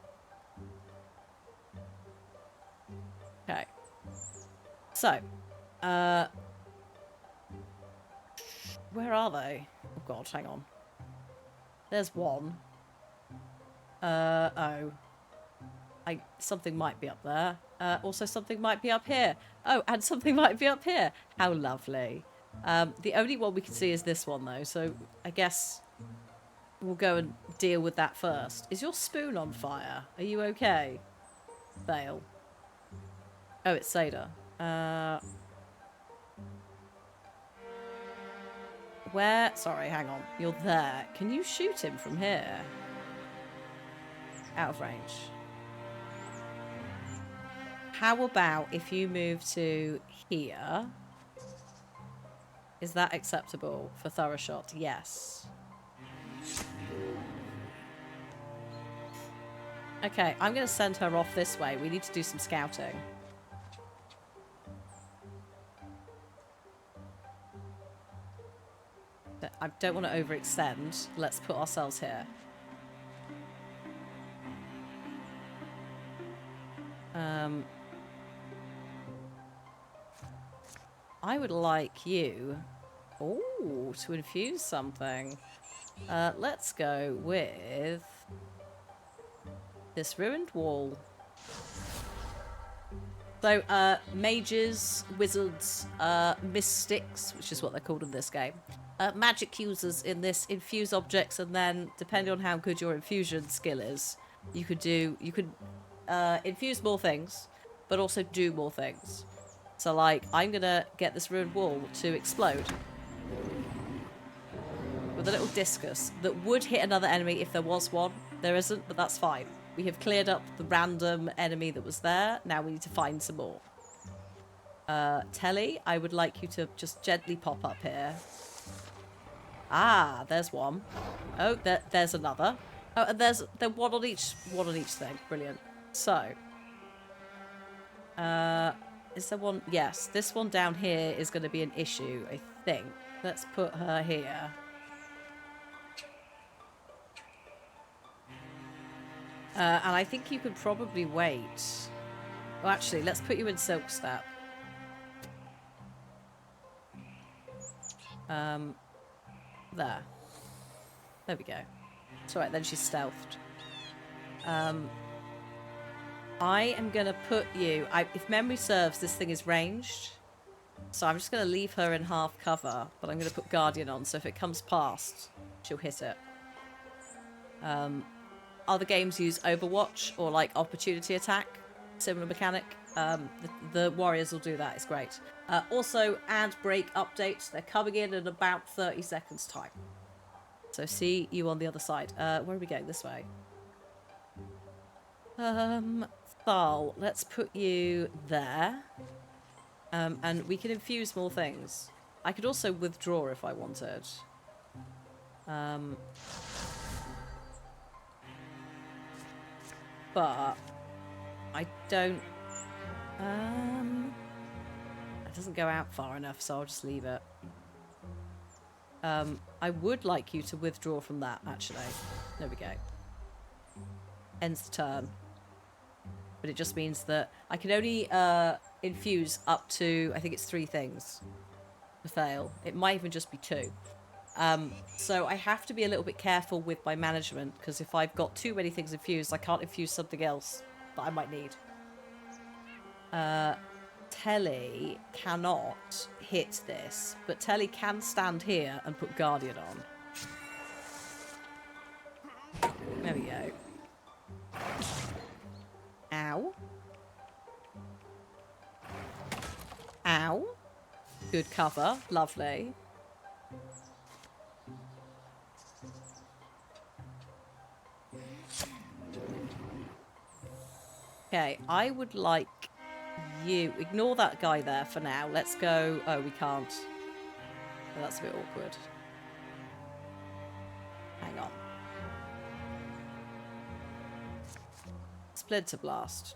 Okay. So, where are they? Oh god, hang on. There's one. Something might be up there. Also, something might be up here. Oh, and something might be up here. How lovely. The only one we can see is this one, though, so I guess we'll go and deal with that first. Is your spoon on fire? Are you okay? Bale. Oh, it's Sada. Where? Sorry, hang on. You're there. Can you shoot him from here? Out of range. How about if you move to here? Is that acceptable for thorough shot? Yes. Okay, I'm going to send her off this way. We need to do some scouting. I don't want to overextend. Let's put ourselves here. I would like you to infuse something. Let's go with this ruined wall. So, mages, wizards, mystics, which is what they're called in this game, magic users in this infuse objects, and then, depending on how good your infusion skill is, you could infuse more things, but also do more things. So, like, I'm gonna get this ruined wall to explode with a little discus that would hit another enemy if there was one. There isn't, but that's fine. We have cleared up the random enemy that was there. Now we need to find some more. Telly, I would like you to just gently pop up here. Ah, there's one. Oh, there's another. Oh, and there's one on each thing. Brilliant. So, is there one? Yes, this one down here is going to be an issue, I think. Let's put her here. And I think you could probably wait. Well, actually, let's put you in Silk Step. There. There we go. It's alright, then she's stealthed. I am going to put you... if memory serves, this thing is ranged. So I'm just going to leave her in half cover, but I'm going to put Guardian on, so if it comes past, she'll hit it. Other games use Overwatch or, like, Opportunity Attack. Similar mechanic. The Warriors will do that. It's great. Also, ad break updates. They're coming in about 30 seconds' time. So see you on the other side. Where are we going? This way. Thal, let's put you there. And we can infuse more things. I could also withdraw if I wanted. But I don't... it doesn't go out far enough, so I'll just leave it. I would like you to withdraw from that, actually. There we go. Ends the turn. But it just means that I can only infuse up to, I think it's 3 things to fail. It might even just be 2. So I have to be a little bit careful with my management, because if I've got too many things infused, I can't infuse something else that I might need. Telly cannot hit this, but Telly can stand here and put Guardian on. There we go. Ow. Ow. Good cover. Lovely. Okay, I would like you... Ignore that guy there for now. Let's go... Oh, we can't. Oh, that's a bit awkward. Hang on. Splinter Blast.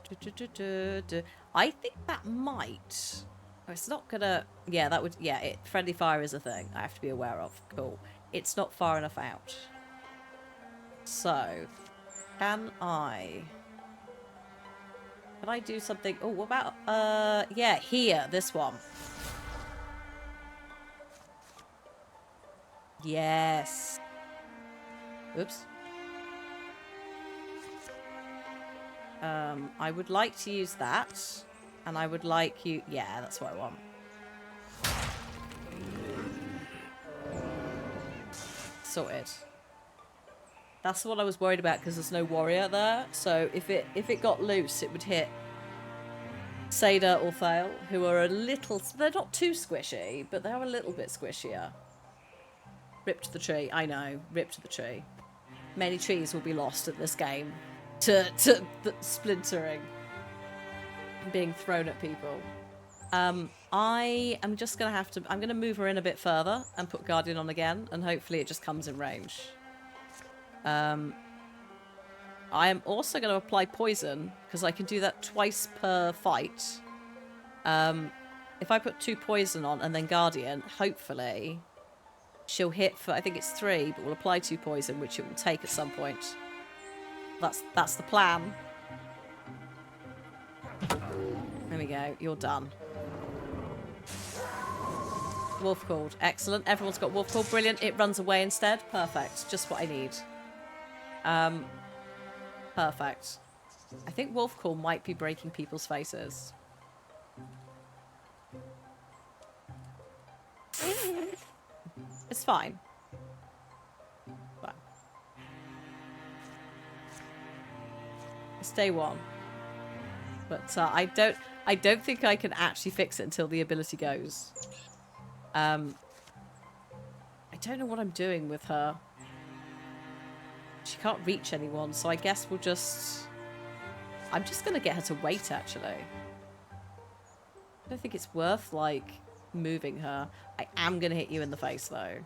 I think that might... Oh, it's not gonna... Yeah, that would... Yeah, friendly fire is a thing I have to be aware of. Cool. It's not far enough out. So, can I do something? Oh, what about... yeah, here. This one. Yes. Oops. I would like to use that. And I would like you... Yeah, that's what I want. Sorted. That's what I was worried about, because there's no warrior there. So if it got loose, it would hit Seda or Thale, who are a little... They're not too squishy, but they're a little bit squishier. Rip to the tree. I know. Rip to the tree. Many trees will be lost in this game to the splintering. Being thrown at people. I am just going to have to... I'm going to move her in a bit further and put Guardian on again, and hopefully it just comes in range. I am also going to apply poison, because I can do that twice per fight. If I put 2 poison on and then Guardian, hopefully she'll hit for... I think it's 3, but we'll apply 2 poison, which it will take at some point. That's the plan. There we go. You're done. Wolf called. Excellent. Everyone's got wolf called. Brilliant. It runs away instead. Perfect. Just what I need. Perfect. I think wolf call might be breaking people's faces. It's fine. Fine. It's day 1. But I I don't think I can actually fix it until the ability goes. I don't know what I'm doing with her. She can't reach anyone, so I guess we'll just... I'm just going to get her to wait, actually. I don't think it's worth, like, moving her. I am going to hit you in the face, though.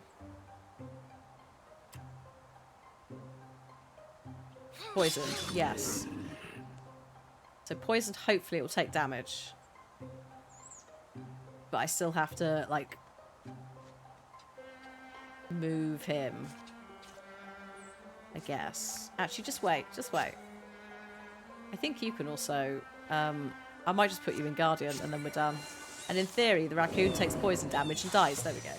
Poisoned, yes. So poisoned, hopefully it will take damage. But I still have to, like, move him. I guess. Actually, just wait. Just wait. I think you can also... I might just put you in Guardian and then we're done. And in theory, the raccoon takes poison damage and dies. There we go.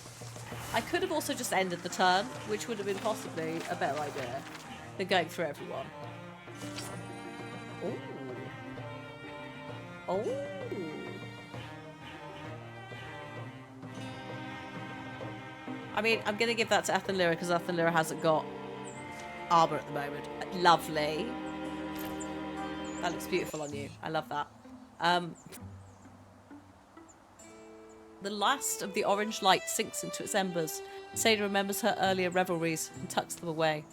I could have also just ended the turn, which would have been possibly a better idea than going through everyone. Ooh. Oh. I mean, I'm going to give that to Athenlyra because Athenlyra hasn't got armor at the moment. Lovely. That looks beautiful on you. I love that. The last of the orange light sinks into its embers. Sada remembers her earlier revelries and tucks them away.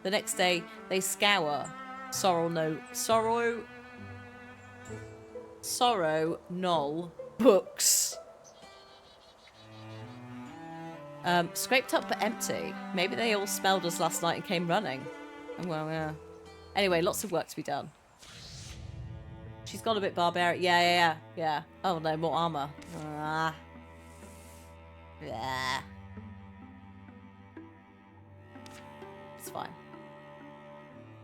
The next day, they scour Sorrow Knoll books. Scraped up but empty. Maybe they all smelled us last night and came running. Oh, well, yeah. Anyway, lots of work to be done. She's got a bit barbaric. Yeah. Oh no, more armor. Yeah. It's fine.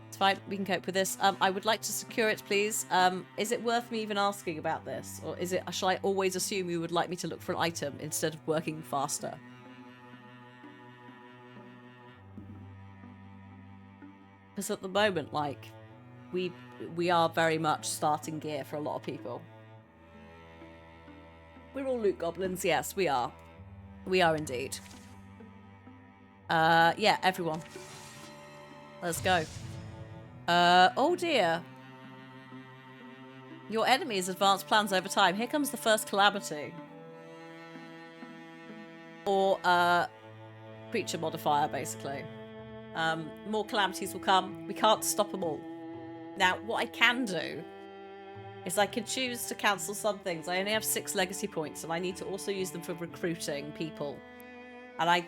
It's fine. We can cope with this. I would like to secure it, please. Is it worth me even asking about this? Or is it... Shall I always assume you would like me to look for an item instead of working faster? Because at the moment, like, we are very much starting gear for a lot of people. We're all loot goblins. Yes, we are. We are indeed. Yeah, everyone. Let's go. Oh dear. Your enemies advance plans over time. Here comes the first calamity. Or, creature modifier, basically. More calamities will come. We can't stop them all. Now, what I can do is I can choose to cancel some things. I only have 6 legacy points, and I need to also use them for recruiting people. And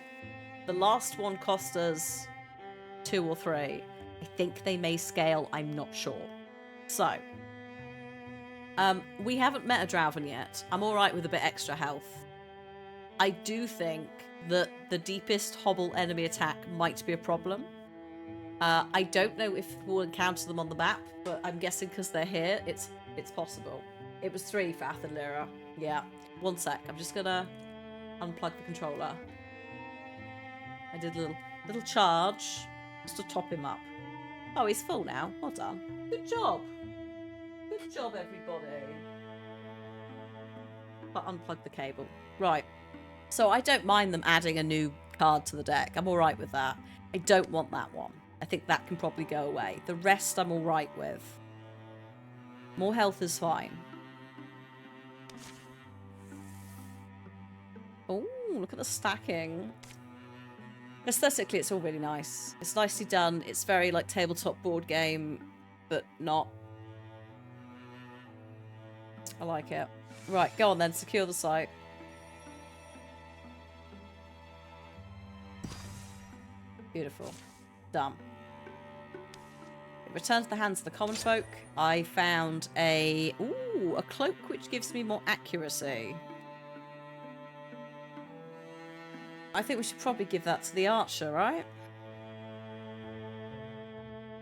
the last one cost us 2 or 3. I think they may scale. I'm not sure. So, we haven't met a Drowven yet. I'm all right with a bit extra health. I do think that the deepest hobble enemy attack might be a problem. I don't know if we'll encounter them on the map, but I'm guessing because they're here, it's possible. It was 3 for Athenlyra. Yeah. 1 sec. I'm just gonna unplug the controller. I did a little charge just to top him up. Oh, he's full now. Well done. Good job. Good job, everybody. But unplug the cable. Right. So I don't mind them adding a new card to the deck. I'm all right with that. I don't want that one. I think that can probably go away. The rest I'm all right with. More health is fine. Oh, look at the stacking. Aesthetically, it's all really nice. It's nicely done. It's very like tabletop board game, but not. I like it. Right, go on then. Secure the site. Beautiful. Done. It returns to the hands of the common folk. I found a cloak which gives me more accuracy. I think we should probably give that to the archer, right?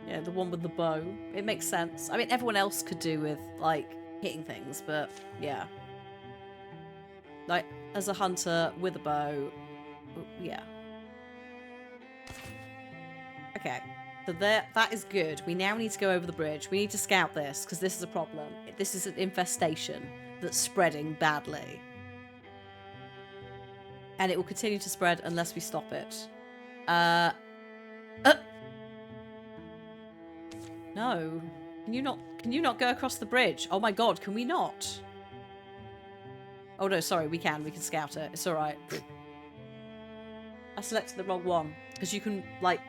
Yeah, the one with the bow. It makes sense. I mean, everyone else could do with, like, hitting things, but yeah. Like, as a hunter with a bow, yeah. Okay, so that is good. We now need to go over the bridge. We need to scout this, because this is a problem. This is an infestation that's spreading badly. And it will continue to spread unless we stop it. No. Can you not go across the bridge? Oh my god, can we not? Oh no, sorry, we can scout it. It's alright. I selected the wrong one. Because you can, like,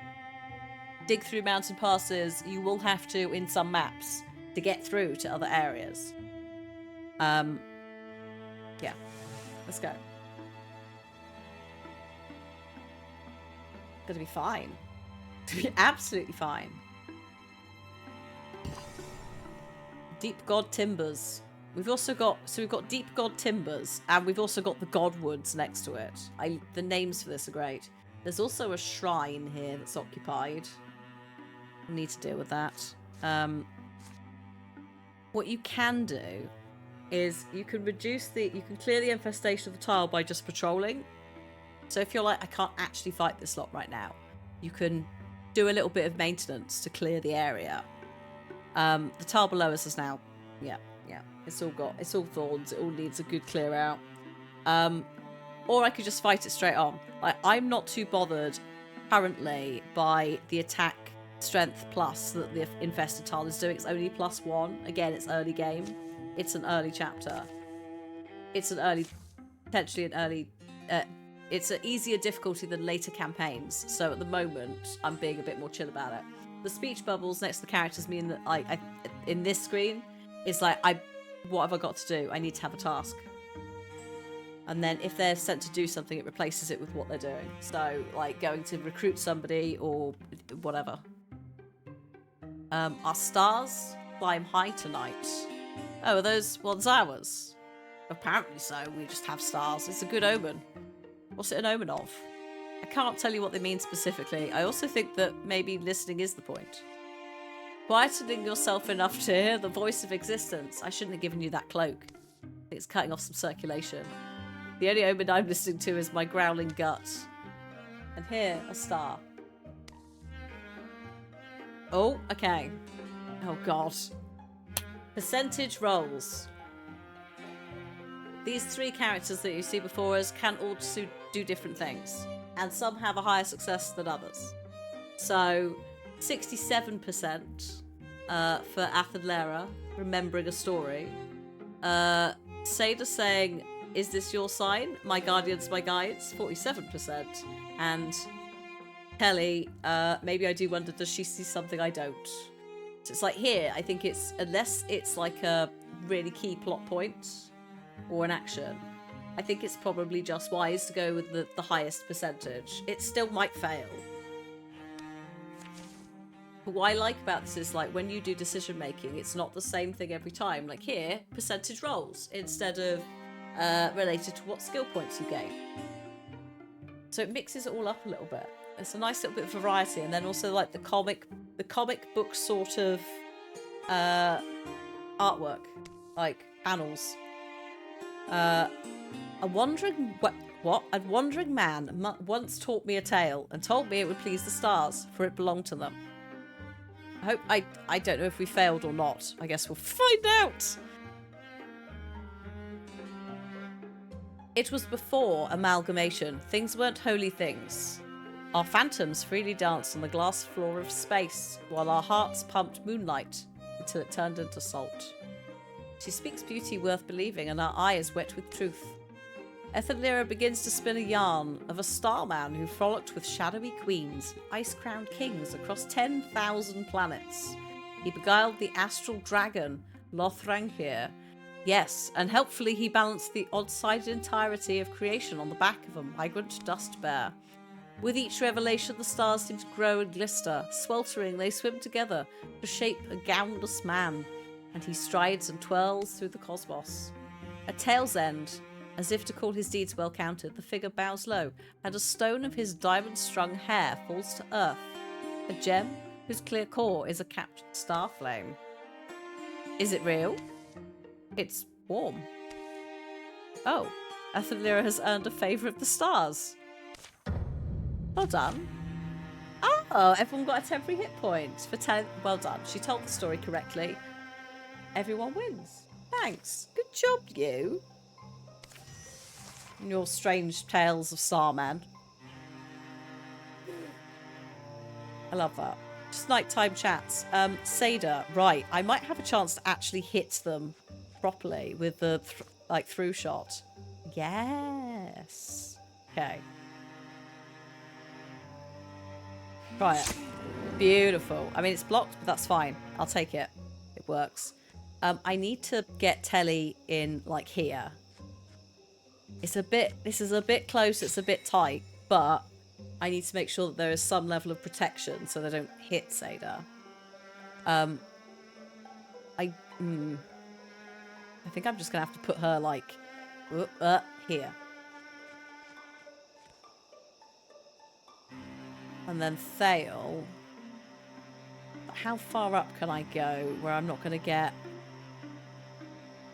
dig through mountain passes. You will have to, in some maps, to get through to other areas. Yeah. Let's go. Gonna be fine. Gonna be absolutely fine. Deep God Timbers. We've also got, so we've got Deep God Timbers, and we've also got the Godwoods next to it. The names for this are great. There's also a shrine here that's occupied. We need to deal with that. What you can do is you can clear the infestation of the tile by just patrolling. So if you're like, I can't actually fight this lot right now, you can do a little bit of maintenance to clear the area. The tile below us is now, yeah, it's all thorns. It all needs a good clear out. Or I could just fight it straight on. Like, I'm not too bothered currently by the attack strength plus that the infested tile is doing. It's only +1. Again, it's early game. It's an early chapter. It's it's an easier difficulty than later campaigns. So at the moment, I'm being a bit more chill about it. The speech bubbles next to the characters mean that I in this screen is like, what have I got to do? I need to have a task. And then if they're sent to do something, it replaces it with what they're doing. So, like, going to recruit somebody or whatever. Our stars climb high tonight. Oh, are those ones ours? Apparently so. We just have stars. It's a good omen. What's it an omen of? I can't tell you what they mean specifically. I also think that maybe listening is the point. Quietening yourself enough to hear the voice of existence. I shouldn't have given you that cloak. I think it's cutting off some circulation. The only omen I'm listening to is my growling gut. And here, a star. Oh, okay. Oh, God. Percentage rolls. These 3 characters that you see before us can all do different things. And some have a higher success than others. So, 67% for Athenlera, remembering a story. Seda saying, is this your sign? My guardians, my guides, 47%. And Kelly, maybe I do wonder, does she see something I don't? So it's like here, I think it's, unless it's like a really key plot point or an action, I think it's probably just wise to go with the highest percentage. It still might fail. But what I like about this is, like, when you do decision making, it's not the same thing every time. Like here, percentage rolls instead of related to what skill points you gain. So it mixes it all up a little bit. It's a nice little bit of variety, and then also like the comic book sort of artwork, like panels. A wandering man once taught me a tale and told me it would please the stars, for it belonged to them. I don't know if we failed or not. I guess we'll find out. It was before amalgamation. Things weren't holy things. Our phantoms freely danced on the glass floor of space, while our hearts pumped moonlight until it turned into salt. She speaks beauty worth believing, and our eye is wet with truth. Ethelira begins to spin a yarn of a starman who frolicked with shadowy queens, ice-crowned kings across 10,000 planets. He beguiled the astral dragon, Lothrangir. Yes, and helpfully he balanced the odd-sided entirety of creation on the back of a migrant dust bear. With each revelation, the stars seem to grow and glister. Sweltering, they swim together to shape a gownless man, and he strides and twirls through the cosmos. At tail's end, as if to call his deeds well counted, the figure bows low, and a stone of his diamond-strung hair falls to earth, a gem whose clear core is a captured star flame. Is it real? It's warm. Oh, Athelira has earned a favour of the stars. Well done. Oh, everyone got a temporary hit point for telling. Well done. She told the story correctly. Everyone wins. Thanks. Good job, you. And your strange tales of Starman. I love that. Just nighttime chats. Seda, right. I might have a chance to actually hit them properly with the through shot. Yes. Okay. Try it. Beautiful. I mean, it's blocked, but that's fine. I'll take it. It works. I need to get Telly in, like, here. This is a bit close, it's a bit tight, but I need to make sure that there is some level of protection so they don't hit Seda. I think I'm just gonna have to put her, like, here. And then Thale. How far up can I go where I'm not gonna get...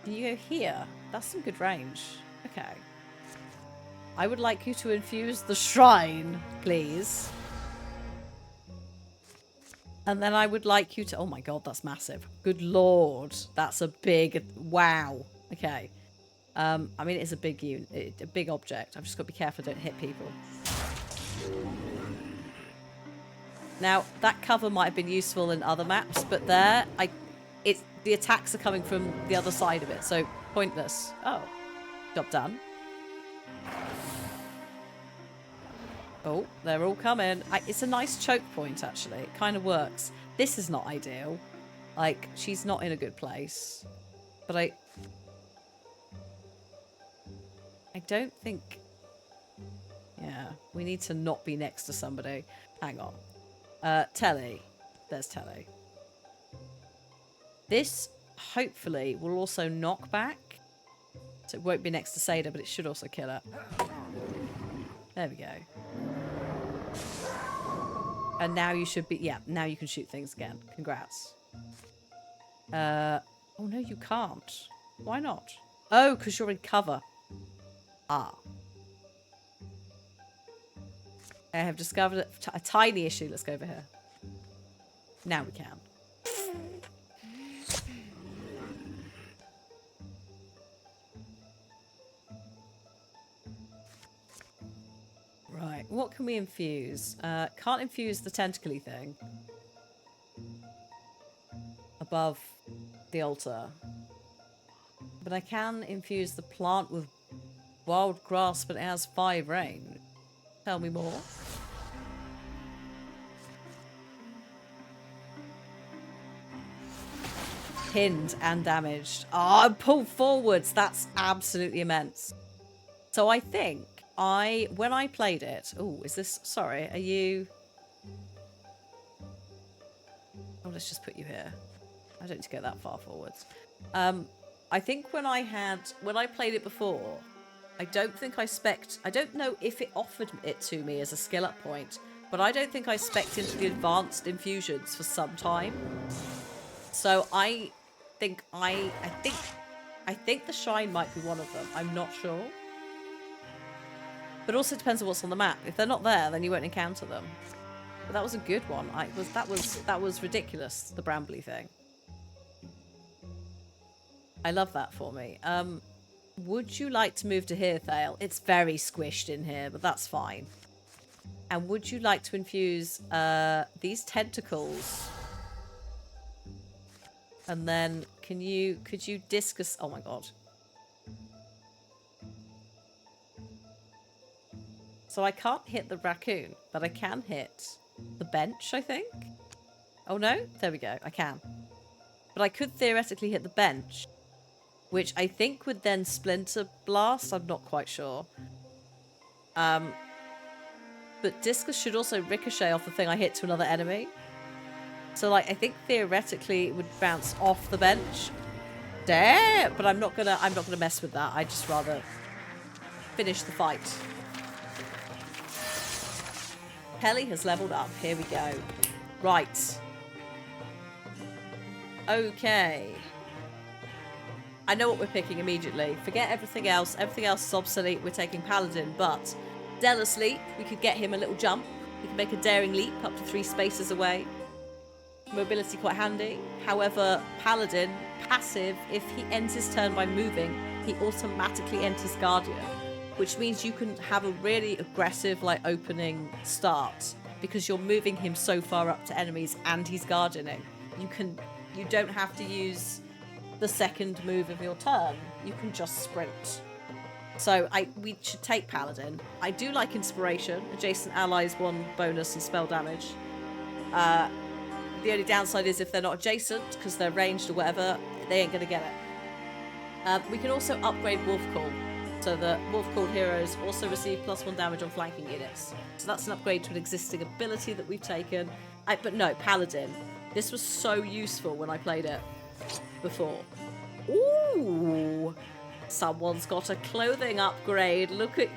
Can you go here? That's some good range. Okay. I would like you to infuse the shrine, please. And then I would like you to... Oh my god, that's massive. Good lord. That's a big... Wow. Okay. I mean, it's a big unit, a big object. I've just got to be careful I don't hit people. Now, that cover might have been useful in other maps, but there, the attacks are coming from the other side of it, so pointless. Oh. Job done. Oh, they're all coming. It's a nice choke point, actually. It kind of works. This is not ideal. Like, she's not in a good place. But I don't think... Yeah, we need to not be next to somebody. Hang on. Telly. There's Telly. This, hopefully, will also knock back. So it won't be next to Seda, but it should also kill her. There we go. And now you should be... Yeah, now you can shoot things again. Congrats. Oh, no, you can't. Why not? Oh, because you're in cover. Ah. I have discovered a tiny issue. Let's go over here. Now we can. Right, what can we infuse? Can't infuse the tentacly thing above the altar. But I can infuse the plant with wild grass, but it has 5 range. Tell me more. Pinned and damaged. Oh, pulled forwards. That's absolutely immense. So I think when I played it... Oh, is this... Sorry, are you... Oh, let's just put you here. I don't need to go that far forwards. I think when I played it before, I don't think I spec'd... I don't know if it offered it to me as a skill up point, but I don't think I spec'd into the advanced infusions for some time. So I think the shrine might be one of them. I'm not sure. But also depends on what's on the map. If they're not there, then you won't encounter them. But that was a good one. That was ridiculous, the Brambly thing. I love that for me. Would you like to move to here, Thale? It's very squished in here, but that's fine. And would you like to infuse these tentacles? And then could you discus... Oh my god. So I can't hit the raccoon, but I can hit the bench, I think. Oh no? There we go. I can. But I could theoretically hit the bench, which I think would then splinter blast. I'm not quite sure. But discus should also ricochet off the thing I hit to another enemy. So, like, I think theoretically it would bounce off the bench. Damn! But I'm not gonna mess with that. I'd just rather finish the fight. Pelly has leveled up. Here we go. Right. Okay. I know what we're picking immediately. Forget everything else. Everything else is obsolete. We're taking Paladin, but Zealous Leap, we could get him a little jump. He can make a daring leap up to 3 spaces away. Mobility quite handy. However, Paladin, passive, if he ends his turn by moving, he automatically enters Guardian, which means you can have a really aggressive, like, opening start because you're moving him so far up to enemies and he's Guardianing. You don't have to use the second move of your turn. You can just sprint. So we should take Paladin. I do like Inspiration. Adjacent allies 1 bonus and spell damage. The only downside is if they're not adjacent, because they're ranged or whatever, they ain't going to get it. We can also upgrade Wolf Call. So the Wolf Called heroes also receive +1 damage on flanking units. So that's an upgrade to an existing ability that we've taken. But no, Paladin. This was so useful when I played it before. Ooh! Someone's got a clothing upgrade. Look at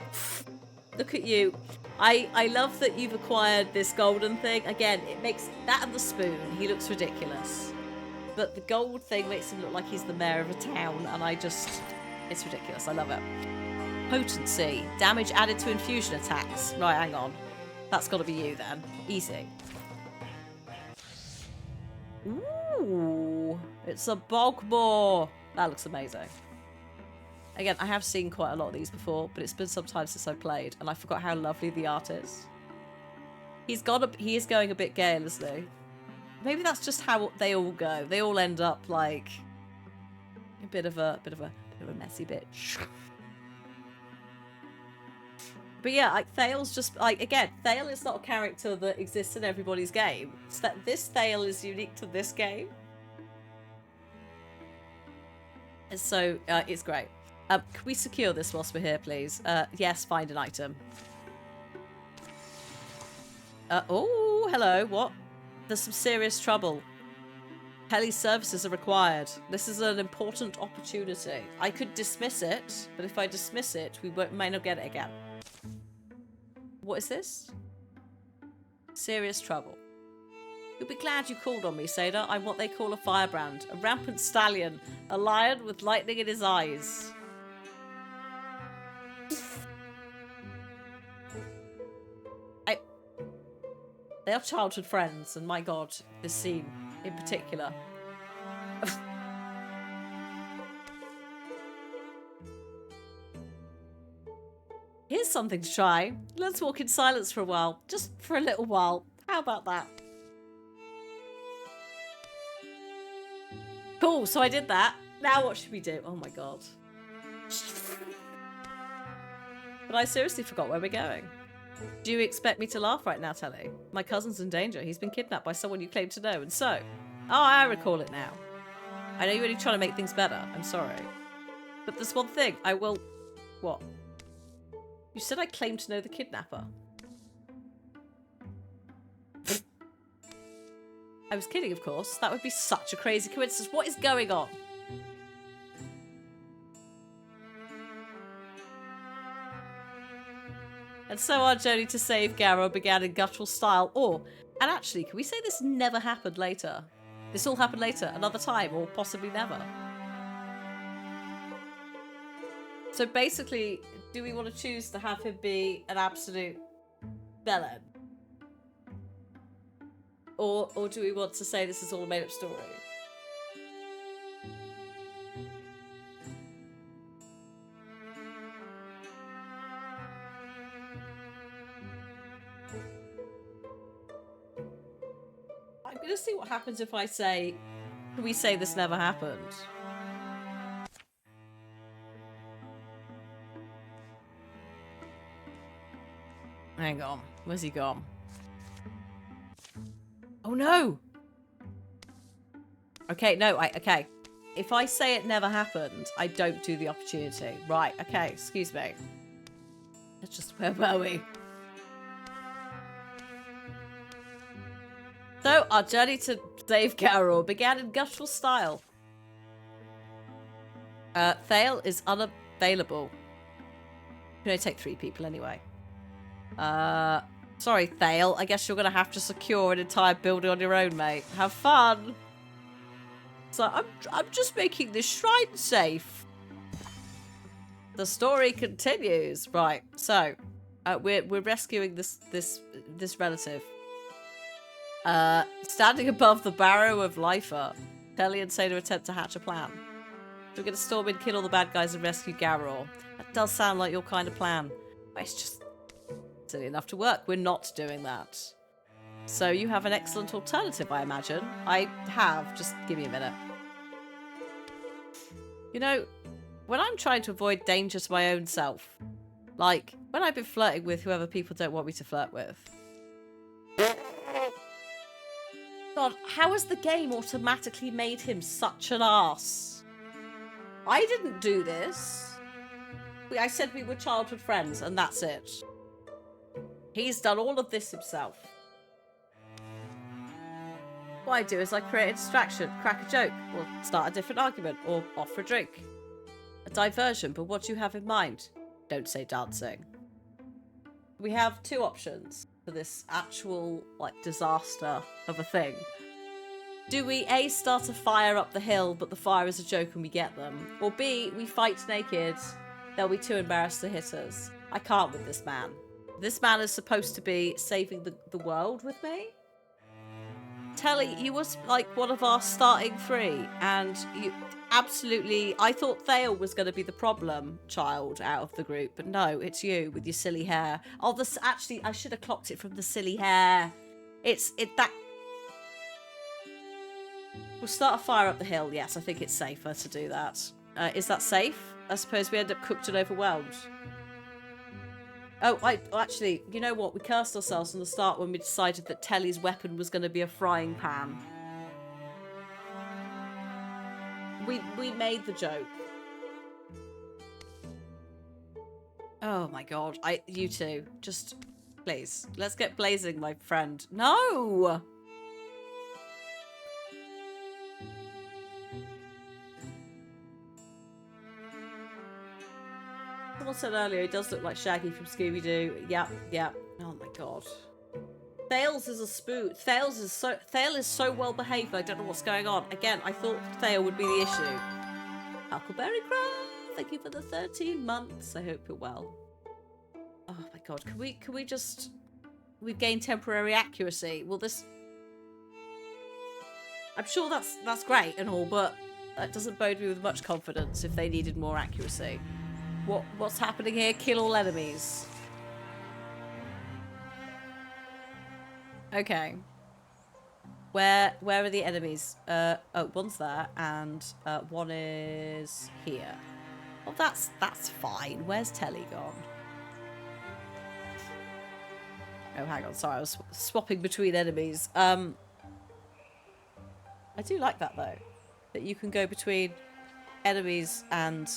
you. I love that you've acquired this golden thing. Again, it makes that and the spoon. He looks ridiculous. But the gold thing makes him look like he's the mayor of a town, and it's ridiculous. I love it. Potency. Damage added to infusion attacks. Right, hang on. That's got to be you then. Easy. Ooh. It's a Bogmore. That looks amazing. Again, I have seen quite a lot of these before, but it's been some time since I played, and I forgot how lovely the art is. He is going a bit Gale, isn't he? Maybe that's just how they all go. They all end up like a bit of a messy bitch. But yeah, like Thale's just like, again, Thale is not a character that exists in everybody's game. It's that this Thale is unique to this game. And so it's great. Can we secure this whilst we're here, please? Yes, find an item. Oh, hello. What? There's some serious trouble. Heli services are required. This is an important opportunity. I could dismiss it, but if I dismiss it, we may not get it again. What is this? Serious trouble. You'll be glad you called on me, Seda. I'm what they call a firebrand. A rampant stallion. A lion with lightning in his eyes. They are childhood friends, and my god, this scene in particular. Here's something to try. Let's walk in silence for a while. Just for a little while. How about that? Cool, so I did that. Now what should we do? Oh my god. But I seriously forgot where we're going. Do you expect me to laugh right now, Telly? My cousin's in danger. He's been kidnapped by someone you claim to know, and so... Oh, I recall it now. I know you're only trying to make things better. I'm sorry. But there's one thing. I will... What? You said I claim to know the kidnapper. I was kidding, of course. That would be such a crazy coincidence. What is going on? And so our journey to save Garrow began in guttural style. And actually, can we say this never happened later? This all happened later, another time, or possibly never. So basically, do we want to choose to have him be an absolute bellend? Or do we want to say this is all a made-up story? I'm going to see what happens if I say, can we say this never happened? Hang on. Where's he gone? Oh no! Okay, no, okay. If I say it never happened, I don't do the opportunity. Right, okay, excuse me. Let's just, where were we? So, our journey to save Garrow began in guttural style. Thale is unavailable. You can only take 3 people anyway. Sorry, Thale. I guess you're going to have to secure an entire building on your own, mate. Have fun. So, I'm just making this shrine safe. The story continues. Right, so, we're rescuing this relative. Standing above the barrow of Lifer, Telly and Seda attempt to hatch a plan. We're going to storm in, kill all the bad guys, and rescue Garrow. That does sound like your kind of plan. But it's just silly enough to work. We're not doing that. So you have an excellent alternative, I imagine. I have. Just give me a minute. You know, when I'm trying to avoid danger to my own self, like when I've been flirting with whoever people don't want me to flirt with. God, how has the game automatically made him such an ass? I didn't do this. I said we were childhood friends, and that's it. He's done all of this himself. What I do is I create a distraction, crack a joke, or start a different argument, or offer a drink. A diversion, but what do you have in mind? Don't say dancing. We have two options for this actual, like, disaster of a thing. Do we A, start a fire up the hill, but the fire is a joke and we get them? Or B, we fight naked, they'll be too embarrassed to hit us. I can't with this man. This man is supposed to be saving the world with me? Telly, you was like one of our starting three, and you absolutely... I thought Thale was going to be the problem child out of the group, but no, it's you with your silly hair. Oh, this actually, I should have clocked it from the silly hair. That... We'll start a fire up the hill. Yes, I think it's safer to do that. Is that safe? I suppose we end up cooked and overwhelmed. Oh, actually, you know what? We cursed ourselves from the start when we decided that Telly's weapon was going to be a frying pan. We made the joke. Oh my god. You two, just please, let's get blazing, my friend. No! Someone said earlier, he does look like Shaggy from Scooby-Doo. Yep. Oh my god. Thales is a spook. Thale is so well behaved. I don't know what's going on. Again, I thought Thale would be the issue. Huckleberry Crow, thank you for the 13 months. I hope you're well. Oh my god, can we just... We've gained temporary accuracy. Will this... I'm sure that's great and all, but that doesn't bode me with much confidence if they needed more accuracy. What's happening here? Kill all enemies. Okay. Where are the enemies? Oh, one's there, and one is here. Oh, that's fine. Where's Telly gone? Oh, hang on. Sorry, I was swapping between enemies. I do like that though, that you can go between enemies and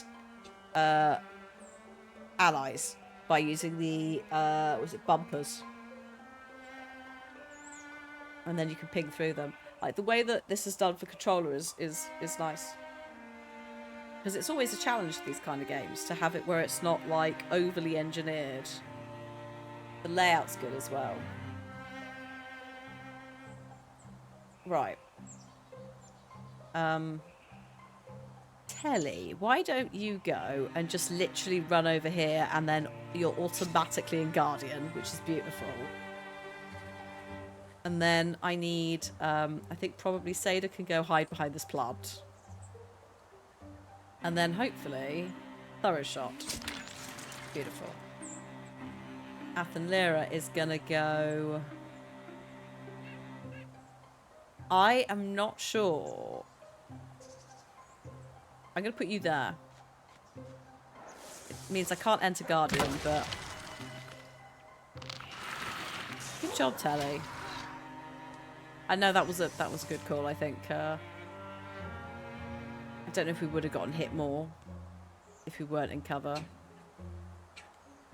allies by using the was it bumpers, and then you can ping through them. Like the way that this is done for controller is nice, because it's always a challenge to these kind of games to have it where it's not like overly engineered. The layout's good as well. Right. Telly, why don't you go and just literally run over here, and then you're automatically in Guardian, which is beautiful. And then I need, I think probably Seda can go hide behind this plant. And then hopefully, Thorough Shot. Beautiful. Athenlira is gonna go... I am not sure... I'm going to put you there. It means I can't enter Guardian, but... Good job, Telly. I know that was a good call, I think. I don't know if we would have gotten hit more if we weren't in cover.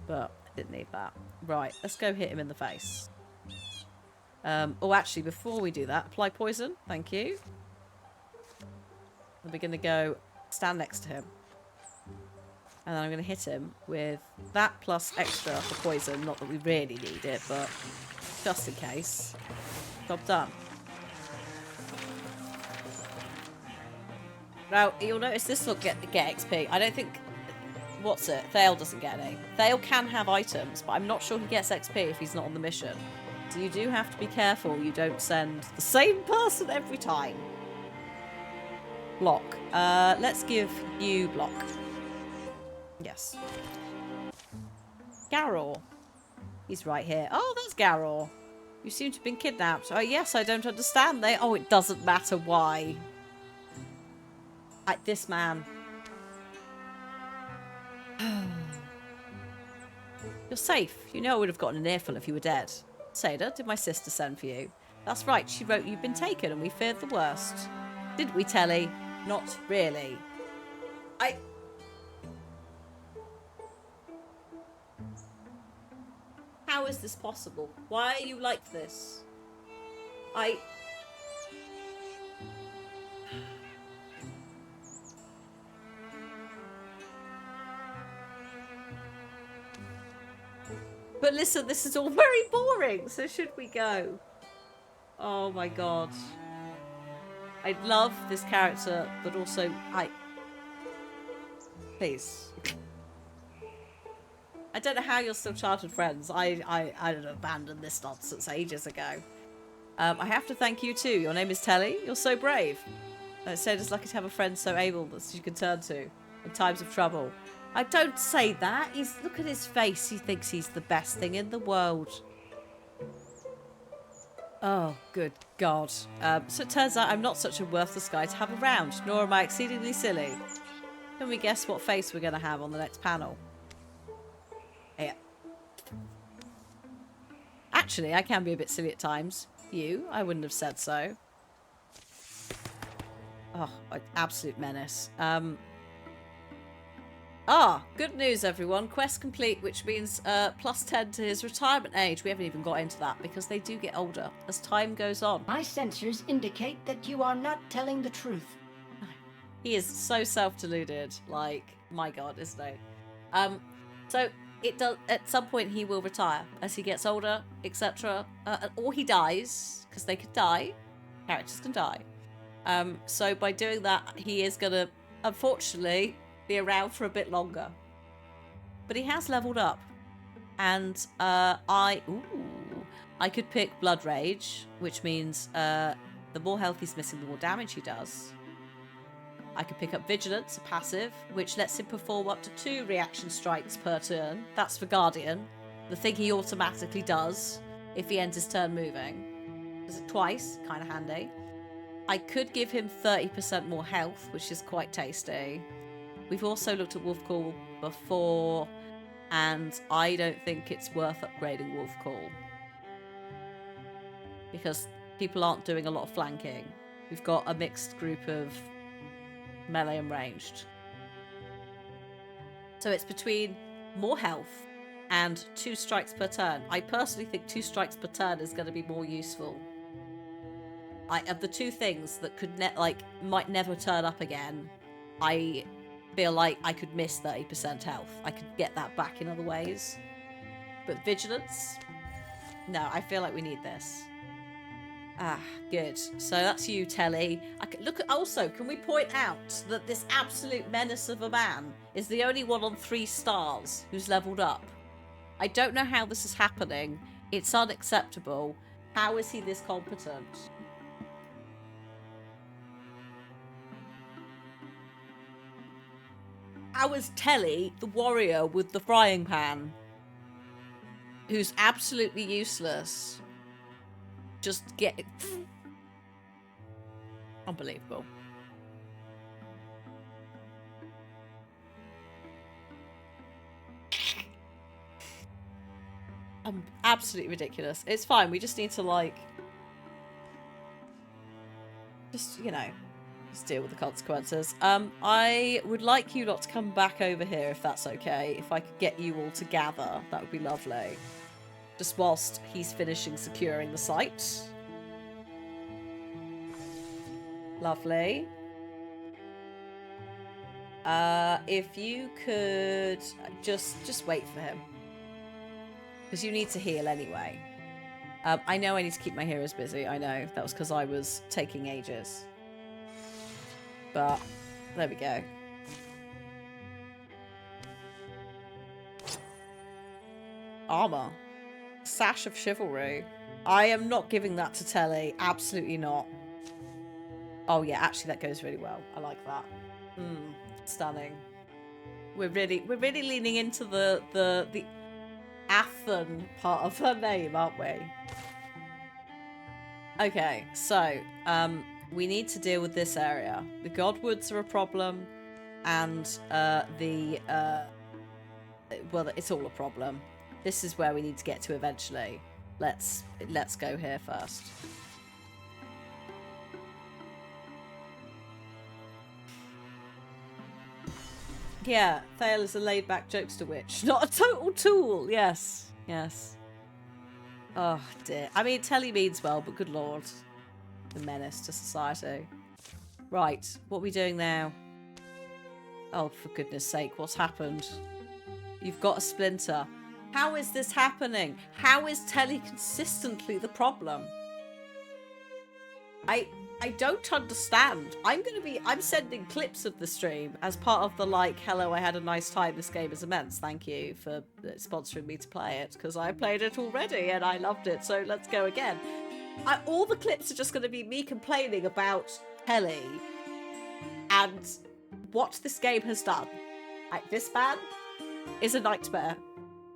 But I didn't need that. Right, let's go hit him in the face. Oh, actually, before we do that, apply poison. Thank you. And we're going to go... stand next to him, and then I'm going to hit him with that plus extra for poison. Not that we really need it, but just in case. Job done. Now you'll notice this will get XP. I don't think... what's it? Thale doesn't get any. Thale can have items, but I'm not sure he gets XP if he's not on the mission. So you do have to be careful you don't send the same person every time. Block. Let's give you block. Yes. Garor. He's right here. Oh, that's Garor. You seem to have been kidnapped. Oh, yes, I don't understand. Oh, it doesn't matter why. This man. You're safe. You know I would have gotten an earful if you were dead. Seda, did my sister send for you? That's right, she wrote you've been taken and we feared the worst. Didn't we, Telly? Not really. How is this possible? Why are you like this? But listen, this is all very boring, so should we go? Oh my god. I love this character, but also Please. I don't know how you're still childhood friends. I abandoned this nonsense ages ago. I have to thank you too. Your name is Telly. You're so brave. Seda's lucky to have a friend so able that she can turn to in times of trouble. I don't say that. Look at his face. He thinks he's the best thing in the world. Oh, good God. So it turns out I'm not such a worthless guy to have around, nor am I exceedingly silly. Can we guess what face we're going to have on the next panel? Yeah. Actually, I can be a bit silly at times. You? I wouldn't have said so. Oh, absolute menace. Good news, everyone. Quest complete, which means plus 10 to his retirement age. We haven't even got into that because they do get older as time goes on. My sensors indicate that you are not telling the truth. He is so self-deluded. Like, my God, isn't he? So it does. At some point, he will retire as he gets older, etc. Or he dies, because they could die. Characters can die. So by doing that, he is going to, unfortunately, be around for a bit longer. But he has leveled up. And I could pick Blood Rage, which means the more health he's missing, the more damage he does. I could pick up Vigilance, a passive, which lets him perform up to 2 reaction strikes per turn. That's for Guardian, the thing he automatically does if he ends his turn moving. Does it twice, kind of handy. I could give him 30% more health, which is quite tasty. We've also looked at Wolf Call before, and I don't think it's worth upgrading Wolf Call. Because people aren't doing a lot of flanking. We've got a mixed group of melee and ranged. So it's between more health and 2 strikes per turn. I personally think 2 strikes per turn is going to be more useful. Of the 2 things that could might never turn up again, I feel like I could miss 30% health. I could get that back in other ways. But Vigilance? No, I feel like we need this. Good. So that's you, Telly. Also, can we point out that this absolute menace of a man is the only one on 3 stars who's leveled up? I don't know how this is happening. It's unacceptable. How is he this competent? How is Telly the warrior with the frying pan, who's absolutely useless? Just get it. Unbelievable. Absolutely ridiculous. It's fine. We just need to just deal with the consequences. I would like you lot to come back over here if that's okay. If I could get you all to gather, that would be lovely. Just whilst he's finishing securing the site. Lovely. If you could just wait for him. Because you need to heal anyway. I know I need to keep my heroes busy. I know. That was because I was taking ages. But there we go. Armor. Sash of Chivalry. I am not giving that to Telly. Absolutely not. Oh yeah, actually that goes really well. I like that. Stunning. We're really leaning into the Athen part of her name, aren't we? Okay, so we need to deal with this area. The Godwoods are a problem, and the Well, it's all a problem. This is where we need to get to eventually. Let's go here first. Yeah, Thale is a laid-back jokester witch, not a total tool. Yes, yes. Oh dear. I mean, Telly means well, but good lord, the menace to society. Right, what are we doing now? Oh, for goodness sake, what's happened? You've got a splinter. How is this happening? How is Telly consistently the problem? I don't understand. I'm sending clips of the stream as part of the like, hello, I had a nice time, this game is immense. Thank you for sponsoring me to play it, because I played it already and I loved it, so let's go again. All the clips are just going to be me complaining about Telly and what this game has done. Like, this man is a nightmare.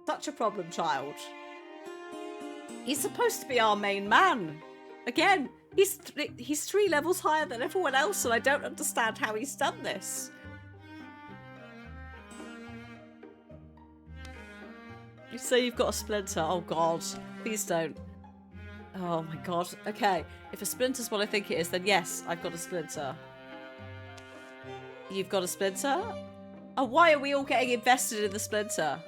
Such a problem child. He's supposed to be our main man. Again, he's 3 levels higher than everyone else, and I don't understand how he's done this. You say you've got a splinter. Oh god, please don't. Oh my god. Okay, if a splinter's what I think it is, then yes, I've got a splinter. You've got a splinter? Oh, why are we all getting invested in the splinter?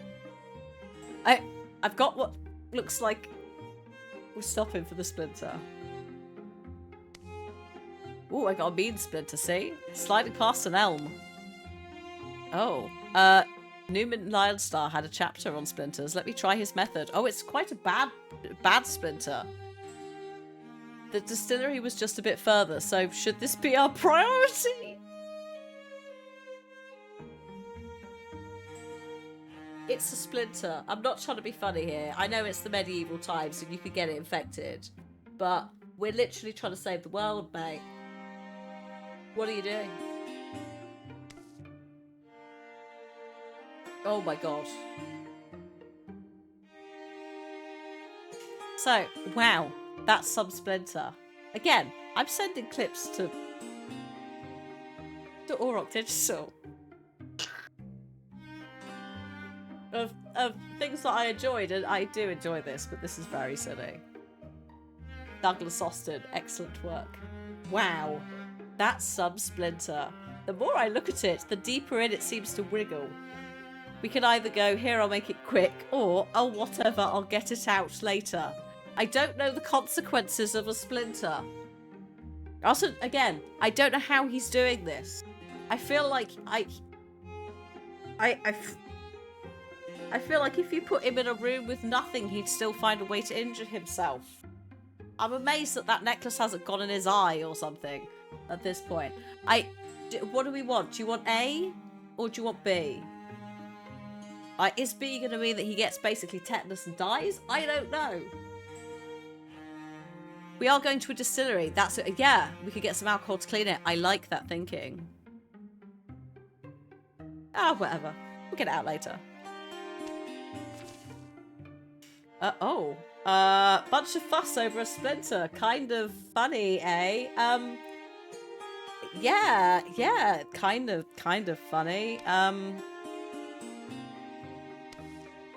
I've got what looks like we're stopping for the splinter. Oh, I got a mean splinter, see? Sliding past an elm. Oh. Newman Lionstar had a chapter on splinters. Let me try his method. Oh, it's quite a bad splinter. The distillery was just a bit further, so should this be our priority? It's a splinter. I'm not trying to be funny here. I know it's the medieval times and you could get it infected. But we're literally trying to save the world, mate. What are you doing? Oh my god. So, wow. That's some splinter. Again, I'm sending clips to Auroch Digital. Of things that I enjoyed, and I do enjoy this, but this is very silly. Douglas Austin, excellent work. Wow, that's some splinter. The more I look at it, the deeper in it seems to wriggle. We can either go, here, I'll make it quick, or, oh, whatever, I'll get it out later. I don't know the consequences of a splinter. Also, again, I don't know how he's doing this. I feel like I feel like if you put him in a room with nothing, he'd still find a way to injure himself. I'm amazed that that necklace hasn't gone in his eye or something at this point. What do we want? Do you want A or do you want B? Is B going to mean that he gets basically tetanus and dies? I don't know. We are going to a distillery. That's it. Yeah, we could get some alcohol to clean it. I like that thinking. Ah, whatever. We'll get it out later. Bunch of fuss over a splinter. Kind of funny, eh? Yeah, kind of funny.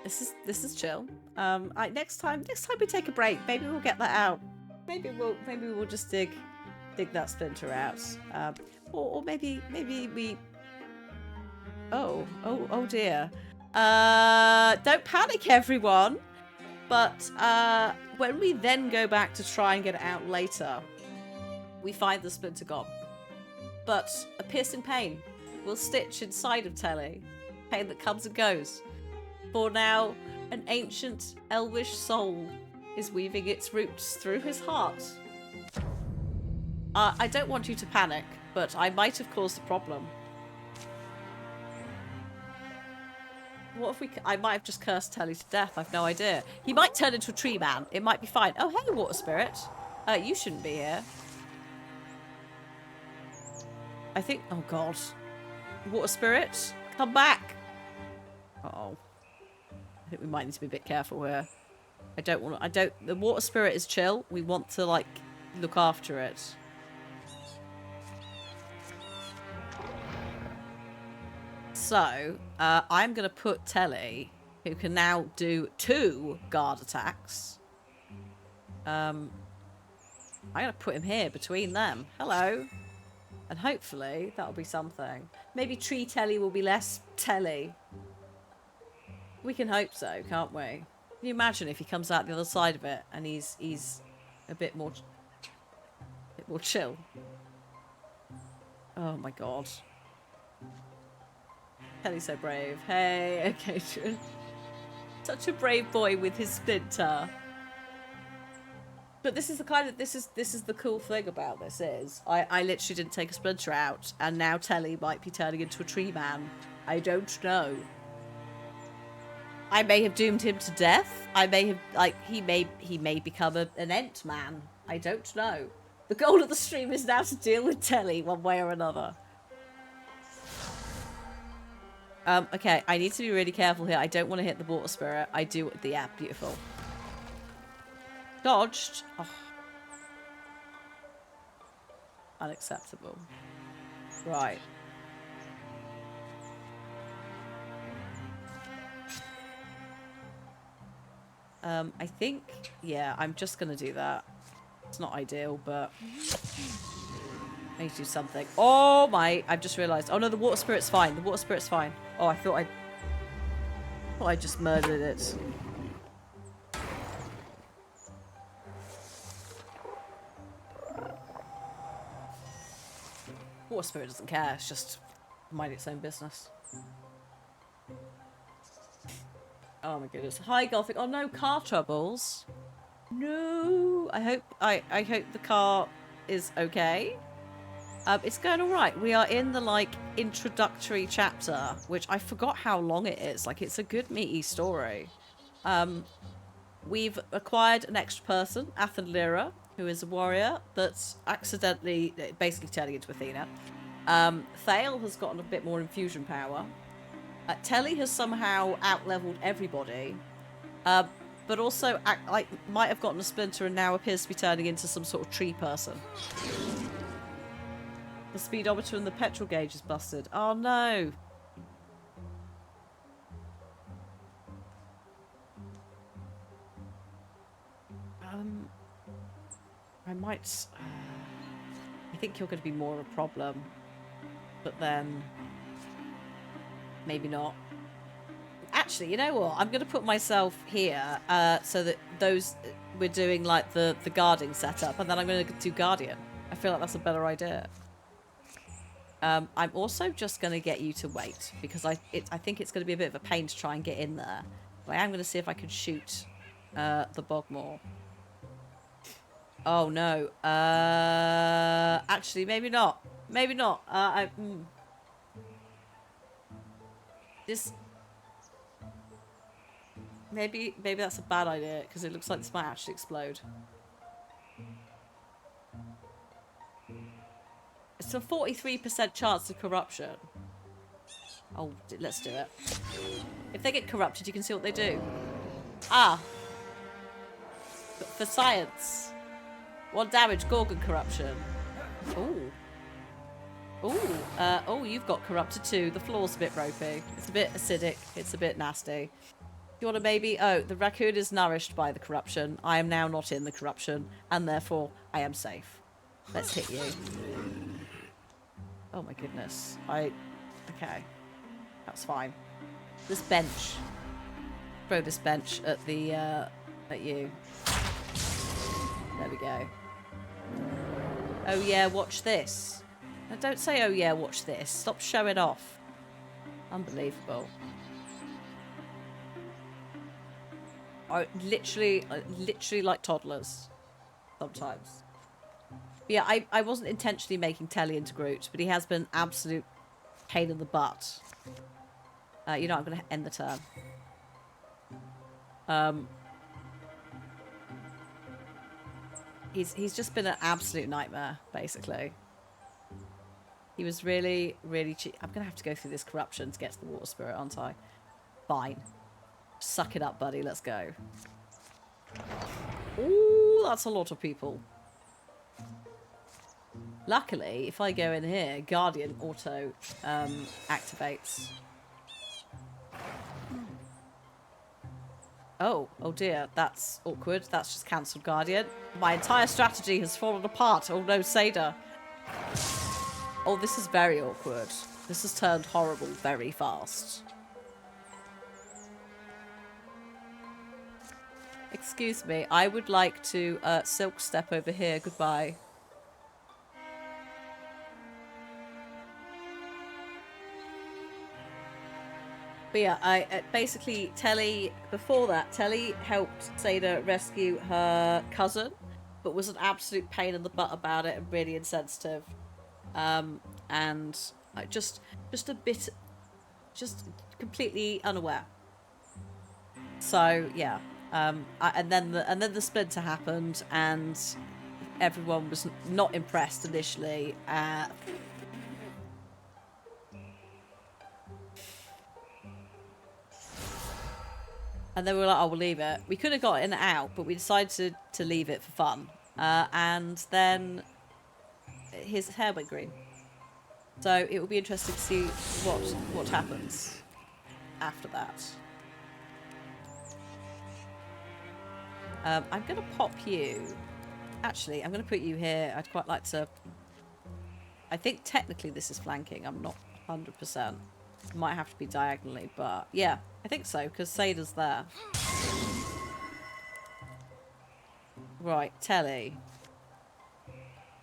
This is chill. Next time we take a break. Maybe we'll get that out. Maybe we'll just dig that splinter out. Or maybe we. Oh dear. Don't panic, everyone. But when we then go back to try and get it out later, we find the splinter gone. But a piercing pain will stitch inside of Telly. Pain that comes and goes. For now, an ancient elvish soul is weaving its roots through his heart. I don't want you to panic, but I might have caused a problem. What if I might have just cursed Telly to death. I've no idea. He might turn into a tree man. It might be fine. Oh, hey, water spirit. You shouldn't be here. I think... Oh, God. Water spirit, come back. Uh-oh. I think we might need to be a bit careful here. The water spirit is chill. We want to, like, look after it. So, I'm going to put Telly, who can now do 2 guard attacks. I'm going to put him here between them. Hello. And hopefully that'll be something. Maybe Tree Telly will be less Telly. We can hope so, can't we? Can you imagine if he comes out the other side of it and he's a bit more chill? Oh my god. Telly's so brave. Hey, okay. Such a brave boy with his splinter. But this is the kind of this is the cool thing about this is I literally didn't take a splinter out, and now Telly might be turning into a tree man. I don't know. I may have doomed him to death. I may have he may become an Ent man. I don't know. The goal of the stream is now to deal with Telly one way or another. Okay, I need to be really careful here. I don't want to hit the water spirit. I do the yeah, beautiful. Dodged. Oh. Unacceptable. Right. I think, yeah, I'm just going to do that. It's not ideal, but I need to do something. Oh my, I've just realised. Oh no, the water spirit's fine. The water spirit's fine. Oh, I thought I just murdered it. Water spirit doesn't care. It's just mind its own business. Oh my goodness. Hi, Gothic. Oh no, car troubles. No. I hope the car is okay. It's going all right. We are in the like introductory chapter, which I forgot how long it is. Like, it's a good meaty story. We've acquired an extra person, Athenlira, who is a warrior that's accidentally basically turning into Athena. Thale has gotten a bit more infusion power. Telly has somehow out-leveled everybody, but also might have gotten a splinter and now appears to be turning into some sort of tree person. The speedometer and the petrol gauge is busted. Oh no! I might... I think you're going to be more of a problem, but then... maybe not. Actually, you know what? I'm going to put myself here so that we're doing like the guarding setup, and then I'm going to do Guardian. I feel like that's a better idea. I'm also just going to get you to wait because I think it's going to be a bit of a pain to try and get in there. But I am going to see if I can shoot the Bogmore. Oh no. Actually, maybe not. Maybe not. This... Maybe that's a bad idea, because it looks like this might actually explode. It's a 43% chance of corruption. Oh, let's do it. If they get corrupted, you can see what they do. Ah! But for science. 1 damage, Gorgon corruption. Ooh. Ooh, oh, you've got corrupted too. The floor's a bit ropey. It's a bit acidic. It's a bit nasty. You want to maybe... Oh, the raccoon is nourished by the corruption. I am now not in the corruption, and therefore I am safe. Let's hit you. Oh my goodness. Okay. That's fine. This bench. Throw this bench at the, at you. There we go. Oh yeah, watch this. Now, don't say, oh yeah, watch this. Stop showing off. Unbelievable. I literally like toddlers. Sometimes. But yeah, I wasn't intentionally making Telly into Groot, but he has been absolute pain in the butt. You know, I'm going to end the turn. He's just been an absolute nightmare, basically. He was really, really cheap. I'm going to have to go through this corruption to get to the water spirit, aren't I? Fine. Suck it up, buddy. Let's go. Ooh, that's a lot of people. Luckily, if I go in here, Guardian auto activates. Oh dear, that's awkward. That's just cancelled Guardian. My entire strategy has fallen apart. Oh no, Seda. Oh, this is very awkward. This has turned horrible very fast. Excuse me, I would like to silk step over here. Goodbye. But yeah, basically Telly, before that, Telly helped Seda rescue her cousin, but was an absolute pain in the butt about it and really insensitive. And just a bit, just completely unaware. So yeah, and then the splinter happened, and everyone was not impressed initially. And then we were like, oh, we'll leave it. We could have got in and out, but we decided to leave it for fun. And then his hair went green. So it will be interesting to see what happens after that. I'm going to pop you. Actually, I'm going to put you here. I'd quite like to... I think technically this is flanking. I'm not 100%. Might have to be diagonally, but yeah, I think so, because Seda's there. Right, Telly.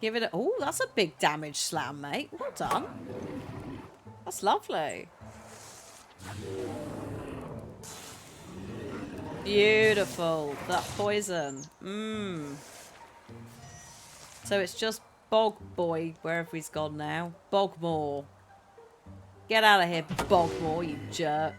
Give it a... Oh, that's a big damage slam, mate. Well done. That's lovely. Beautiful. That poison. So it's just Bog Boy, wherever he's gone now. Bogmore. Get out of here, Bogmore, you jerk.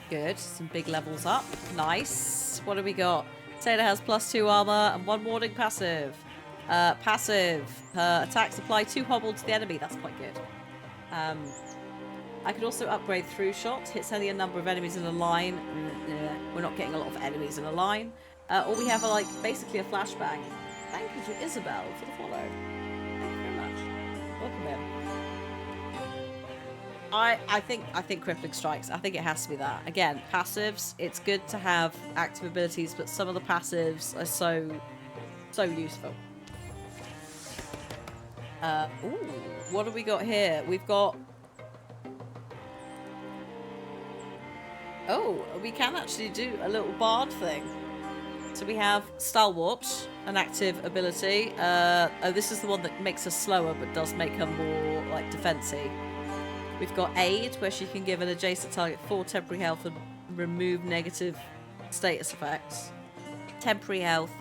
Good. Some big levels up. Nice. What do we got? Taylor has +2 armor and 1 warding passive. Passive. Her attacks apply 2 hobble to the enemy. That's quite good. I could also upgrade through shot. Hits only a number of enemies in a line. We're not getting a lot of enemies in a line. Or we have basically a flashbang. Thank you to Isabel for the follow. Thank you very much. Welcome in. I think crippling strikes. I think it has to be that. Again, passives. It's good to have active abilities, but some of the passives are so useful. Ooh, what have we got here? We've got... Oh, we can actually do a little bard thing. So we have Stalwart, an active ability. Oh, this is the one that makes her slower, but does make her more, defensive. We've got Aid, where she can give an adjacent target 4 temporary health and remove negative status effects. Temporary health,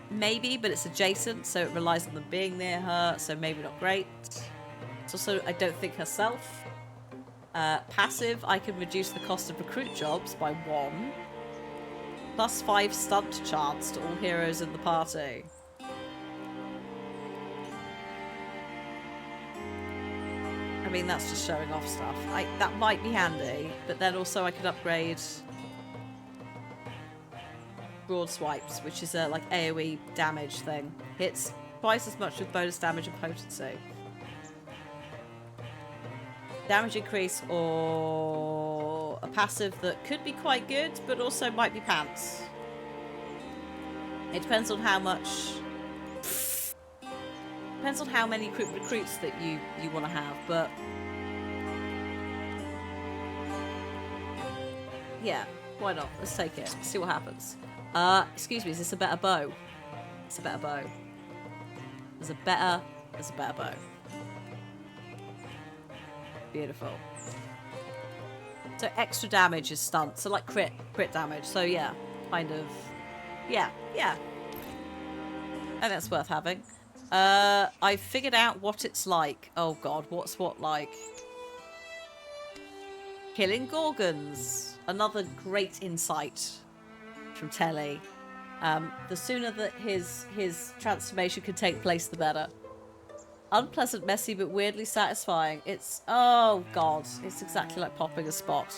maybe, but it's adjacent, so it relies on them being near her, so maybe not great. It's also, I don't think, herself. Passive, I can reduce the cost of recruit jobs by 1. +5 stunt chance to all heroes in the party. I mean, that's just showing off stuff. That might be handy, but then also I could upgrade Broad Swipes, which is a AoE damage thing. Hits twice as much with bonus damage and potency. Damage increase or a passive that could be quite good, but also might be pants. It depends on how much... Depends on how many recruits that you want to have, but... Yeah, why not? Let's take it. See what happens. Excuse me, is this a better bow? It's a better bow. There's a better bow. Beautiful. So extra damage is stunt. So crit damage. So yeah, kind of. Yeah. And that's worth having. I figured out what it's like. Oh god, what's what like? Killing Gorgons. Another great insight from Telly. The sooner that his transformation can take place, the better. Unpleasant, messy, but weirdly satisfying. It's... Oh, God. It's exactly like popping a spot.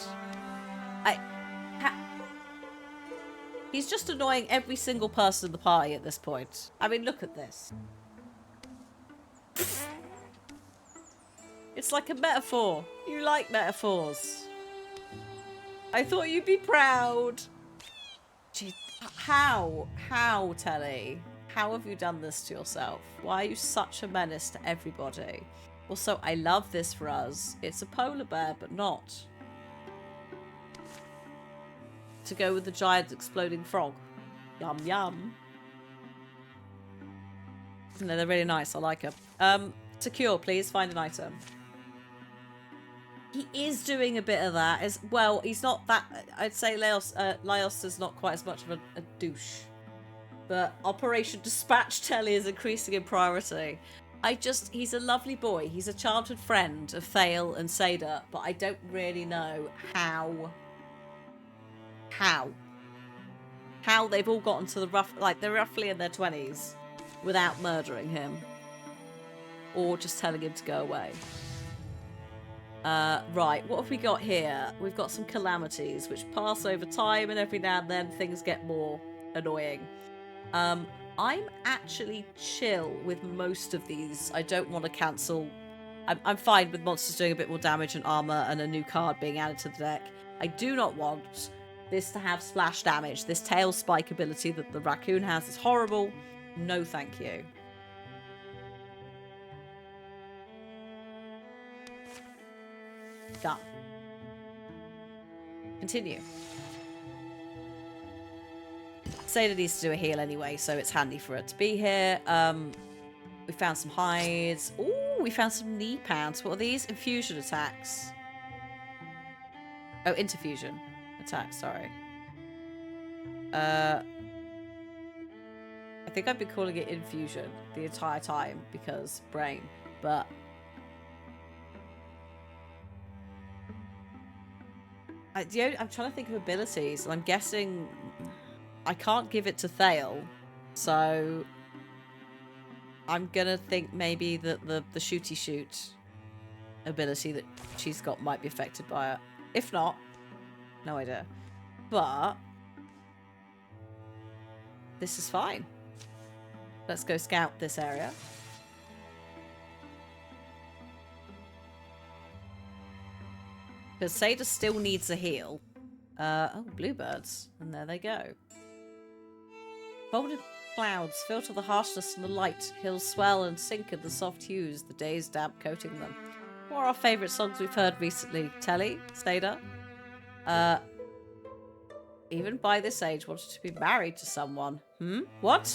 He's just annoying every single person in the party at this point. I mean, look at this. It's like a metaphor. You like metaphors. I thought you'd be proud. Gee, how, Telly? How have you done this to yourself? Why are you such a menace to everybody? Also, I love this for us. It's a polar bear, but not. To go with the giant exploding frog. Yum, yum. No, they're really nice. I like them. Secure, please. Find an item. He is doing a bit of that as well. He's not that. I'd say Laos is not quite as much of a douche, but Operation Dispatch Telly is increasing in priority. He's a lovely boy. He's a childhood friend of Thale and Seda, but I don't really know how they've all gotten to the they're roughly in their 20s without murdering him or just telling him to go away. Right, what have we got here? We've got some calamities which pass over time, and every now and then things get more annoying. I'm actually chill with most of these. I don't want to cancel. I'm fine with monsters doing a bit more damage and armor and a new card being added to the deck. I do not want this to have splash damage. This tail spike ability that the raccoon has is horrible. No thank you. Done. Continue. Seda needs to do a heal anyway, so it's handy for it to be here. We found some hides. Ooh, we found some knee pads. What are these? Infusion attacks. Oh, interfusion attacks, sorry. I think I've been calling it infusion the entire time because brain, but I'm trying to think of abilities, and I'm guessing I can't give it to Thale, so I'm gonna think maybe that the shooty shoot ability that she's got might be affected by it. If not, no idea. But this is fine. Let's go scout this area. Because Seda still needs a heal. Oh, bluebirds. And there they go. Folded clouds filter the harshness and the light. Hills swell and sink in the soft hues, the day's damp coating them. What are our favourite songs we've heard recently? Telly? Seda? Even by this age, wanted to be married to someone. What?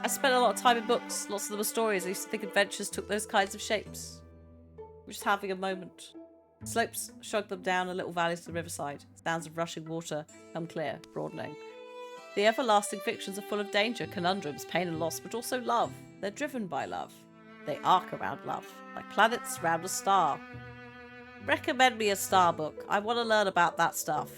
I spent a lot of time in books. Lots of them are stories. I used to think adventures took those kinds of shapes. We're just having a moment. Slopes shrug them down, and little valleys to the riverside. Sounds of rushing water come clear, broadening. The everlasting fictions are full of danger, conundrums, pain and loss, but also love. They're driven by love. They arc around love, like planets round a star. Recommend me a star book. I want to learn about that stuff.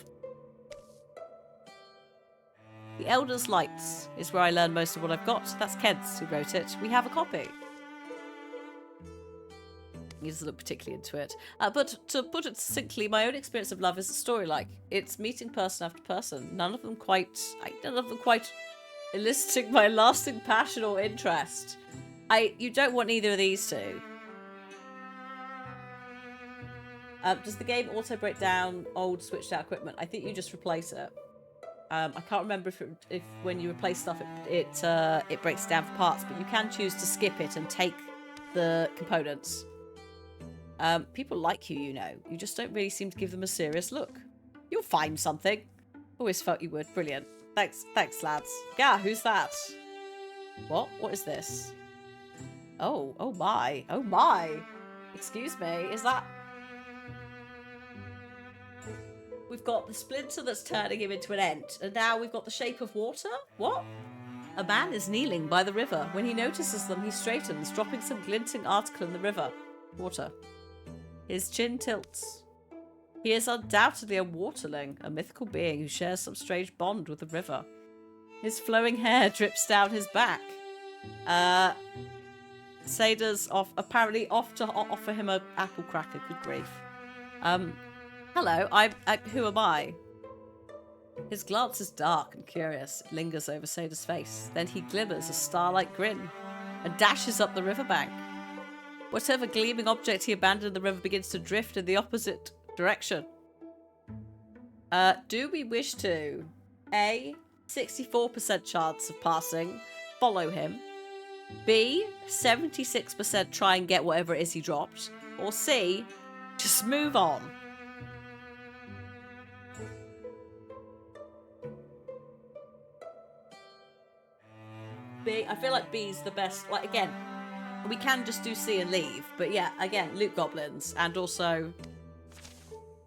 The Elder's Lights is where I learn most of what I've got. That's Kent's who wrote it. We have a copy. He doesn't look particularly into it. But to put it succinctly, my own experience of love is a story-like. It's meeting person after person. None of them quite eliciting my lasting passion or interest. You don't want either of these two. Does the game auto break down old switched out equipment? I think you just replace it. I can't remember if when you replace stuff it breaks it down for parts, but you can choose to skip it and take the components. People like you, you know. You just don't really seem to give them a serious look. You'll find something. Always felt you would. Brilliant. Thanks, lads. Yeah, who's that? What? What is this? Oh my. Oh my. Excuse me, is that... We've got the splinter that's turning him into an ent, and now we've got the shape of water? What? A man is kneeling by the river. When he notices them, he straightens, dropping some glinting article in the river. Water. His chin tilts. He is undoubtedly a waterling, a mythical being who shares some strange bond with the river. His flowing hair drips down his back. Seda's apparently off to offer him an apple cracker. Good grief. Hello, who am I? His glance is dark and curious. It lingers over Sada's face. Then he glimmers a star-like grin and dashes up the riverbank. Whatever gleaming object he abandoned in the river begins to drift in the opposite direction. Do we wish to A, 64% chance of passing, follow him, B, 76% try and get whatever it is he dropped, or C, just move on? B, I feel like B's the best. Like, again, we can just do C and leave, but yeah, again, loot goblins, and also,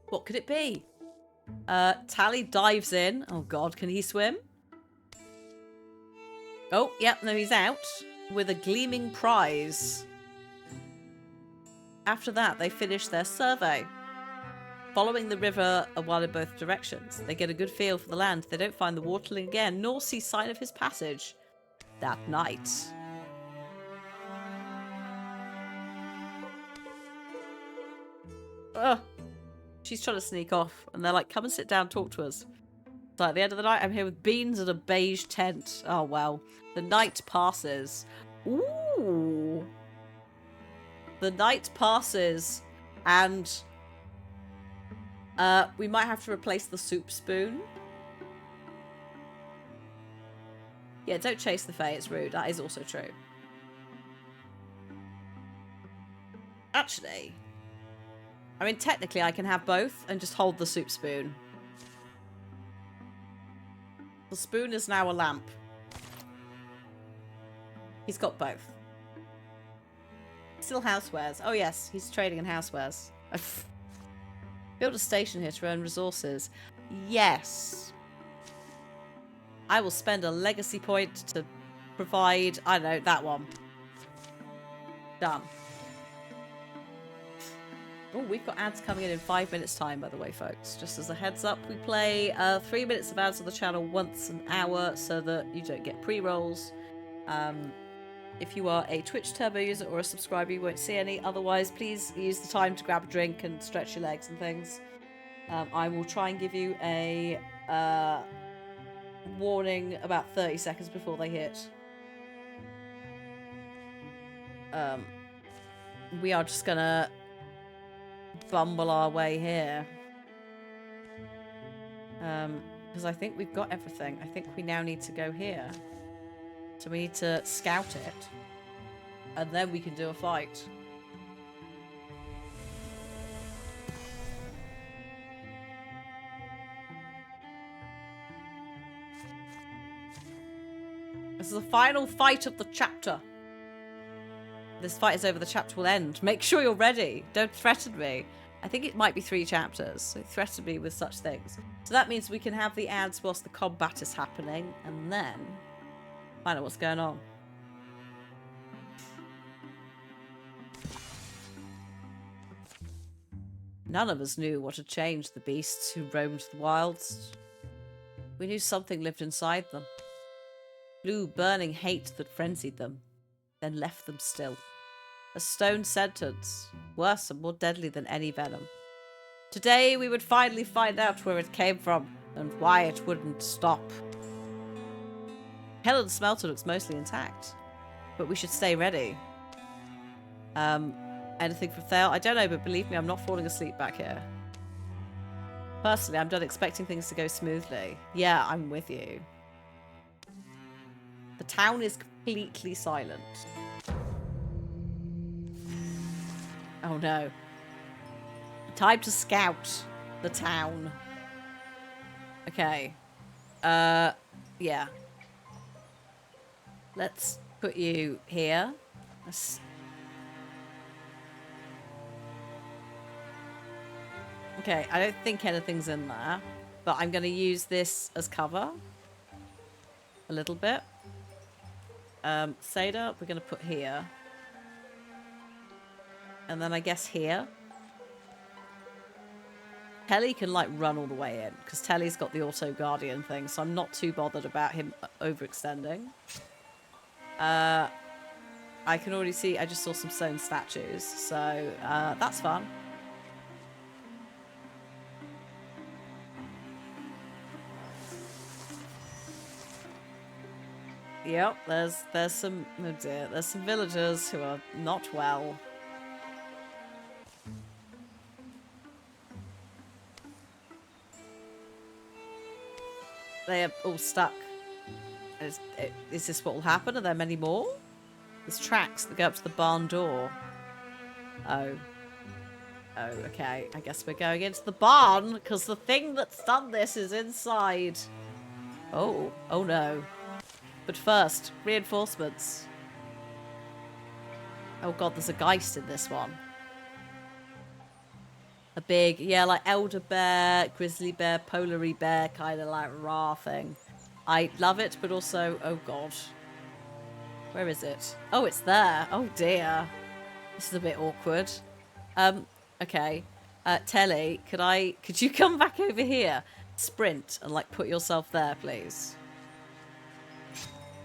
what could it be? Tally dives in. Oh god, can he swim? Oh, yep, no, he's out with a gleaming prize. After that, they finish their survey. Following the river a while in both directions, they get a good feel for the land. They don't find the waterling again, nor see sign of his passage that night. Ugh. She's trying to sneak off, and they're like, come and sit down, talk to us. It's like, at the end of the night, I'm here with beans and a beige tent. Oh, well. The night passes. Ooh. The night passes, and we might have to replace the soup spoon. Yeah, don't chase the fae, it's rude. That is also true. Actually, I mean, technically I can have both and just hold the soup spoon. The spoon is now a lamp. He's got both. Still housewares. Oh yes, he's trading in housewares. Build a station here to earn resources. Yes. I will spend a legacy point to provide, I don't know, that one. Done. Oh, we've got ads coming in 5 minutes time, by the way, folks. Just as a heads up, we play 3 minutes of ads on the channel once an hour so that you don't get pre-rolls. If you are a Twitch Turbo user or a subscriber, you won't see any. Otherwise, please use the time to grab a drink and stretch your legs and things. I will try and give you a warning about 30 seconds before they hit. We are just gonna bumble our way here. Because I think we've got everything. I think we now need to go here. So we need to scout it. And then we can do a fight. This is the final fight of the chapter. This fight is over, the chapter will end. Make sure you're ready. Don't threaten me. I think it might be 3 chapters. So threaten me with such things. So that means we can have the ads whilst the combat is happening. And then find out what's going on. None of us knew what had changed the beasts who roamed the wilds. We knew something lived inside them. Blue, burning hate that frenzied them, then left them still. A stone sentence, worse and more deadly than any venom. Today we would finally find out where it came from and why it wouldn't stop. Helen's smelter looks mostly intact, but we should stay ready. Anything from Thale? I don't know, but believe me, I'm not falling asleep back here. Personally, I'm done expecting things to go smoothly. Yeah, I'm with you. The town is completely silent. Oh no. Time to scout the town. Okay. Yeah. Let's put you here. Okay, I don't think anything's in there, but I'm going to use this as cover. A little bit. Seda, we're going to put here. And then I guess here. Telly can like run all the way in because Telly's got the auto guardian thing, so I'm not too bothered about him overextending. I can already see, I just saw some stone statues, so that's fun. Yep, there's some, oh dear, there's some villagers who are not well. They are all stuck. Is this what will happen? Are there many more? There's tracks that go up to the barn door. Oh. Oh, okay. I guess we're going into the barn, because the thing that's done this is inside. Oh. Oh no. But first, reinforcements. Oh god, there's a Geist in this one. A big, yeah, like elder bear, grizzly bear, polary bear, kind of like raw thing. I love it, but also, oh god. Where is it? Oh, it's there. Oh dear. This is a bit awkward. Okay. Telly, could you come back over here? Sprint and like put yourself there, please.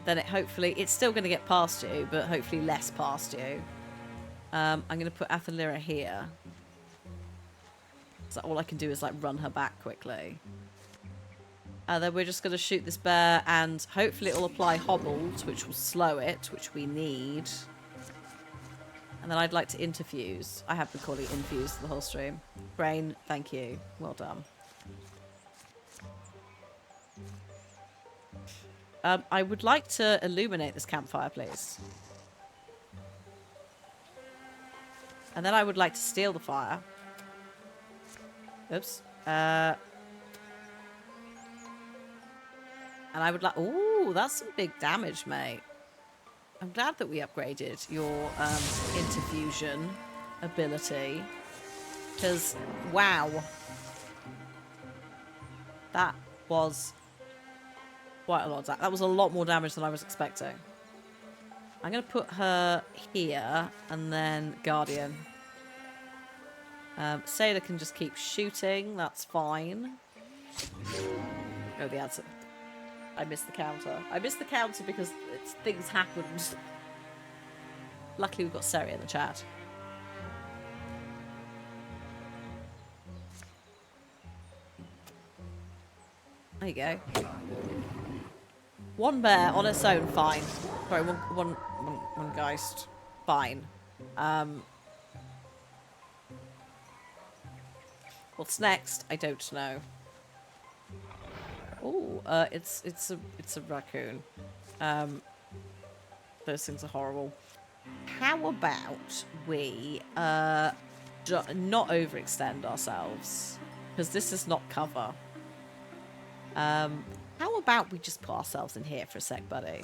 Then it's still going to get past you, but hopefully less past you. I'm going to put Athalira here. So all I can do is like run her back quickly. Then we're just going to shoot this bear, and hopefully it'll apply hobbled, which will slow it, which we need. And then I'd like to interfuse. I have been calling it infuse the whole stream. Brain, thank you. Well done. I would like to illuminate this campfire, please. And then I would like to steal the fire. Oops. And I would like... Ooh, that's some big damage, mate. I'm glad that we upgraded your interfusion ability. Because, wow. That was quite a lot of damage. That was a lot more damage than I was expecting. I'm going to put her here and then Guardian. Sailor can just keep shooting. That's fine. Oh, the answer. I missed the counter. I missed the counter because things happened. Luckily, we've got Seri in the chat. There you go. One bear on its own, fine. Sorry, one Geist, fine. What's next? I don't know. Oh, it's a raccoon. Those things are horrible. How about we not overextend ourselves, because this is not cover. How about we just put ourselves in here for a sec, buddy?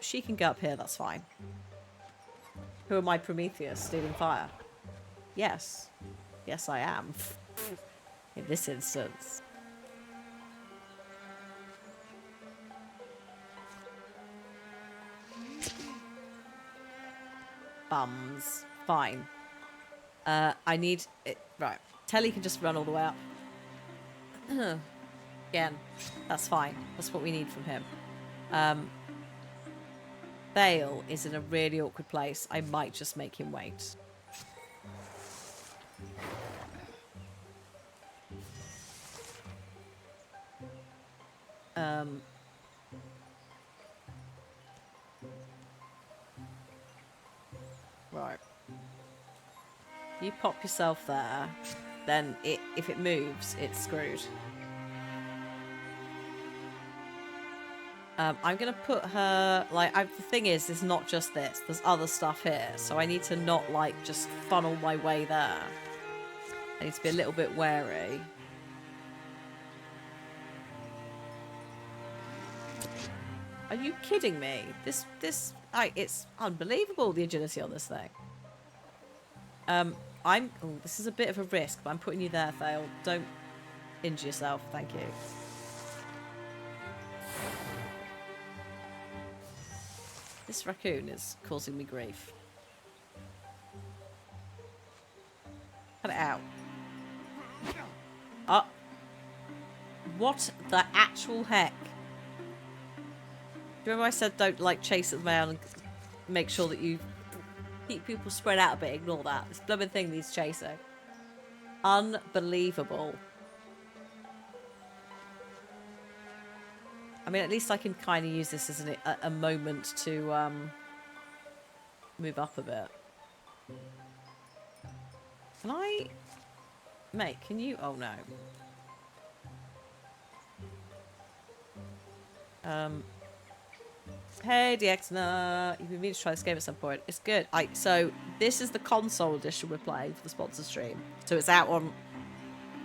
She can go up here, that's fine. Who am I, Prometheus, stealing fire? Yes. Yes, I am. In this instance. Bums. Fine. I need... it. Right. Telly can just run all the way up. Again, that's fine. That's what we need from him. Bale is in a really awkward place. I might just make him wait. Right. You pop yourself there, then if it moves, it's screwed. I'm gonna put her, like, the thing is, it's not just this. There's other stuff here, so I need to not, like, just funnel my way there. I need to be a little bit wary. Are you kidding me? It's unbelievable, the agility on this thing. Oh, this is a bit of a risk, but I'm putting you there, Thale. Don't injure yourself, thank you. This raccoon is causing me grief. Cut it out. Oh. What the actual heck? Do you remember I said don't, like, chase them around and make sure that you keep people spread out a bit? Ignore that. This blooming thing needs chasing. Unbelievable. I mean, at least I can kind of use this as a moment to move up a bit. Can I... Mate, can you... Oh, no. Hey, DXNA. You've been meaning to try this game at some point. It's good. So, this is the console edition we're playing for the sponsor stream. So, it's out on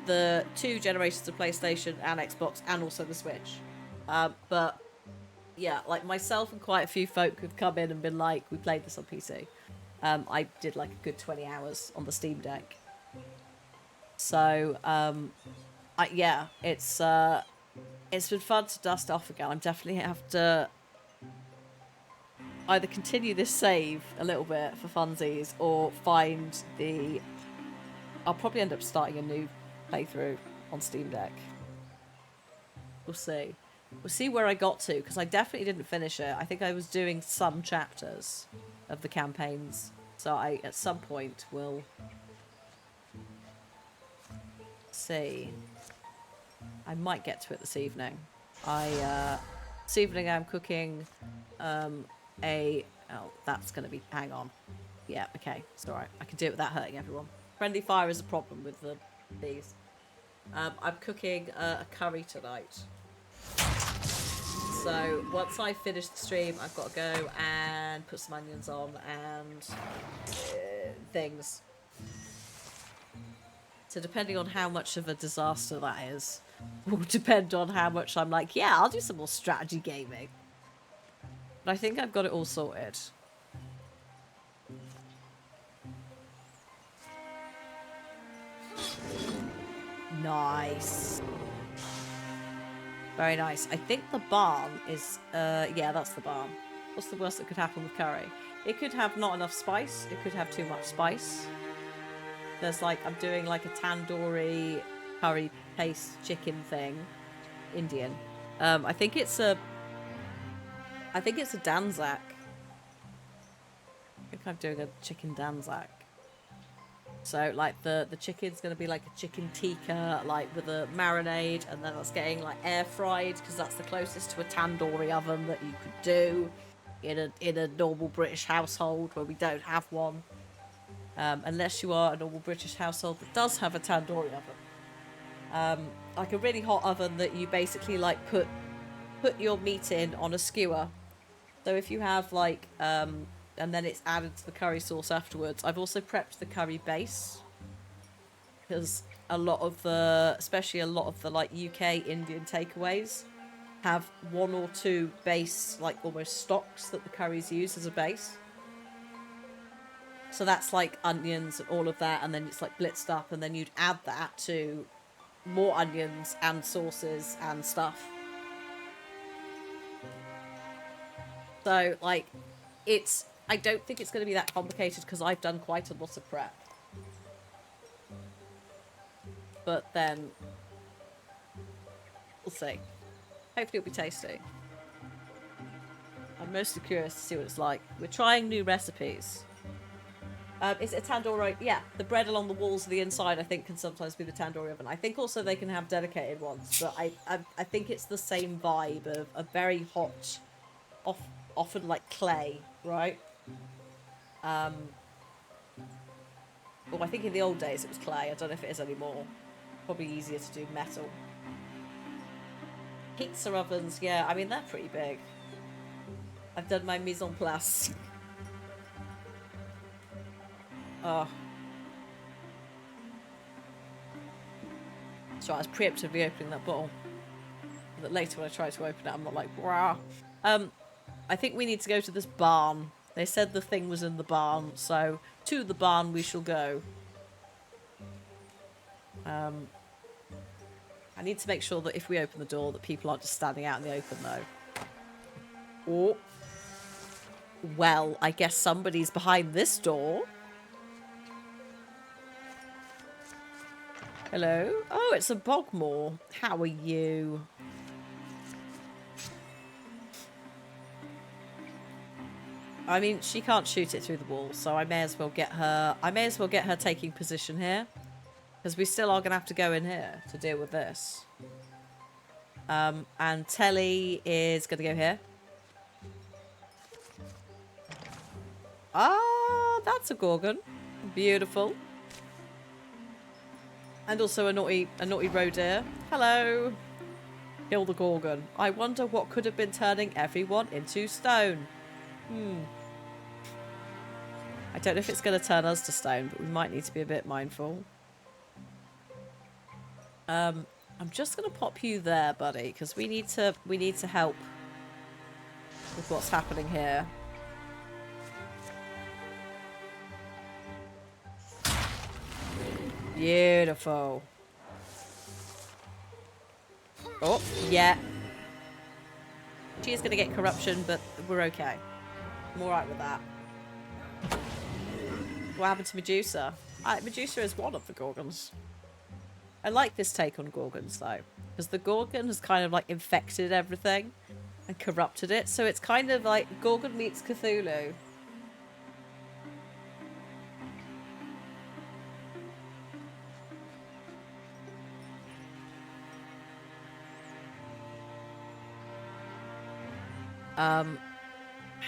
the 2 generations of PlayStation and Xbox and also the Switch. But, yeah, like, myself and quite a few folk have come in and been like, we played this on PC. I did, like, a good 20 hours on the Steam Deck. So, yeah, it's been fun to dust off again. I'm definitely have to either continue this save a little bit for funsies or find the... I'll probably end up starting a new playthrough on Steam Deck. We'll see. We'll see where I got to, because I definitely didn't finish it. I think I was doing some chapters of the campaigns. So I, at some point, will see. I might get to it this evening. This evening I'm cooking oh, that's going to be... Hang on. Yeah, okay. It's alright. I can do it without hurting everyone. Friendly fire is a problem with these. I'm cooking a curry tonight. So, once I finish the stream, I've got to go and put some onions on and things. So, depending on how much of a disaster that is, will depend on how much I'm like, yeah, I'll do some more strategy gaming. But I think I've got it all sorted. Nice. Very nice. I think the barn is... yeah, that's the barn. What's the worst that could happen with curry? It could have not enough spice. It could have too much spice. There's like... I'm doing like a tandoori curry paste chicken thing. Indian. I think it's a danzak. I think I'm doing a chicken danzak. So, like, the chicken's going to be like a chicken tikka, like, with a marinade, and then that's getting, like, air-fried, because that's the closest to a tandoori oven that you could do in a normal British household where we don't have one. Unless you are a normal British household that does have a tandoori oven. Like a really hot oven that you basically, like, put your meat in on a skewer. So if you have, like, and then it's added to the curry sauce afterwards. I've also prepped the curry base. Because especially a lot of the, like, UK Indian takeaways have 1 or 2 base, like, almost stocks that the curries use as a base. So that's, like, onions and all of that, and then it's, like, blitzed up, and then you'd add that to more onions and sauces and stuff. So, like, I don't think it's going to be that complicated because I've done quite a lot of prep. But then, we'll see. Hopefully it'll be tasty. I'm mostly curious to see what it's like. We're trying new recipes. Is it a tandoori? Yeah, the bread along the walls of the inside I think can sometimes be the tandoori oven. I think also they can have dedicated ones, but I think it's the same vibe of a very hot, often like clay, right? Oh, I think in the old days it was clay. I don't know if it is anymore. Probably easier to do metal. Pizza ovens, yeah, I mean, they're pretty big. I've done my mise en place. Oh. So I was preemptively opening that bottle. But later when I try to open it, I'm not like, rah. I think we need to go to this barn. They said the thing was in the barn, so to the barn we shall go. I need to make sure that if we open the door that people aren't just standing out in the open, though. Oh. Well, I guess somebody's behind this door. Hello? Oh, it's a bogmore. How are you? I mean, she can't shoot it through the wall, so I may as well get her taking position here. Because we still are going to have to go in here to deal with this. And Telly is going to go here. Ah, that's a Gorgon. Beautiful. And also a naughty roe deer. Hello. Kill the Gorgon. I wonder what could have been turning everyone into stone. I don't know if it's going to turn us to stone, but we might need to be a bit mindful. I'm just going to pop you there, buddy, because we need to help with what's happening here. Beautiful. Oh, yeah. She is going to get corruption, but we're okay. I'm alright with that. What happened to Medusa? Medusa is one of the Gorgons. I like this take on Gorgons, though. Because the Gorgon has kind of, like, infected everything and corrupted it. So it's kind of like Gorgon meets Cthulhu.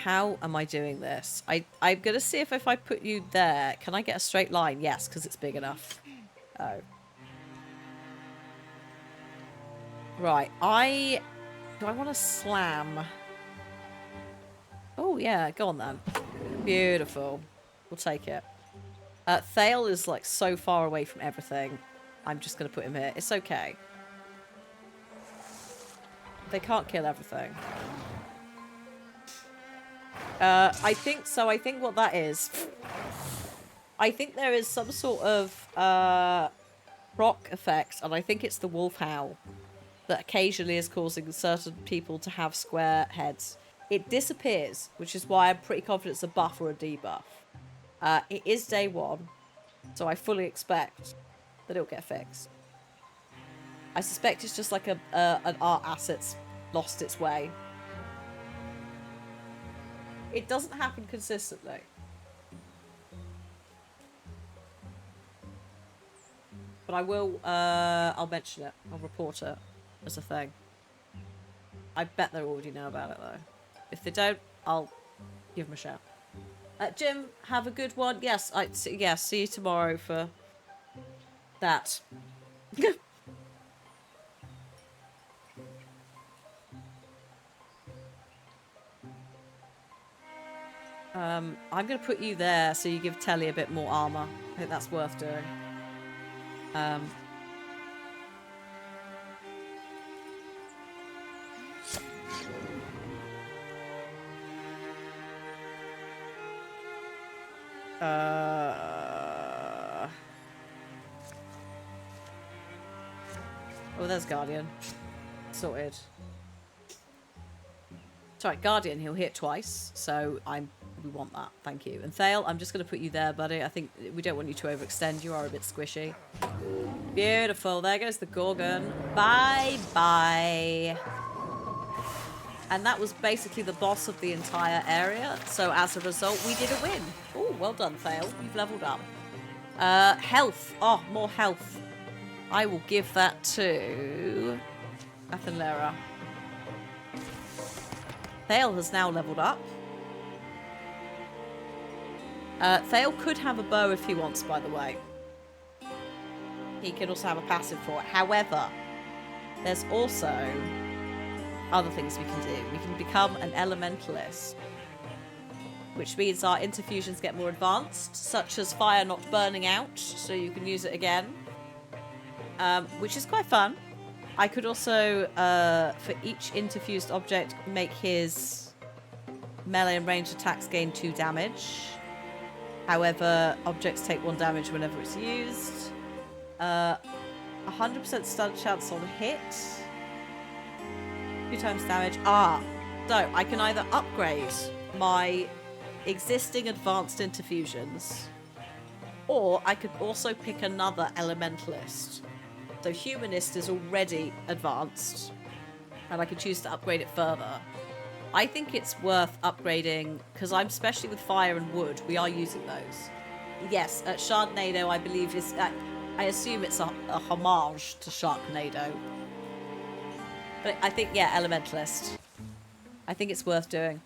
How am I doing this? I'm gonna see if I put you there, can I get a straight line? Yes, because it's big enough. Oh. Right, do I want to slam? Oh yeah, go on then. Beautiful. We'll take it. Thale is like so far away from everything. I'm just gonna put him here. It's okay. They can't kill everything. I think so. I think what that is, I think there is some sort of rock effect, and I think it's the wolf howl that occasionally is causing certain people to have square heads. It disappears, which is why I'm pretty confident it's a buff or a debuff. It is day one, so I fully expect that it'll get fixed. I suspect it's just like an art asset's lost its way. It doesn't happen consistently. But I will, I'll mention it. I'll report it as a thing. I bet they already know about it, though. If they don't, I'll give them a shout. Jim, have a good one. Yes, see you tomorrow for that. I'm going to put you there so you give Telly a bit more armor. I think that's worth doing. Oh, there's Guardian. Sorted. It's alright, Guardian, he'll hit twice, so we want that. Thank you. And Thale, I'm just going to put you there, buddy. I think we don't want you to overextend. You are a bit squishy. Beautiful. There goes the Gorgon. Bye-bye. And that was basically the boss of the entire area. So as a result, we did a win. Oh, well done, Thale. You've leveled up. Health. Oh, more health. I will give that to Athenlera. Thale has now leveled up. Thale could have a bow if he wants, by the way. He can also have a passive for it. However, there's also other things we can do. We can become an elementalist, which means our interfusions get more advanced, such as fire not burning out, so you can use it again, which is quite fun. I could also, for each interfused object, make his melee and ranged attacks gain 2 damage. However, objects take 1 damage whenever it's used. 100% stun chance on hit. 2 times damage. So I can either upgrade my existing advanced interfusions, or I could also pick another elementalist. So humanist is already advanced, and I could choose to upgrade it further. I think it's worth upgrading, because I'm especially with fire and wood, we are using those. Yes, Sharknado, I believe, is... I assume it's a homage to Sharknado. But I think, yeah, Elementalist. I think it's worth doing.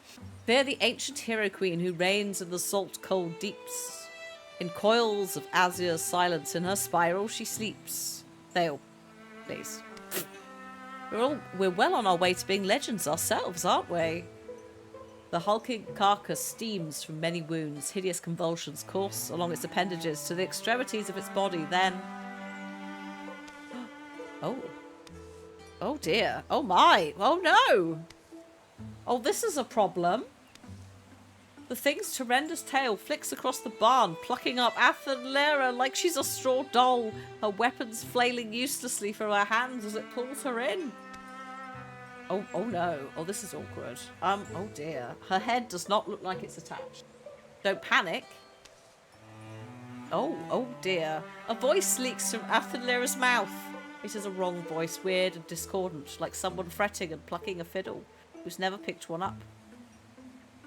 Fear the ancient hero queen who reigns in the salt cold deeps. In coils of azure silence, in her spiral she sleeps. Thale, please. We're well on our way to being legends ourselves, aren't we? The hulking carcass steams from many wounds. Hideous convulsions course along its appendages to the extremities of its body. Then... Oh. Oh dear. Oh my. Oh no. Oh, this is a problem. The thing's horrendous tail flicks across the barn, plucking up Athenlera like she's a straw doll, her weapons flailing uselessly from her hands as it pulls her in. Oh no. Oh, this is awkward. Oh dear. Her head does not look like it's attached. Don't panic. Oh dear. A voice leaks from Athenlera's mouth. It is a wrong voice, weird and discordant, like someone fretting and plucking a fiddle, who's never picked one up.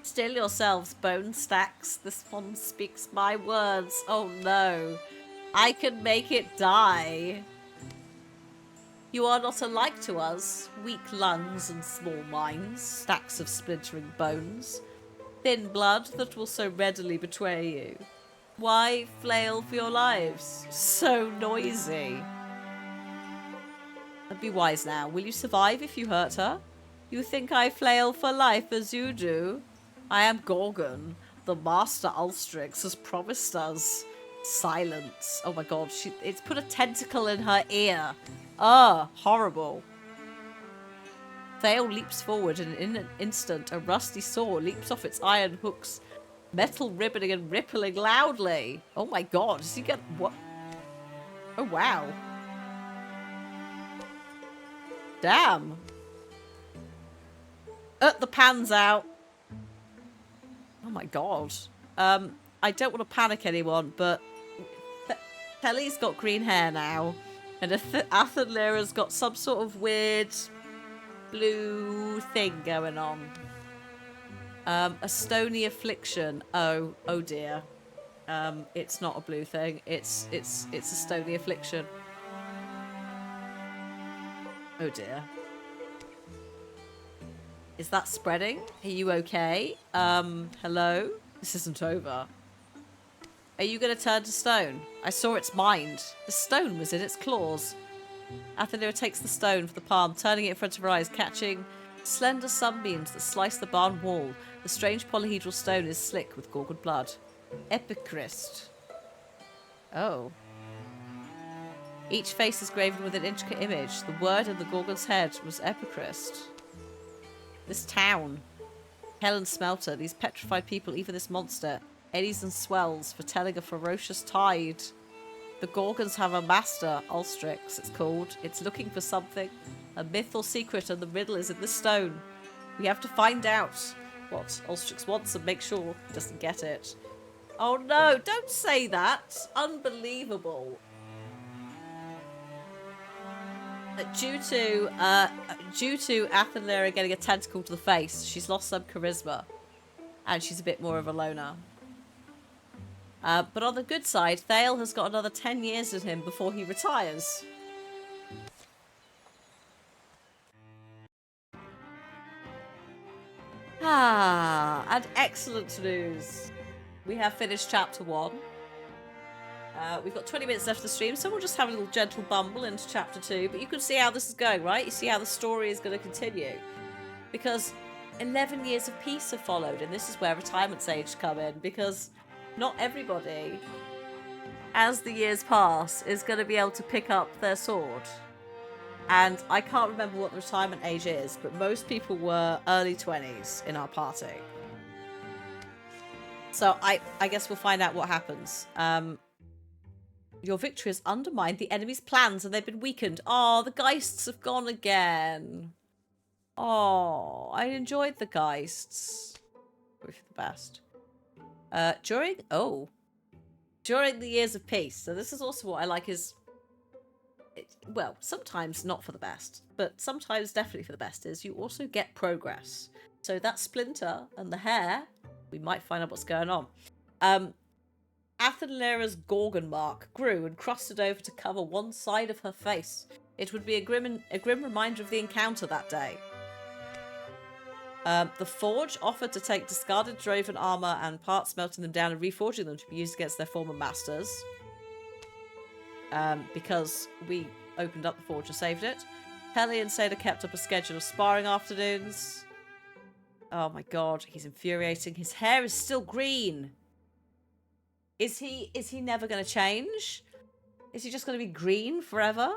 Still yourselves, bone stacks. This one speaks my words. Oh no. I can make it die. You are not alike to us. Weak lungs and small minds. Stacks of splintering bones. Thin blood that will so readily betray you. Why flail for your lives? So noisy. And be wise now. Will you survive if you hurt her? You think I flail for life as you do? I am Gorgon. The Master Ulstrix has promised us silence. Oh my god, it's put a tentacle in her ear. Ah, horrible. Thale leaps forward and in an instant a rusty saw leaps off its iron hooks, metal ribboning and rippling loudly. Oh my god, does he get what? Oh wow. Damn. The pan's out. Oh my god. I don't want to panic anyone, but Kelly's got green hair now, and Athenlera's got some sort of weird blue thing going on. A stony affliction. Oh dear. It's not a blue thing. It's a stony affliction. Oh dear. Is that spreading? Are you okay? Hello? This isn't over. Are you going to turn to stone? I saw its mind. The stone was in its claws. Athenlera takes the stone for the palm, turning it in front of her eyes, catching slender sunbeams that slice the barn wall. The strange polyhedral stone is slick with Gorgon blood. Epichrist. Oh. Each face is graven with an intricate image. The word in the Gorgon's head was Epichrist. This town. Helen Smelter, these petrified people, even this monster. Eddies and swells, foretelling a ferocious tide. The Gorgons have a master, Ulstrix, it's called. It's looking for something. A myth or secret, and the riddle is in the stone. We have to find out what Ulstrix wants and make sure he doesn't get it. Oh no, don't say that. Unbelievable. Due to Athenlera getting a tentacle to the face, she's lost some charisma. And she's a bit more of a loner. But on the good side, Thale has got another 10 years in him before he retires. And excellent news. We have finished chapter 1. We've got 20 minutes left of the stream, so we'll just have a little gentle bumble into chapter 2. But you can see how this is going, right? You see how the story is going to continue. Because 11 years of peace have followed, and this is where retirement age come in. Because not everybody, as the years pass, is going to be able to pick up their sword. And I can't remember what the retirement age is, but most people were early 20s in our party. So I guess we'll find out what happens. Your victory has undermined the enemy's plans and they've been weakened. Oh, the Geists have gone again. Oh, I enjoyed the Geists. Probably for the best. During the years of peace. So this is also what I like is... well, sometimes not for the best, but sometimes definitely for the best is you also get progress. So that splinter and the hair, we might find out what's going on. Athenlera's Gorgon mark grew and crusted over to cover one side of her face. It would be a grim reminder of the encounter that day. The Forge offered to take discarded Droven armor and parts, melting them down and reforging them to be used against their former masters. Because we opened up the Forge and saved it. Kelly and Seda kept up a schedule of sparring afternoons. Oh my god, he's infuriating. His hair is still green. Is he never going to change? Is he just going to be green forever?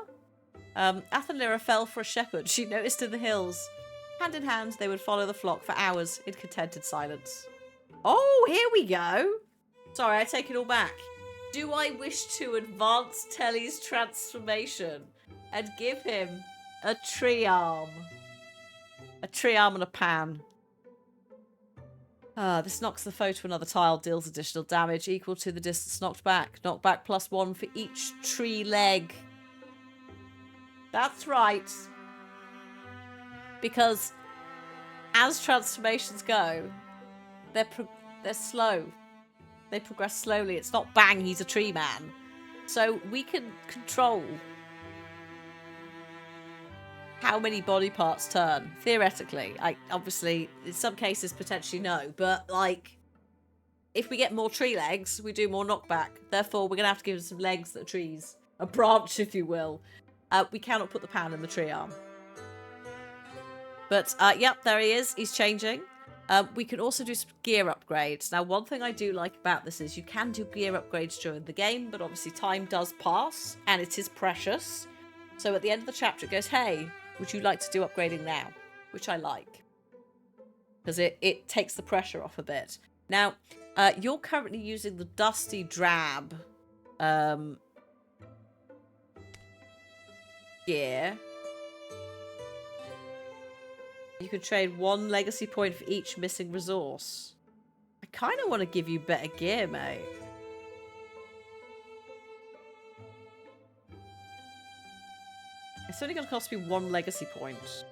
Athenlira fell for a shepherd she noticed in the hills. Hand in hand, they would follow the flock for hours in contented silence. Oh, here we go. Sorry, I take it all back. Do I wish to advance Telly's transformation and give him a tree arm? A tree arm and a pan. This knocks the foe to another tile, deals additional damage equal to the distance knocked back. Knockback +1 for each tree leg. That's right. Because as transformations go, they're slow. They progress slowly. It's not bang, he's a tree man. So we can control how many body parts turn, theoretically. Obviously, in some cases, potentially no. But, like, if we get more tree legs, we do more knockback. Therefore, we're going to have to give him some legs that are trees. A branch, if you will. We cannot put the pan in the tree arm. But, yep, there he is. He's changing. We can also do some gear upgrades. Now, one thing I do like about this is you can do gear upgrades during the game, but obviously time does pass, and it is precious. So at the end of the chapter, it goes, hey, would you like to do upgrading now? Which I like. Because it takes the pressure off a bit. Now, you're currently using the Dusty Drab gear. You can trade 1 legacy point for each missing resource. I kind of want to give you better gear, mate. It's only going to cost me 1 legacy point.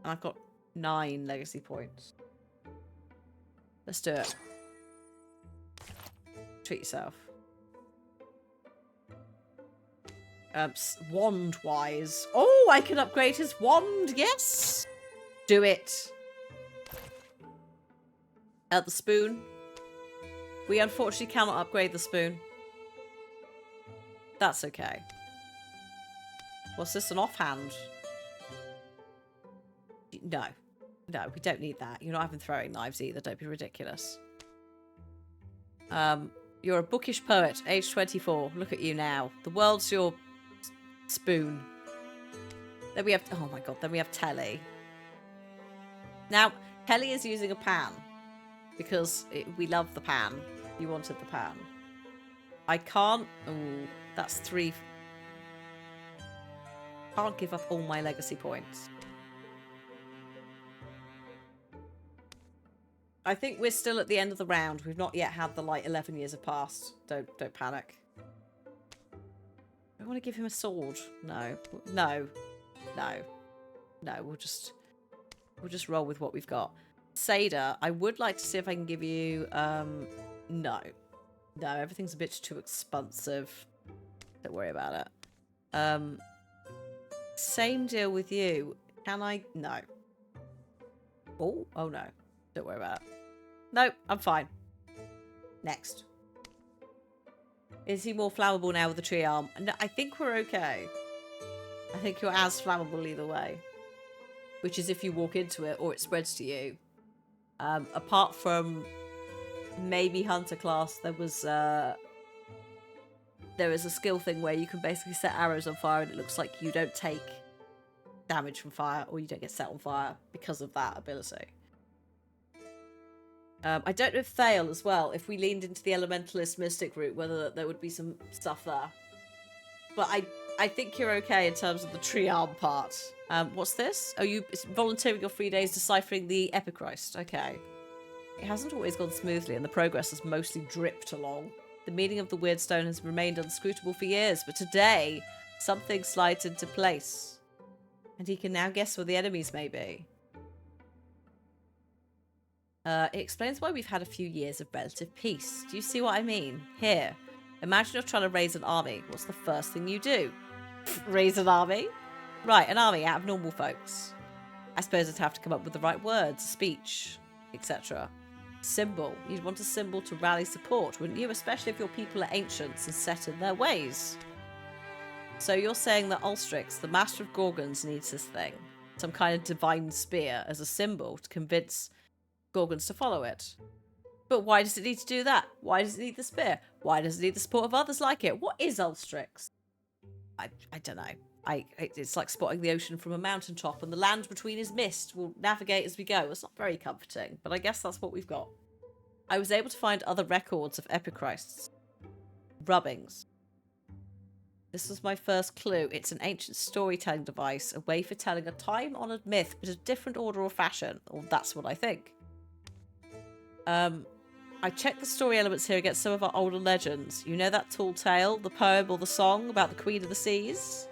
And I've got 9 legacy points. Let's do it. Treat yourself. Wand-wise. Oh, I can upgrade his wand. Yes! Do it. The spoon. We unfortunately cannot upgrade the spoon. That's okay. What's this, an offhand? No. No, we don't need that. You're not having throwing knives either. Don't be ridiculous. You're a bookish poet, age 24. Look at you now. The world's your spoon. Then we have... Oh my god, then we have Telly. Now, Kelly is using a pan because we love the pan. You wanted the pan. I can't... Oh, that's 3... Can't give up all my legacy points. I think we're still at the end of the round. We've not yet had the, 11 years have passed. Don't panic. I want to give him a sword. No. No. No. No, we'll just roll with what we've got. Seda, I would like to see if I can give you... No. No, everything's a bit too expensive. Don't worry about it. Same deal with you. Can I... No. Oh no. Don't worry about it. No, I'm fine. Next. Is he more flammable now with the tree arm? No, I think we're okay. I think you're as flammable either way. Which is if you walk into it or it spreads to you. Apart from maybe Hunter class, there was a skill thing where you can basically set arrows on fire and it looks like you don't take damage from fire or you don't get set on fire because of that ability. I don't know if Thale as well, if we leaned into the Elementalist Mystic route, whether there would be some stuff there. But I think you're okay in terms of the tree arm part. What's this? Oh, it's volunteering your 3 days deciphering the Epichrist. Okay. It hasn't always gone smoothly and the progress has mostly dripped along. The meaning of the weird stone has remained unscrutable for years, but today something slides into place. And he can now guess where the enemies may be. It explains why we've had a few years of relative peace. Do you see what I mean? Here, imagine you're trying to raise an army. What's the first thing you do? Raise an army? Right, an army out of normal folks. I suppose I'd have to come up with the right words, speech, etc. Symbol. You'd want a symbol to rally support, wouldn't you? Especially if your people are ancients and set in their ways. So you're saying that Ulstrix, the master of Gorgons, needs this thing. Some kind of divine spear as a symbol to convince Gorgons to follow it. But why does it need to do that? Why does it need the spear? Why does it need the support of others like it? What is Ulstrix? I don't know. It's like spotting the ocean from a mountaintop and the land between is mist. We'll navigate as we go. It's not very comforting, but I guess that's what we've got. I was able to find other records of Epichrists. Rubbings. This was my first clue. It's an ancient storytelling device, a way for telling a time-honoured myth, but a different order or fashion. Or that's what I think. I checked the story elements here against some of our older legends. You know that tall tale, the poem or the song about the Queen of the Seas?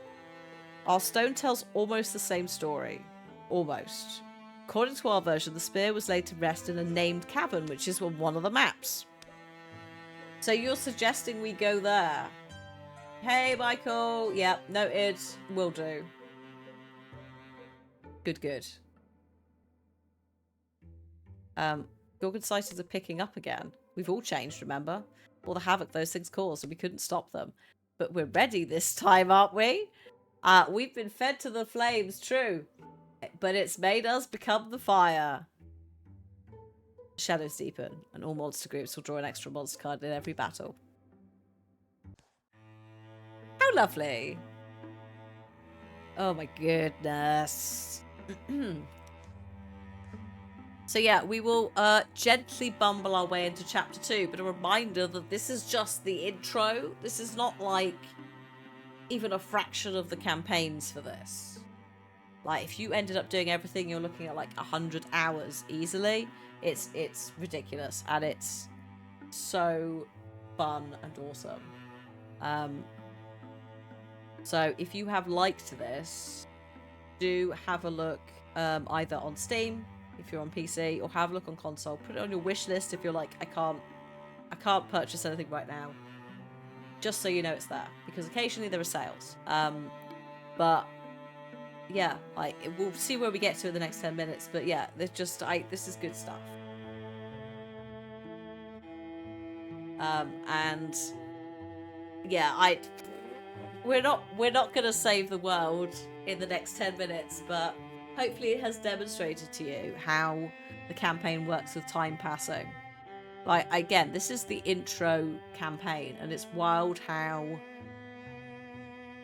Our stone tells almost the same story. Almost. According to our version, the spear was laid to rest in a named cavern, which is on one of the maps. So you're suggesting we go there? Hey, Michael. Yep, noted. Will do. Good. Gorgon sightings are picking up again. We've all changed, remember? All the havoc those things caused, and we couldn't stop them. But we're ready this time, aren't we? We've been fed to the flames, true. But it's made us become the fire. Shadows deepen, and all monster groups will draw an extra monster card in every battle. How lovely. Oh my goodness. So yeah, we will gently bumble our way into chapter 2, but a reminder that this is just the intro. This is not like even a fraction of the campaigns for this. Like, if you ended up doing everything, you're looking at like 100 hours easily. It's ridiculous, and it's so fun and awesome. So if you have liked this, do have a look either on Steam if you're on PC, or have a look on console. Put it on your wish list if you're like, I can't purchase anything right now. Just so you know it's there, because occasionally there are sales. But yeah, like, we'll see where we get to in the next 10 minutes. But yeah, this is good stuff. And yeah, we're not gonna save the world in the next 10 minutes, but hopefully it has demonstrated to you how the campaign works with time passing. Like, again, this is the intro campaign, and it's wild how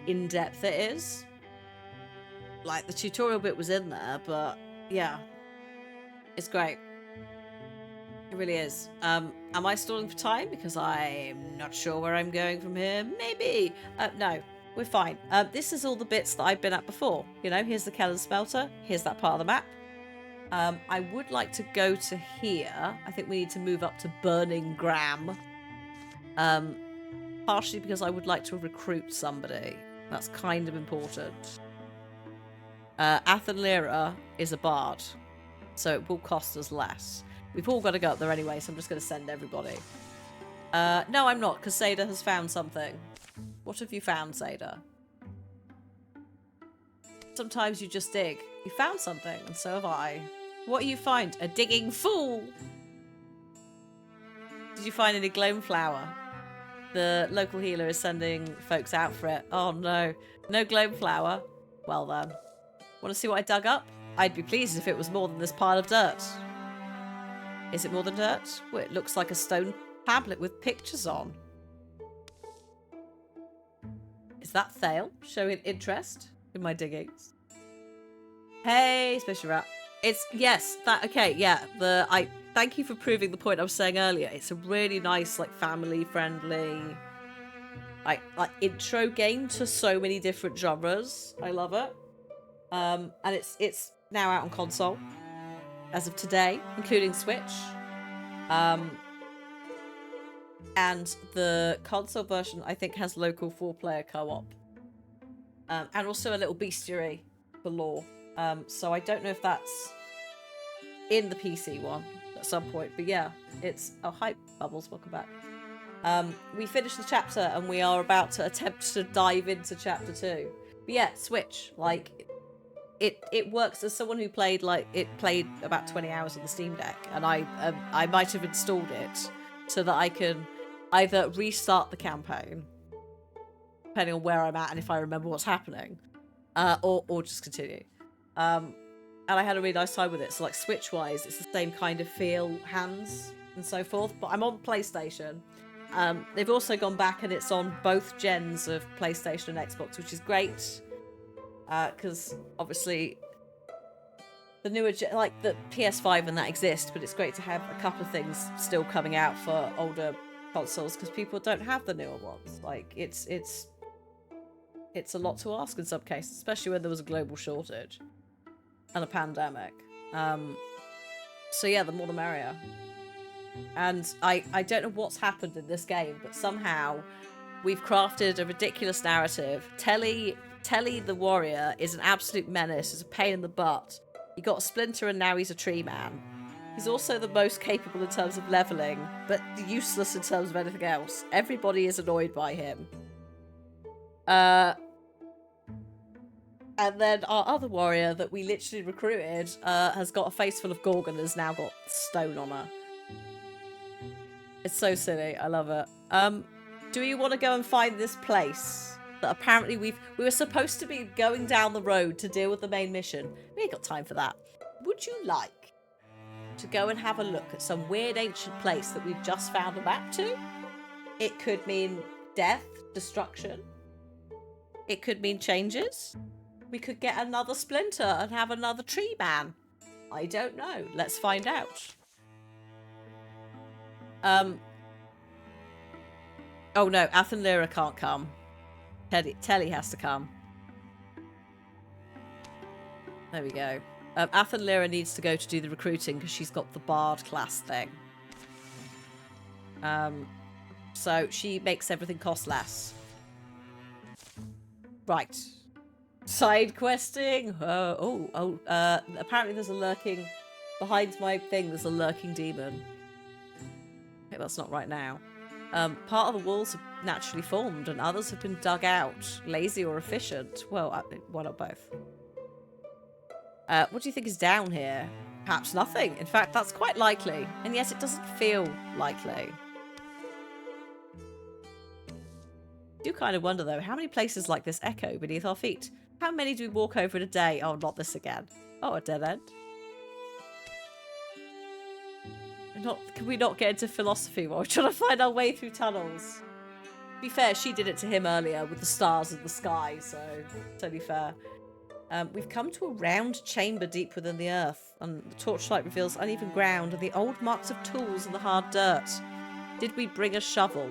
in-depth it is. Like, the tutorial bit was in there, but yeah, it's great. It really is. Am I stalling for time? Because I'm not sure where I'm going from here. Maybe. No, we're fine. This is all the bits that I've been at before. You know, here's the Kellan Smelter. Here's that part of the map. I would like to go to here. I think we need to move up to Burning Gram. Partially because I would like to recruit somebody. That's kind of important. Athenlira is a bard, so it will cost us less. We've all got to go up there anyway, so I'm just going to send everybody. No, I'm not, because Seda has found something. What have you found, Seda? Sometimes you just dig. You found something, and so have I. What do you find? A digging fool! Did you find any gloam flower? The local healer is sending folks out for it. Oh no. No gloam flower? Well then. Want to see what I dug up? I'd be pleased if it was more than this pile of dirt. Is it more than dirt? Well, it looks like a stone tablet with pictures on. Is that Thale showing interest in my diggings? Hey, Special Rat. It's, yes, that, okay, yeah. Thank you for proving the point I was saying earlier. It's a really nice, like, family-friendly, like intro game to so many different genres. I love it. And it's now out on console as of today, including Switch. And the console version, I think, has local 4-player co-op. And also a little bestiary for lore. So I don't know if that's in the PC one at some point. But yeah, it's... Oh, hi, Bubbles. Welcome back. We finished the chapter, and we are about to attempt to dive into chapter 2. But yeah, Switch, like, it works. As someone who played about 20 hours on the Steam Deck, and I might have installed it so that I can either restart the campaign, depending on where I'm at and if I remember what's happening, or just continue. And I had a really nice time with it. So like Switch-wise, it's the same kind of feel, hands and so forth. But I'm on PlayStation. They've also gone back and it's on both gens of PlayStation and Xbox, which is great. Because obviously the newer like the PS5 and that exist, but it's great to have a couple of things still coming out for older consoles because people don't have the newer ones. Like it's a lot to ask in some cases, especially when there was a global shortage and a pandemic. So yeah, the more the merrier. And I don't know what's happened in this game, but somehow we've crafted a ridiculous narrative. Telly the warrior is an absolute menace, is a pain in the butt. He got a splinter and now he's a tree man. He's also the most capable in terms of leveling, but useless in terms of anything else. Everybody is annoyed by him. And then our other warrior that we literally recruited has got a face full of Gorgon and has now got stone on her. It's so silly. I love it. Do you want to go and find this place that apparently we were supposed to be going down the road to deal with the main mission? We ain't got time for that. Would you like to go and have a look at some weird ancient place that we've just found a map to? It could mean death, destruction. It could mean changes. We could get another splinter and have another tree man. I don't know. Let's find out. Oh no, Athenlira can't come. Telly has to come. There we go. Athenlira needs to go to do the recruiting because she's got the Bard class thing. So she makes everything cost less. Right. Side questing. Apparently there's a lurking behind my thing. There's a lurking demon. Okay, that's not right now. Part of the walls have naturally formed, and others have been dug out, lazy or efficient. Well, one or both. What do you think is down here? Perhaps nothing. In fact, that's quite likely, and yet it doesn't feel likely. I do kind of wonder though, how many places like this echo beneath our feet? How many do we walk over in a day? Oh, not this again. Oh, a dead end. Can we not get into philosophy while we're trying to find our way through tunnels? To be fair, she did it to him earlier with the stars in the sky, so totally fair. We've come to a round chamber deep within the earth, and the torchlight reveals uneven ground and the old marks of tools in the hard dirt. Did we bring a shovel?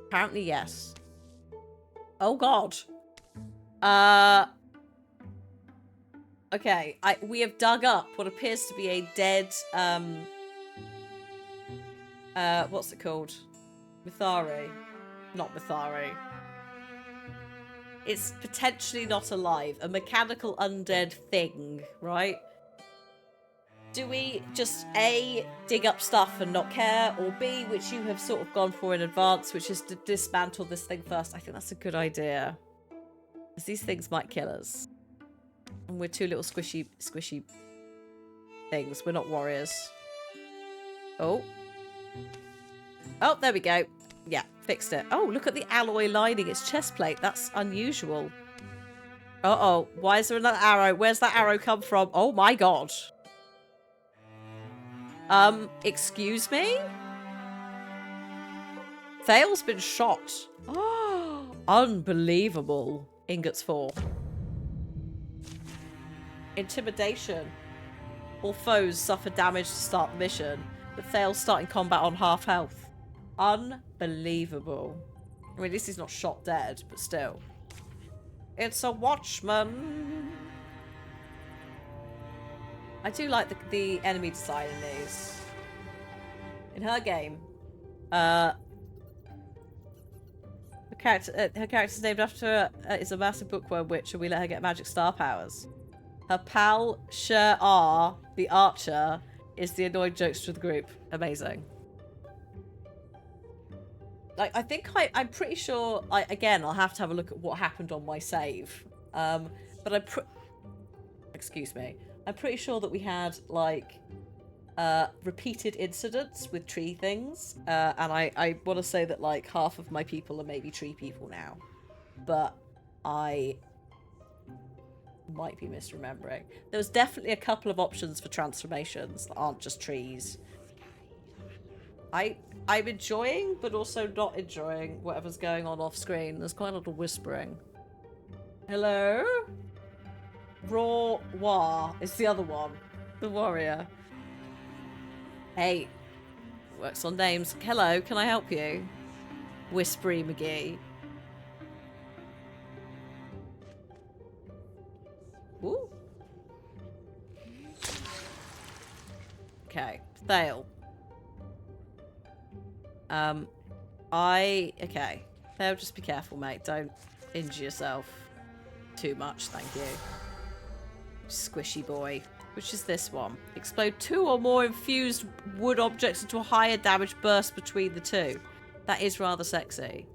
Apparently, yes. Oh god. Okay, we have dug up what appears to be a dead, what's it called? Mythari. Not Mythari. It's potentially not alive. A mechanical undead thing, right? Do we just A, dig up stuff and not care, or B, which you have sort of gone for in advance, which is to dismantle this thing first? I think that's a good idea. Because these things might kill us. And we're two little squishy things. We're not warriors. Oh. Oh, there we go. Yeah, fixed it. Oh, look at the alloy lining its chest plate. That's unusual. Uh-oh. Why is there another arrow? Where's that arrow come from? Oh my god. Excuse me? Thale's been shot. Oh, unbelievable. Ingots 4. Intimidation. All foes suffer damage to start the mission, but Thale's starting combat on half health. Unbelievable. I mean, at least he's not shot dead, but still. It's a watchman. I do like the enemy design in these. In her game, her character's named after is a massive bookworm witch, and we let her get magic star powers. Her pal Shar, the archer, is the annoying jokester of the group. Amazing. Like, I think I'm pretty sure. Again, I'll have to have a look at what happened on my save. But excuse me. I'm pretty sure that we had like repeated incidents with tree things, and I want to say that like half of my people are maybe tree people now, but I might be misremembering. There was definitely a couple of options for transformations that aren't just trees. I'm enjoying, but also not enjoying whatever's going on off screen. There's quite a lot of whispering. Hello? Raw War is the other one. The warrior. Hey. Works on names. Hello, can I help you? Whispery McGee. Ooh. Okay. Thale. Okay. Thale, just be careful, mate. Don't injure yourself too much, thank you. Squishy boy. Which is this one? Explode 2 or more infused wood objects into a higher damage burst between the two. That is rather sexy.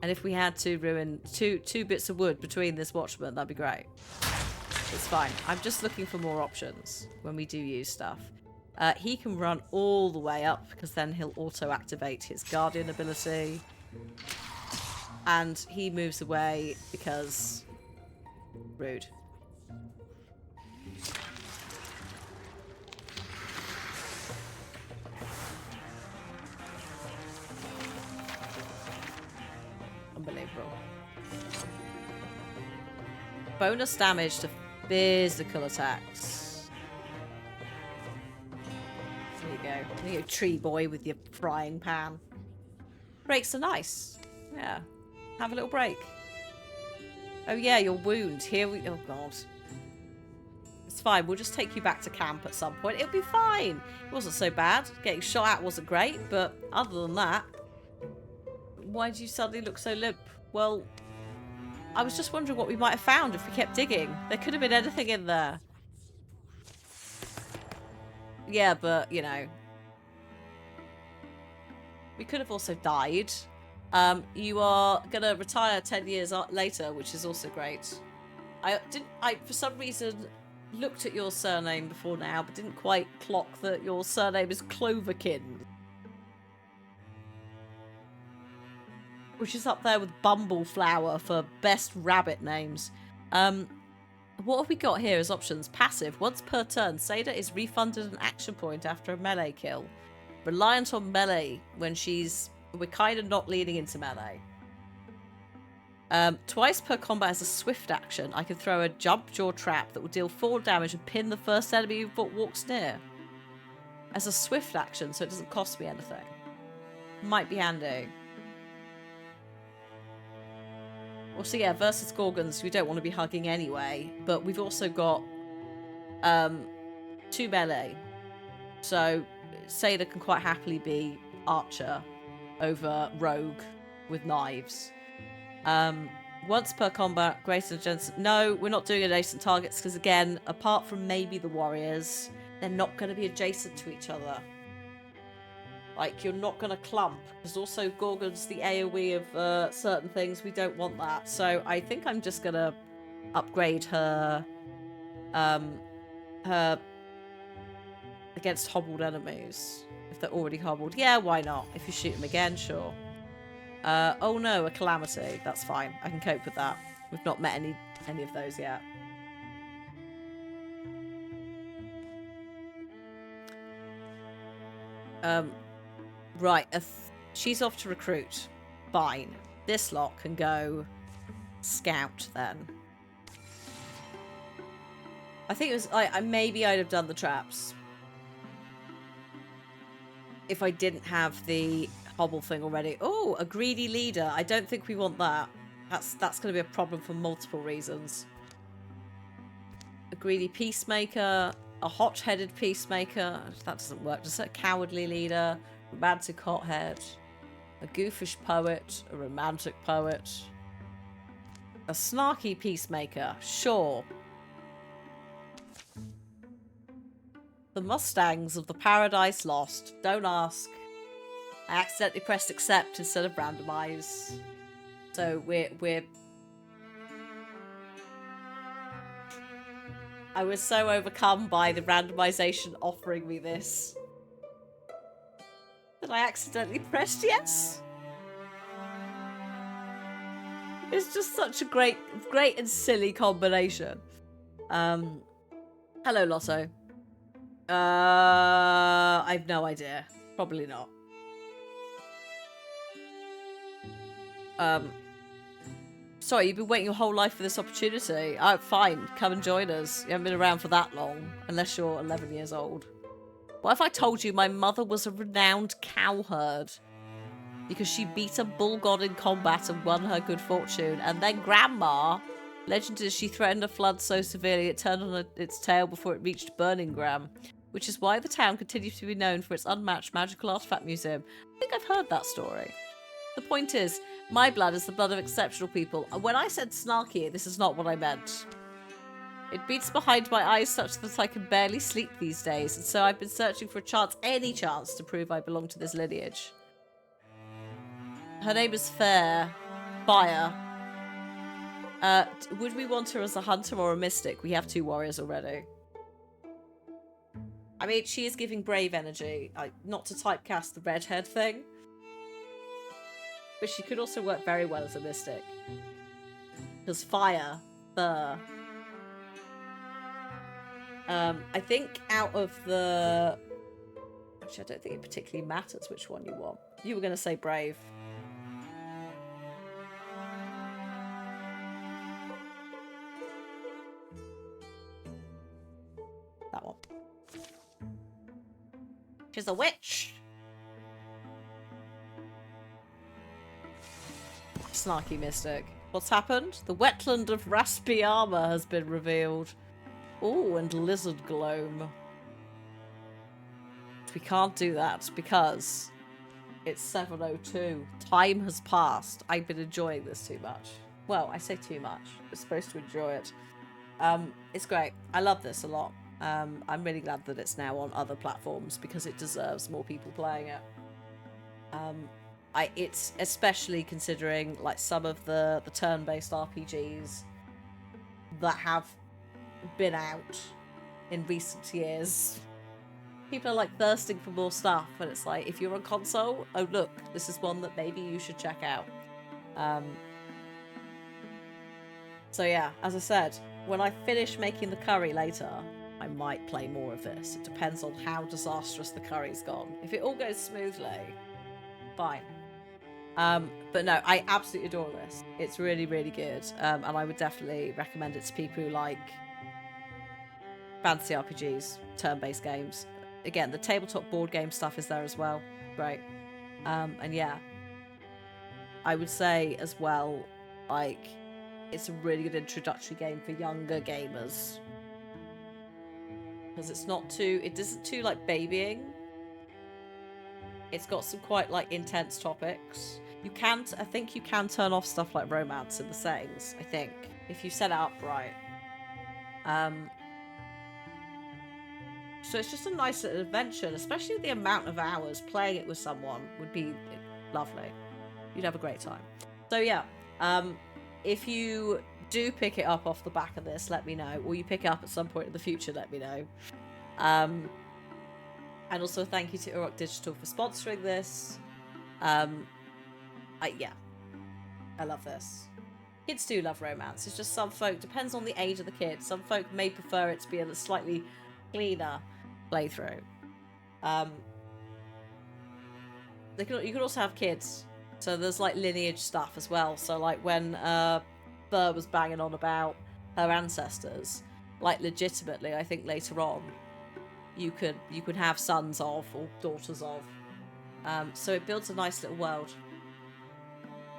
And if we had to ruin two bits of wood between this watchman, that'd be great. It's fine. I'm just looking for more options when we do use stuff. He can run all the way up because then he'll auto-activate his Guardian ability. And he moves away because... rude. Unbelievable. Bonus damage to physical attacks. There you go. There you go, tree boy with your frying pan. Breaks are nice. Yeah. Have a little break. Oh yeah, your wound. Here we... oh god. It's fine. We'll just take you back to camp at some point. It'll be fine. It wasn't so bad. Getting shot at wasn't great, but other than that... why did you suddenly look so limp? Well, I was just wondering what we might have found if we kept digging. There could have been anything in there. Yeah, but, you know. We could have also died. You are going to retire 10 years later, which is also great. I for some reason, looked at your surname before now, but didn't quite clock that your surname is Cloverkin. Which is up there with Bumbleflower for best rabbit names. What have we got here as options? Passive. Once per turn, Seda is refunded an action point after a melee kill. Reliant on melee when she's... we're kind of not leaning into melee. Twice per combat as a swift action, I can throw a jump jaw trap that will deal 4 damage and pin the first enemy who walks near. As a swift action, so it doesn't cost me anything. Might be handy. Also, yeah, versus Gorgons, we don't want to be hugging anyway, but we've also got 2 melee. So, Seda can quite happily be Archer over Rogue with knives. Once per combat, greater than adjacent... no, we're not doing adjacent targets, because again, apart from maybe the warriors, they're not going to be adjacent to each other. Like, you're not going to clump. There's also Gorgon's the AoE of certain things. We don't want that. So I think I'm just going to upgrade her her against hobbled enemies. If they're already hobbled. Yeah, why not? If you shoot them again, sure. Oh no, a calamity. That's fine. I can cope with that. We've not met any of those yet. Right, she's off to recruit. Fine. This lot can go scout then. I think it was... maybe I'd have done the traps. If I didn't have the hobble thing already. Oh, a greedy leader. I don't think we want that. That's going to be a problem for multiple reasons. A greedy peacemaker. A hot-headed peacemaker. That doesn't work. Just a cowardly leader. Romantic hothead, a goofish poet, a romantic poet, a snarky peacemaker, sure. The Mustangs of the Paradise Lost, don't ask. I accidentally pressed accept instead of randomize. So we're I was so overcome by the randomization offering me this that I accidentally pressed yes. It's just such a great and silly combination. Hello, Lotto. I've no idea. Probably not. Sorry, you've been waiting your whole life for this opportunity. Fine, come and join us. You haven't been around for that long, unless you're 11 years old. What if I told you my mother was a renowned cowherd? Because she beat a bull god in combat and won her good fortune. And then Grandma, legend is she threatened a flood so severely it turned on its tail before it reached Birmingham. Which is why the town continues to be known for its unmatched magical artifact museum. I think I've heard that story. The point is, my blood is the blood of exceptional people. And when I said snarky, this is not what I meant. It beats behind my eyes such that I can barely sleep these days, and so I've been searching for a chance, any chance, to prove I belong to this lineage. Her name is Fire. Would we want her as a hunter or a mystic? We have 2 warriors already. I mean, she is giving brave energy. Not to typecast the redhead thing. But she could also work very well as a mystic. Because fire, I think out of the... Actually, I don't think it particularly matters which one you want. You were going to say brave. That one. She's a witch. Snarky mystic. What's happened? The wetland of Raspiama has been revealed. Oh, and lizard gloam. We can't do that because it's 7:02. Time has passed. I've been enjoying this too much. Well, I say too much. We're supposed to enjoy it. It's great. I love this a lot. I'm really glad that it's now on other platforms because it deserves more people playing it. It's especially considering like some of the turn-based RPGs that have been out in recent years. People are like thirsting for more stuff, and it's like, if you're on console, oh look, this is one that maybe you should check out. So yeah, as I said, when I finish making the curry later, I might play more of this. It depends on how disastrous the curry's gone. If it all goes smoothly, fine. But no, I absolutely adore this. It's really, really good. And I would definitely recommend it to people who like fantasy RPGs, turn-based games. Again, the tabletop board game stuff is there as well. Great. And yeah, I would say as well, like, it's a really good introductory game for younger gamers. Because it isn't too like babying. It's got some quite like intense topics. I think you can turn off stuff like romance in the settings, I think, if you set it up right. So it's just a nice little adventure, and especially the amount of hours playing it with someone would be lovely. You'd have a great time. So yeah, if you do pick it up off the back of this, let me know. Or you pick it up at some point in the future, let me know. And also thank you to Auroch Digital for sponsoring this. Yeah, I love this. Kids do love romance. It's just some folk, depends on the age of the kid. Some folk may prefer it to be a slightly cleaner playthrough. You can also have kids. So there's like lineage stuff as well. So like when Burr was banging on about her ancestors, like legitimately, I think later on you could have sons of or daughters of. So it builds a nice little world.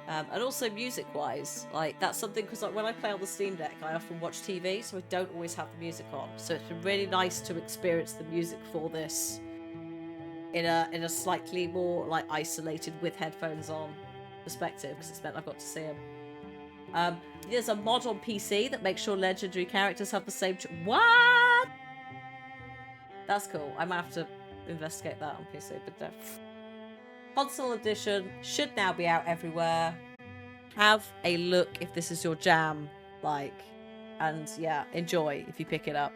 And also music-wise, like that's something, because like when I play on the Steam Deck, I often watch TV, so I don't always have the music on. So it's been really nice to experience the music for this in a slightly more like isolated with headphones on perspective, because it's meant I've got to see them. There's a mod on PC that makes sure legendary characters have the same. What? That's cool. I might have to investigate that on PC, but Console edition should now be out everywhere. Have a look if this is your jam, and yeah, enjoy if you pick it up.